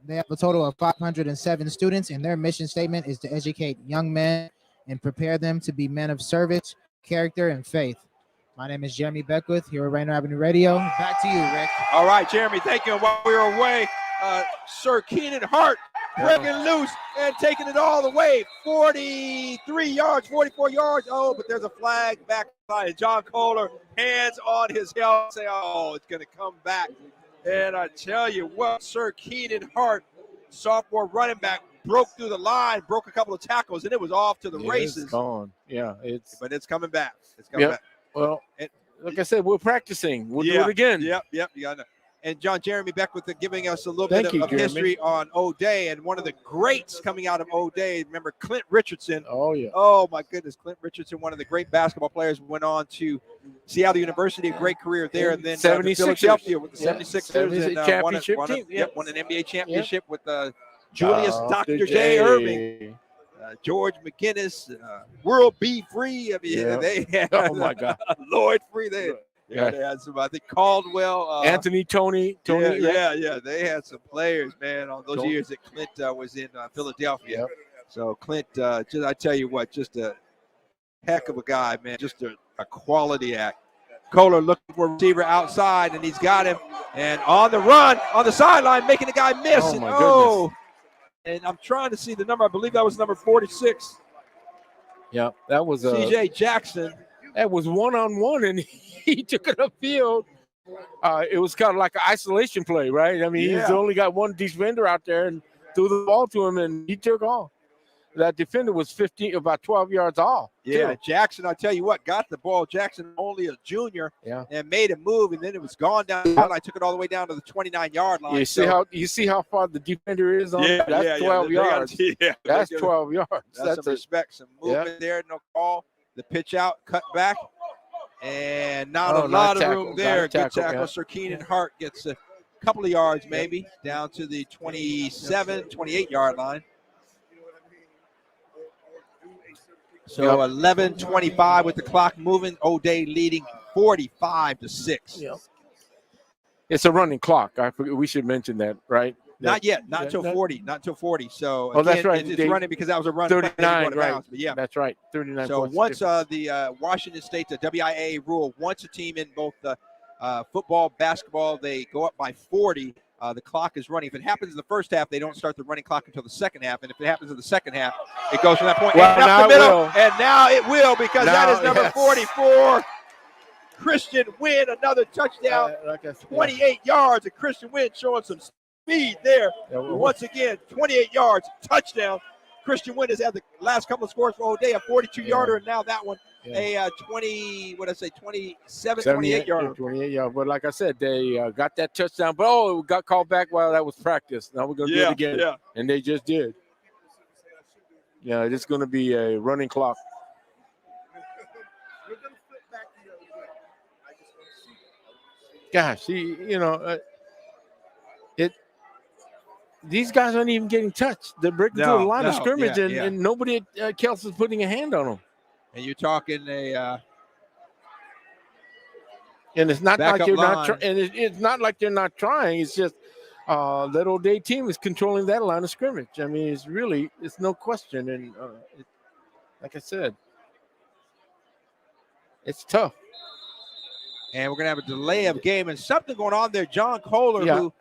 a total of 507 students, and their mission statement is to educate young men and prepare them to be men of service, character, and faith. My name is Jeremy Beckwith here at Rainier Avenue Radio. Back to you, Rick. All right, Jeremy, thank you. And while we were away, Sir Keenan Hart breaking loose and taking it all the way, 43 yards, 44 yards. Oh, but there's a flag back by John Kohler, hands on his helmet, say, oh, it's going to come back. And I tell you what, Sir Keenan Hart, sophomore running back, broke through the line, broke a couple of tackles, and it was off to the races. It's gone. Yeah, but it's coming back. It's coming back. Well, like I said, we're practicing. We'll do it again. Yep. You got to. And John Jeremy Beckwith giving us a little bit of history on O'Day, and one of the greats coming out of O'Day. Remember Clint Richardson? Oh yeah. Oh my goodness, Clint Richardson, one of the great basketball players, went on to Seattle University, a great career there, and then Philadelphia with the 76ers and championship team. Won an NBA championship with Julius Dr. J. Irving. George McGinnis, World B. Free. I mean, they had oh my God, Lloyd Free. They had some, I think, Caldwell, Anthony, Tony. Yeah. They had some players, man, on those years that Clint was in Philadelphia. Yep. So Clint, I tell you what, just a heck of a guy, man. Just a quality act. Kohler looking for a receiver outside, and he's got him. And on the run, on the sideline, making the guy miss. Oh, my goodness. And I'm trying to see the number. I believe that was number 46. Yeah, that was C.J. Jackson. That was one-on-one, and he took it upfield. It was kind of like an isolation play, right? I mean, he's only got one defender out there and threw the ball to him, and he took off. That defender was about 12 yards off. Yeah, Jackson, I tell you what, got the ball. Jackson, only a junior, and made a move, and then it was gone down the line. I took it all the way down to the 29-yard line. You see how far the defender is on? That's 12 yards. That's 12 yards. That's some respect, some movement there. No call. The pitch out, cut back, and not a lot of room there. Good tackle. Sir Keenan Hart gets a couple of yards maybe down to the 27, 28-yard line. So 11:25 with the clock moving. O'Day leading 45-6. Yep. It's a running clock. We should mention that, right? Not yet. Not until 40. Not until 40. So again, that's right. It's running because that was a run. 39, right? But yeah, that's right. 39. So once the Washington State, the WIAA rule, once a team in both the football, basketball, they go up by 40. The clock is running. If it happens in the first half, they don't start the running clock until the second half. And if it happens in the second half, it goes from that point and up the middle. And now it will, because that is number 44. Christian Wynn, another touchdown, 28 yards. And Christian Wynn showing some speed there. Once again, 28 yards, touchdown. Christian Wynn has had the last couple of scores for O'Day, a 42-yarder, and now that one, a 28 yarder. 28 yards. But like I said, they got that touchdown, but it got called back while that was practice. Now we're going to do it again. Yeah. And they just did. Yeah, it's going to be a running clock. Gosh, these guys aren't even getting touched. They're breaking through the line of scrimmage, and nobody at Kelso is putting a hand on them. And you're talking and it's not like you're not trying. And it's not like they're not trying. It's just that O'Day team is controlling that line of scrimmage. I mean, it's no question. And like I said, it's tough. And we're going to have a delay of game and something going on there. John Kohler, who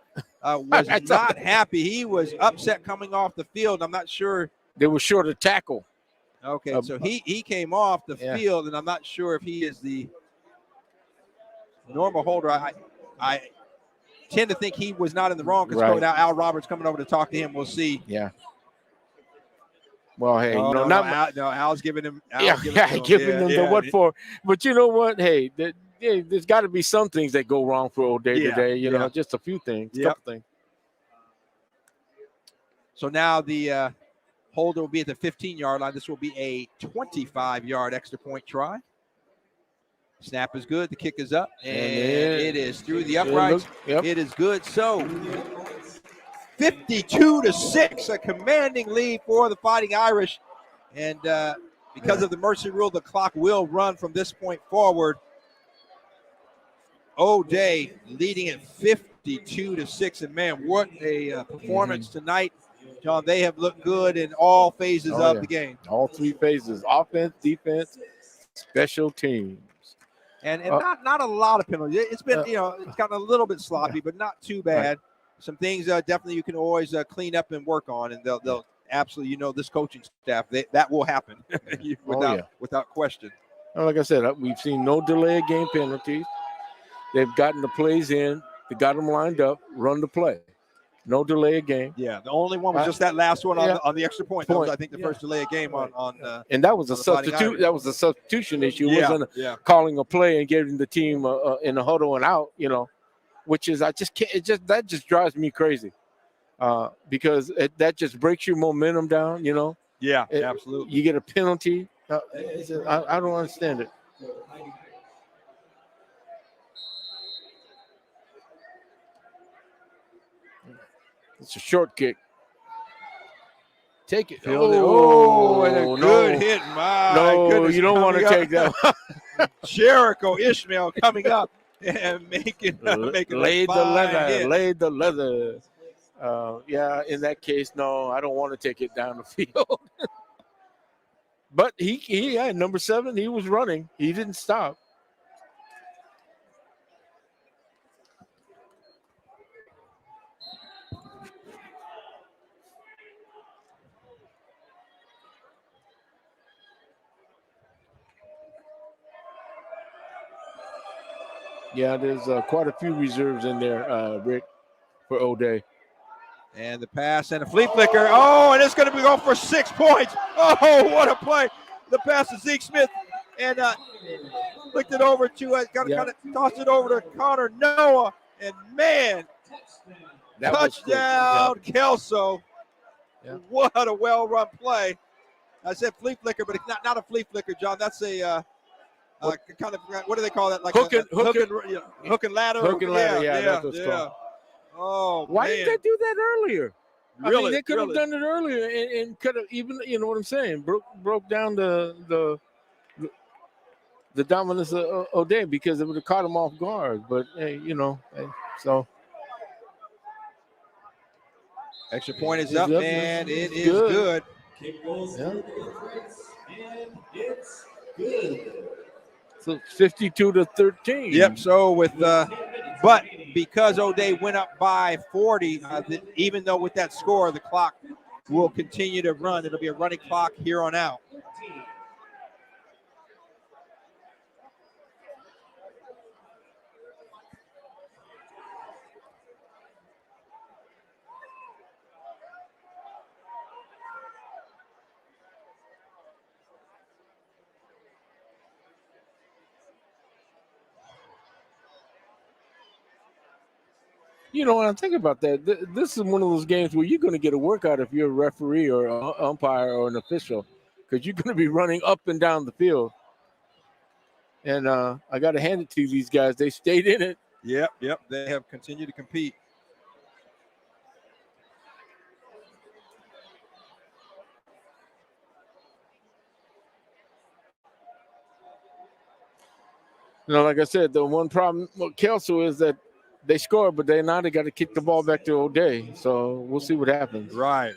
was not happy. He was upset coming off the field. I'm not sure. They were short of tackle. Okay, so he came off the field, and I'm not sure if he is the normal holder. I tend to think he was not in the wrong, because now Al Roberts coming over to talk to him. We'll see. Yeah. Well, hey, Al's giving him. Giving him the what for. But you know what? Hey, there's got to be some things that go wrong for O'Day today. You know, just a few things, couple things. So now the holder will be at the 15-yard line. This will be a 25-yard extra point try. Snap is good. The kick is up, and it is through the uprights. It is good. So 52-6, a commanding lead for the Fighting Irish. And because of the mercy rule, the clock will run from this point forward. O'Day leading at 52-6. And man, what a performance tonight. John, they have looked good in all phases of the game. All three phases: offense, defense, special teams. And not a lot of penalties. It's been, it's gotten a little bit sloppy, but not too bad. Some things definitely you can always clean up and work on, and they'll absolutely, this coaching staff, that will happen without question. Like I said, we've seen no delay of game penalties. They've gotten the plays in. They got them lined up, run the play. No delay of game. Yeah, the only one was just that last one on the extra point. That was, I think, the Yeah. first delay of game on and that was a on the Fighting substitute. Irish. That was a substitution issue. It Yeah, wasn't yeah. calling a play and getting the team in a huddle and out. Which is I just can't. That just drives me crazy because that just breaks your momentum down. Yeah, absolutely. You get a penalty. I don't understand it. It's a short kick. Take it. And a good hit. My No, goodness, you don't want to take that. Jericho Ishmael coming up and making laid the leather. Yeah, in that case, no, I don't want to take it down the field. But he had number 7. He was running. He didn't stop. Yeah, there's quite a few reserves in there, Rick, for O'Day. And the pass and a flea flicker. Oh, and it's going to be going for 6 points. Oh, what a play. The pass to Zeke Smith. And flicked it over to, kind of tossed it over to Connor Noah. And, man, touchdown, Kelso. Yeah. What a well-run play. I said flea flicker, but it's not a flea flicker, John. That's a kind of, what do they call that? Like hook and ladder. Hook and ladder, that's what's called. Oh, why didn't they do that earlier? Really? I mean, they could have done it earlier and could have even, you know what I'm saying, broke down the dominance of O'Day because it would have caught him off guard. But hey, so extra point is up, man. It is good. Kick goes and it's good. So 52-13. Yep. So with but because O'Day went up by 40, even though with that score, the clock will continue to run. It'll be a running clock here on out. When I think about that, this is one of those games where you're going to get a workout if you're a referee or an umpire or an official, because you're going to be running up and down the field. And I got to hand it to these guys. They stayed in it. Yep. They have continued to compete. Like I said, the one problem with Kelso is that they scored, but they got to kick the ball back to O'Day. So we'll see what happens. Right.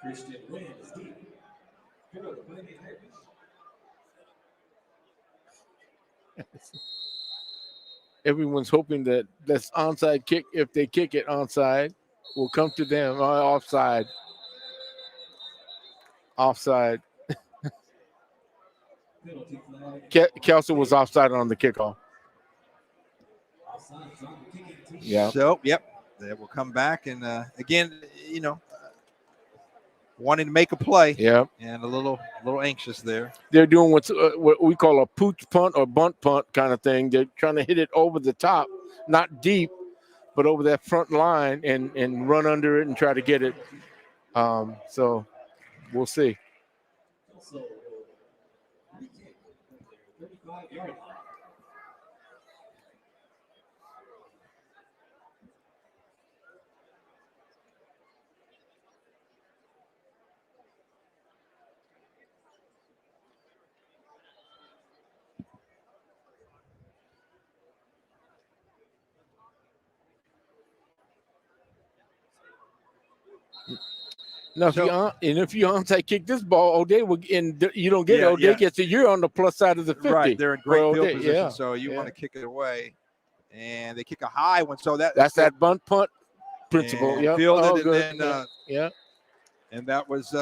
Christian wins deep. Everyone's hoping that that's onside kick. If they kick it onside, will come to them. Offside. Kelso was offside on the kickoff. Yeah. So, they will come back and again, wanting to make a play. Yeah. And a little anxious there. They're doing what we call a pooch punt or bunt punt kind of thing. They're trying to hit it over the top, not deep, but over that front line and run under it and try to get it. So we'll see. Now, if you onside kick this ball, O'Day will, and you don't get it. O'Day gets it. You're on the plus side of the 50. Right, they're in great field position, so you want to kick it away, and they kick a high one. So that's that bunt punt principle. Yeah, fielded and then and that was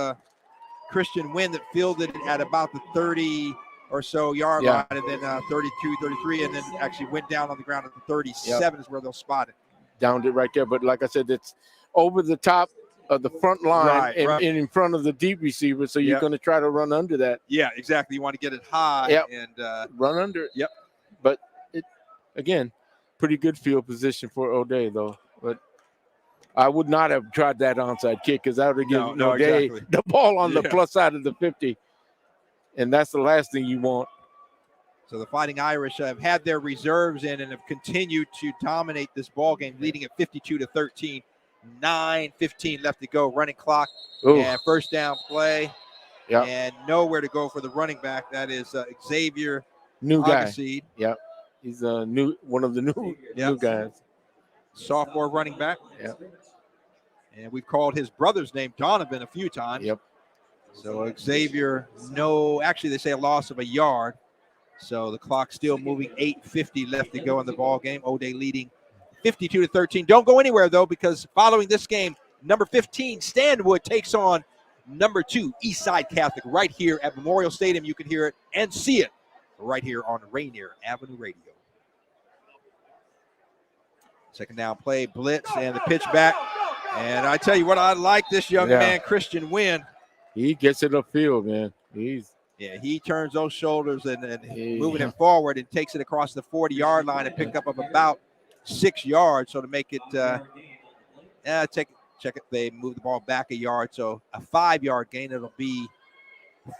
Christian Wynn that fielded it at about the 30 or so yard Yeah. line, and then 32, 33, and then actually went down on the ground at the 37 is where they'll spot it. Downed it right there. But like I said, it's over the top of the front line Right, and, right. and in front of the deep receiver. So you're Yep. going to try to run under that. Yeah, exactly. You want to get it high Yep. and Run under it. Yep. But it, again, pretty good field position for O'Day, though. But I would not have tried that onside kick because that would have given No, O'Day exactly. the ball on the Yeah. plus side of the 50. And that's the last thing you want. So the Fighting Irish have had their reserves in and have continued to dominate this ball game, leading at 52-13. 9:15 left to go. Running clock Ooh. and first down play. Yep. And nowhere to go for the running back. That is Xavier New guy. Agassiz, Yep. He's one of the new guys. sophomore running back. Yep. And we've called his brother's name Donovan a few times. Yep. So Xavier, actually they say a loss of a yard. So the clock still moving, 8:50 left to go in the ball game. O'Day leading 52-13. Don't go anywhere, though, because following this game, number 15, Stanwood, takes on number 2, Eastside Catholic, right here at Memorial Stadium. You can hear it and see it right here on Rainier Avenue Radio. Second down play, blitz, and the pitch back. And I tell you what, I like this young man, Christian Wynn. He gets it upfield, man. He turns those shoulders and moving it forward and takes it across the 40-yard line and pick up of about 6 yards. So to make it, check it. They move the ball back a yard. So a 5-yard gain. It'll be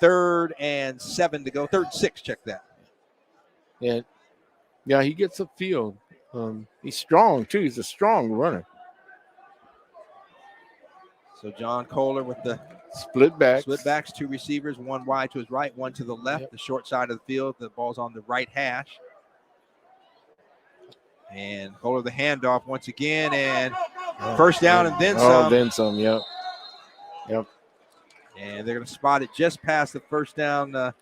3rd and 7 to go. 3rd and 6. Check that. And he gets upfield. He's strong too. He's a strong runner. So John Kohler with the split backs, 2 receivers, 1 wide to his right, 1 to the left, the short side of the field. The ball's on the right hash. And Kohler the handoff once again, and first down and then some. Then some, yep. And they're going to spot it just past the first down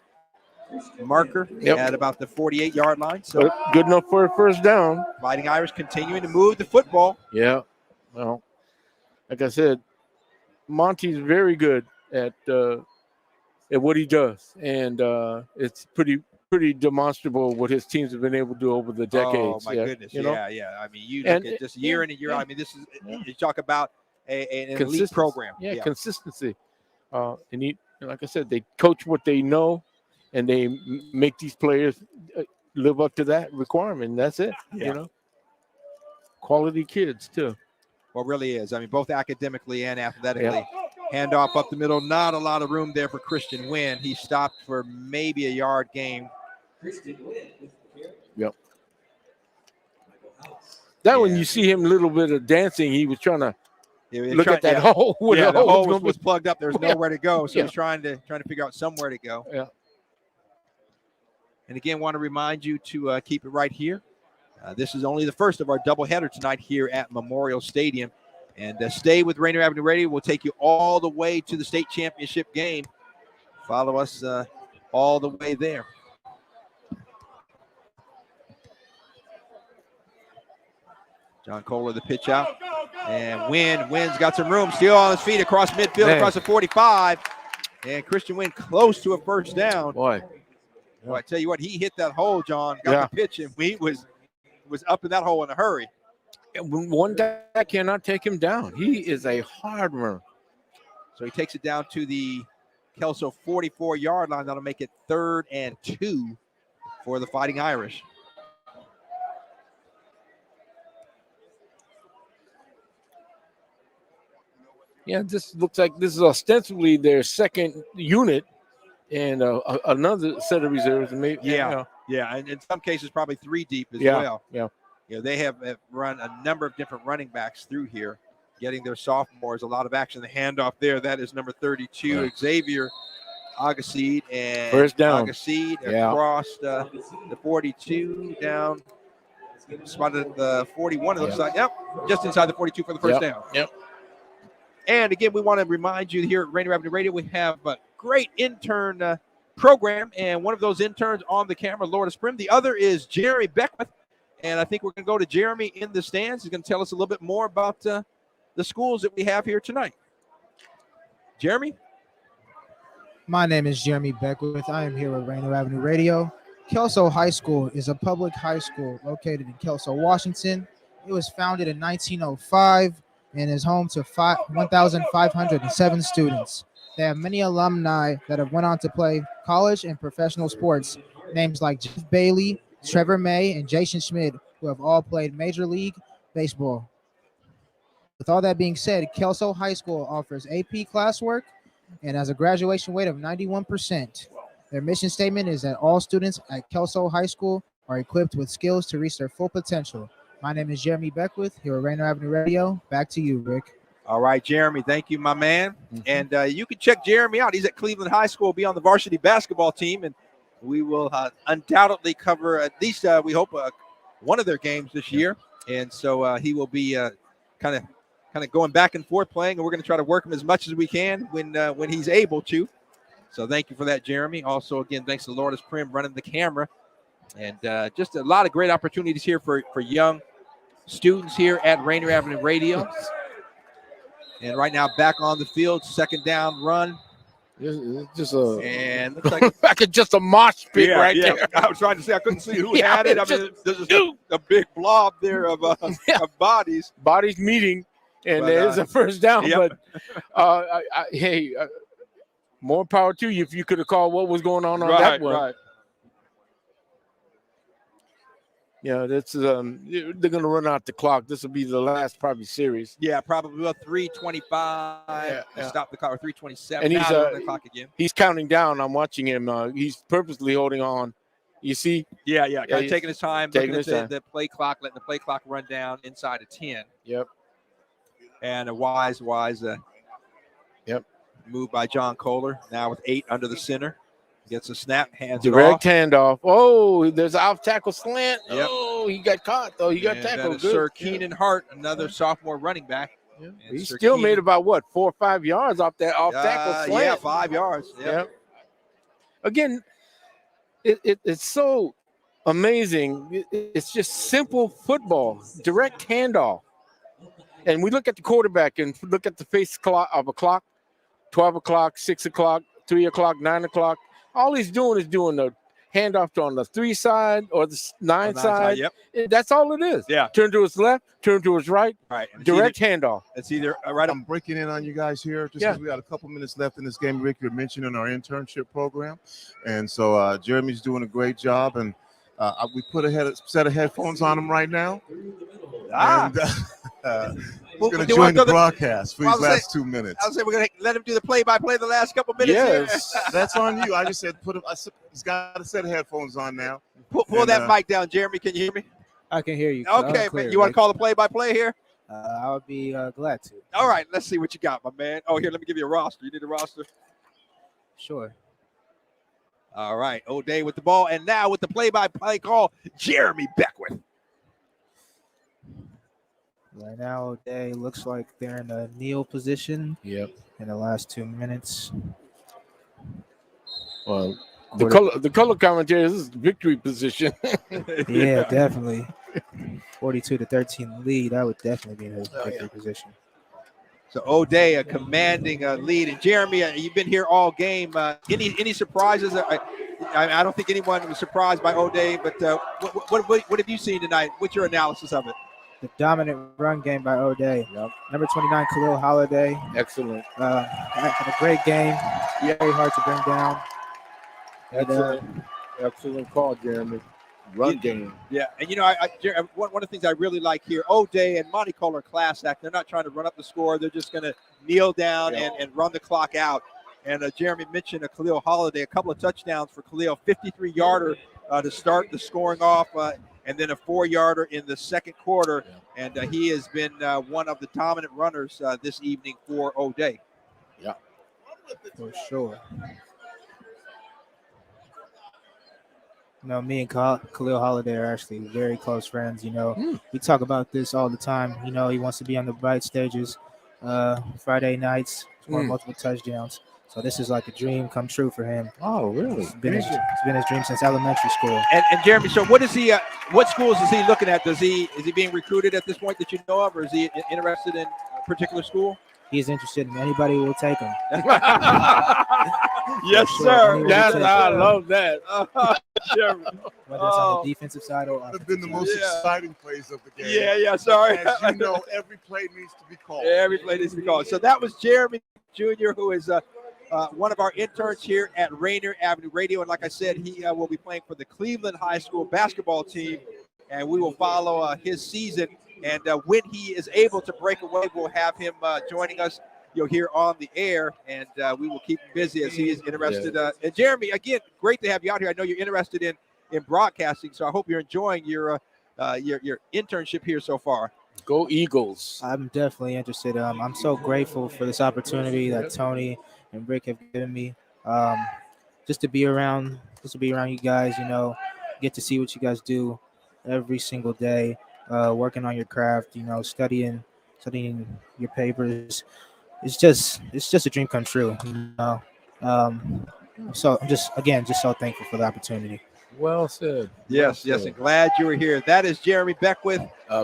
marker at about the 48-yard line. So but good enough for a first down. Fighting Irish continuing to move the football. Yeah. Well, like I said, Monty's very good at what he does, and it's pretty demonstrable what his teams have been able to do over the decades. Oh my goodness! You know? Yeah. I mean, you look at just year in and year out. I mean, this is you talk about an elite program. Yeah, consistency. And like I said, they coach what they know, and they make these players live up to that requirement. And that's it. Yeah. You know, quality kids too. Well, really is. I mean, both academically and athletically. Handoff up the middle. Not a lot of room there for Christian Wynn. He stopped for maybe a yard gain. Yep. That when you see him a little bit of dancing, he was trying to look at that hole. The hole was plugged up. There's nowhere to go. So he's trying to figure out somewhere to go. Yeah. And again, want to remind you to keep it right here. This is only the first of our doubleheader tonight here at Memorial Stadium. And stay with Rainier Avenue Radio. We'll take you all the way to the state championship game. Follow us all the way there. John Kohler, the pitch out. And Wynn's got some room. Still on his feet across midfield, across the 45. And Christian Wynn close to a first down. Boy, I tell you what, he hit that hole, John. Got the pitch, and he was up in that hole in a hurry. One guy cannot take him down. He is a hard runner. So he takes it down to the Kelso 44-yard line. That'll make it 3rd and 2 for the Fighting Irish. Yeah, this looks like this is ostensibly their second unit and another set of reserves. Maybe, and in some cases probably 3 deep as well. Yeah. You know, they have run a number of different running backs through here, getting their sophomores a lot of action. The handoff there, that is number 32, Xavier Agassiz, and first down. Agassiz across the 42 down, spotted at the 41. It looks like, just inside the 42 for the first down. Yep. And again, we want to remind you here at Rainier Avenue Radio, we have a great intern program, and one of those interns on the camera, Laura Sprim. The other is Jeremy Beckwith. And I think we're going to go to Jeremy in the stands. He's going to tell us a little bit more about the schools that we have here tonight. Jeremy? My name is Jeremy Beckwith. I am here with Rainier Avenue Radio. Kelso High School is a public high school located in Kelso, Washington. It was founded in 1905 and is home to 1,507 students. They have many alumni that have went on to play college and professional sports. Names like Jeff Bailey, Trevor May, and Jason Schmidt, who have all played Major League Baseball. With all that being said, Kelso High School offers AP classwork and has a graduation rate of 91%. Their mission statement is that all students at Kelso High School are equipped with skills to reach their full potential. My name is Jeremy Beckwith here at Rainier Avenue Radio. Back to you, Rick. All right, Jeremy, thank you, my man. And you can check Jeremy out. He's at Cleveland High School, be on the varsity basketball team, and we will undoubtedly cover at least, we hope, one of their games this year. And so he will be kind of going back and forth playing, and we're going to try to work him as much as we can when he's able to. So thank you for that, Jeremy. Also, again, thanks to Lourdes Prim running the camera. And just a lot of great opportunities here for young students here at Rainier Avenue Radio. And right now, back on the field, second down run. It's just a and looks like back at just a mosh pit there. I was trying to say I couldn't see who had it. I mean, there's just a big blob there of bodies. Bodies meeting, and there's a first down. Yep. But hey, more power to you if you could have called what was going on that one. Right. Yeah, that's they're going to run out the clock. This will be the last probably series. Yeah, probably about 3:25. Yeah. Stop the clock, or 3:27. And he's the clock again. He's counting down. I'm watching him. He's purposely holding on. You see? Yeah. Kind of taking his time, looking at the play clock, letting the play clock run down inside of 10. Yep. And a wise move by John Kohler. Now with 8 under the center. Gets a snap, hands direct it handoff. off. Oh, there's an off tackle slant. Yep. Oh, he got caught though. He got tackled. Good. Sir Keenan Hart, another sophomore running back. Yeah. He still made about 4 or 5 yards off that off tackle slant. Yeah, 5 yards. Yep. Again, it's so amazing. It's just simple football, direct handoff. And we look at the quarterback and look at the face of a clock, 12 o'clock, 6 o'clock, 3 o'clock, 9 o'clock. All he's doing is doing the handoff on the 3 side or the 9 side. Yep. That's all it is. Yeah. Turn to his left, turn to his right. Right. Direct handoff. It's either right. I'm breaking in on you guys here just because we got a couple minutes left in this game. Rick, you're mentioning our internship program. And so Jeremy's doing a great job. And we put a set of headphones on him right now. And he's going to join the broadcast for these last 2 minutes. I was saying we're going to let him do the play-by-play the last couple minutes. Yes, that's on you. I just said he's got a set of headphones on now. Pull that mic down, Jeremy. Can you hear me? I can hear you. Okay, man. You want to call the play-by-play here? I would be glad to. All right, let's see what you got, my man. Oh, here, let me give you a roster. You need a roster? Sure. All right, O'Day with the ball, and now with the play-by-play call, Jeremy Beckwith. Right now, O'Day looks like they're in a kneel position. Yep. In the last 2 minutes. Well, the color commentary is victory position. Yeah, definitely. 42-13 lead. That would definitely be in a victory position. So O'Day, a commanding lead, and Jeremy, you've been here all game. Any surprises? I don't think anyone was surprised by O'Day, but what have you seen tonight? What's your analysis of it? The dominant run game by O'Day. Yep. Number 29, Khalil Holiday. Excellent. Had a great game. Very hard to bring down. Excellent call, Jeremy. Run game. Yeah, and one of the things I really like here, O'Day and Monty Kohler class act. They're not trying to run up the score. They're just going to kneel down and run the clock out. And Jeremy mentioned Khalil Holiday, a couple of touchdowns for Khalil, 53-yarder to start the scoring off. And then a 4-yarder in the second quarter. And he has been one of the dominant runners this evening for O'Day. Yeah. For sure. Me and Khalil Holiday are actually very close friends. We talk about this all the time. He wants to be on the bright stages Friday nights, score multiple touchdowns. So this is like a dream come true for him. Oh, really? It's been his dream since elementary school. And Jeremy, so what is he? What schools is he looking at? Is he being recruited at this point that you know of, or is he interested in a particular school? He's interested in anybody who will take him. Yes, For sure. sir. Anyone Yes, who I takes, love that. Jeremy. whether it's on Oh. the defensive side or Have offensive been the side. most Yeah. exciting plays of the game. Yeah, sorry. As you know, every play needs to be called. Every play needs to be called. So that was Jeremy Jr., who is one of our interns here at Rainier Avenue Radio. And like I said, he will be playing for the Cleveland High School basketball team. And we will follow his season. And when he is able to break away, we'll have him joining us here on the air. And we will keep him busy as he is interested. And Jeremy, again, great to have you out here. I know you're interested in broadcasting. So I hope you're enjoying your internship here so far. Go Eagles. I'm definitely interested. I'm so grateful for this opportunity that Tony and Rick have given me. Just to be around you guys, get to see what you guys do every single day, working on your craft, studying your papers. It's just a dream come true. So I'm just so thankful for the opportunity. Well said. Yes, and glad you were here. That is Jeremy Beckwith,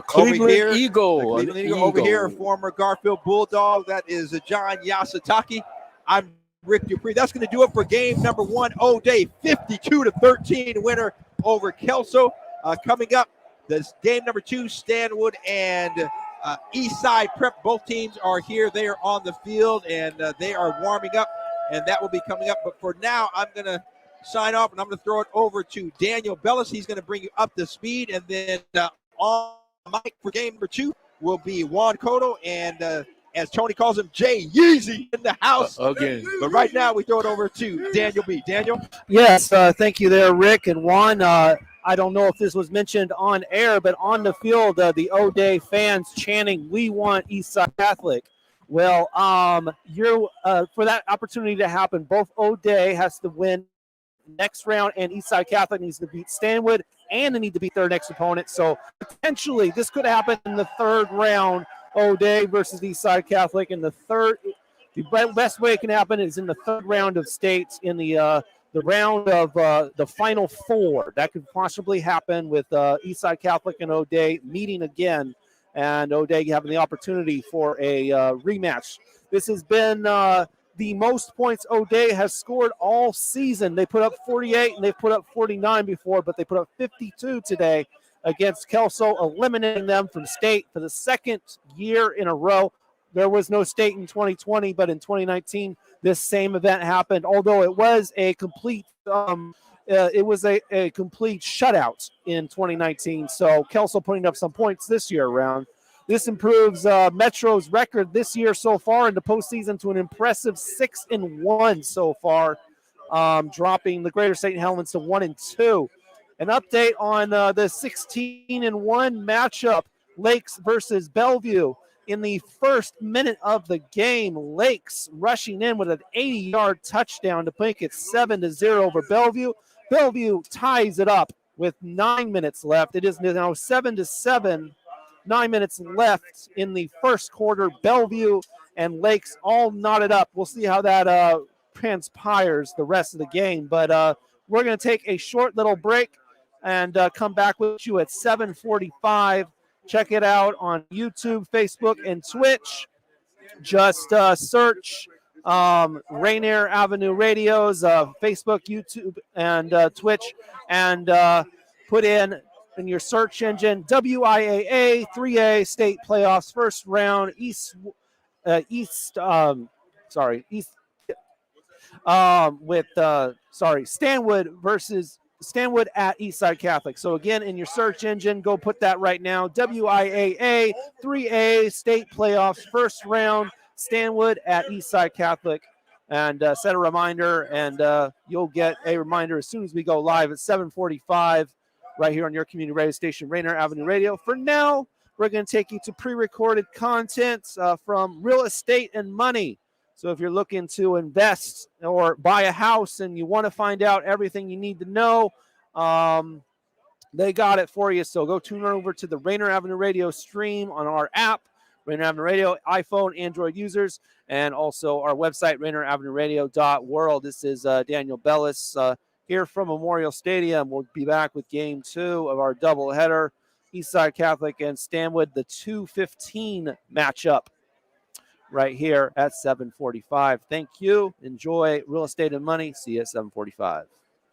Cleveland here, Eagle. the Cleveland Eagle over here, former Garfield Bulldog. That is John Yasutaki. I'm Rick Dupree. That's going to do it for game number 1. O'Day 52-13 winner over Kelso. Coming up, this game number 2, Stanwood and Eastside Prep. Both teams are here. They are on the field and they are warming up, and that will be coming up. But for now, I'm going to sign off, and I'm going to throw it over to Daniel Bellis. He's going to bring you up to speed, and then on the mic for game number 2 will be Juan Cotto, and as Tony calls him, Jay Yeezy in the house. Again. But right now, we throw it over to Daniel B. Daniel? Yes, thank you there, Rick and Juan. I don't know if this was mentioned on air, but on the field, the O'Day fans chanting, "We want Eastside Catholic." Well, you're for that opportunity to happen, both O'Day has to win next round, and Eastside Catholic needs to beat Stanwood, and they need to beat their next opponent. So potentially, this could happen in the third round. O'Day versus Eastside Catholic in the best way it can happen is in the third round of states, in the round of the Final Four. That could possibly happen with Eastside Catholic and O'Day meeting again, and O'Day having the opportunity for a rematch. This has been the most points O'Day has scored all season. They put up 48 and they've put up 49 before, but they put up 52 today against Kelso, eliminating them from state for the second year in a row. There was no state in 2020, but in 2019, this same event happened. Although it was a complete, a complete shutout in 2019. So Kelso putting up some points this year around. This improves Metro's record this year so far in the postseason to an impressive 6-1 so far, dropping the Greater St. Helens to 1-2. An update on the 16-1 matchup, Lakes versus Bellevue. In the first minute of the game, Lakes rushing in with an 80-yard touchdown to make it 7-0 over Bellevue. Bellevue ties it up with 9 minutes left. It is now 7-7. 9 minutes left in the first quarter. Bellevue and Lakes all knotted up. We'll see how that transpires the rest of the game. But we're going to take a short little break and come back with you at 7:45. Check it out on YouTube, Facebook, and Twitch. Just search Rainier Avenue Radio's Facebook, YouTube, and Twitch, and put in your search engine WIAA 3A State Playoffs First Round Stanwood at Eastside Catholic. So again, in your search engine, go put that right now. WIAA 3A State Playoffs First Round, Stanwood at Eastside Catholic. And set a reminder, and you'll get a reminder as soon as we go live at 7:45 right here on your community radio station, Rainier Avenue Radio. For now, we're going to take you to pre-recorded content from Real Estate and Money. So if you're looking to invest or buy a house and you want to find out everything you need to know, they got it for you. So go tune over to the Rainier Avenue Radio stream on our app, Rainier Avenue Radio, iPhone, Android users, and also our website, RainierAvenueRadio.world. This is Daniel Bellis here from Memorial Stadium. We'll be back with Game 2 of our doubleheader, Eastside Catholic and Stanwood, the 2:15 matchup. right here at 7:45. Thank you. Enjoy Real Estate and Money. See you at 7:45.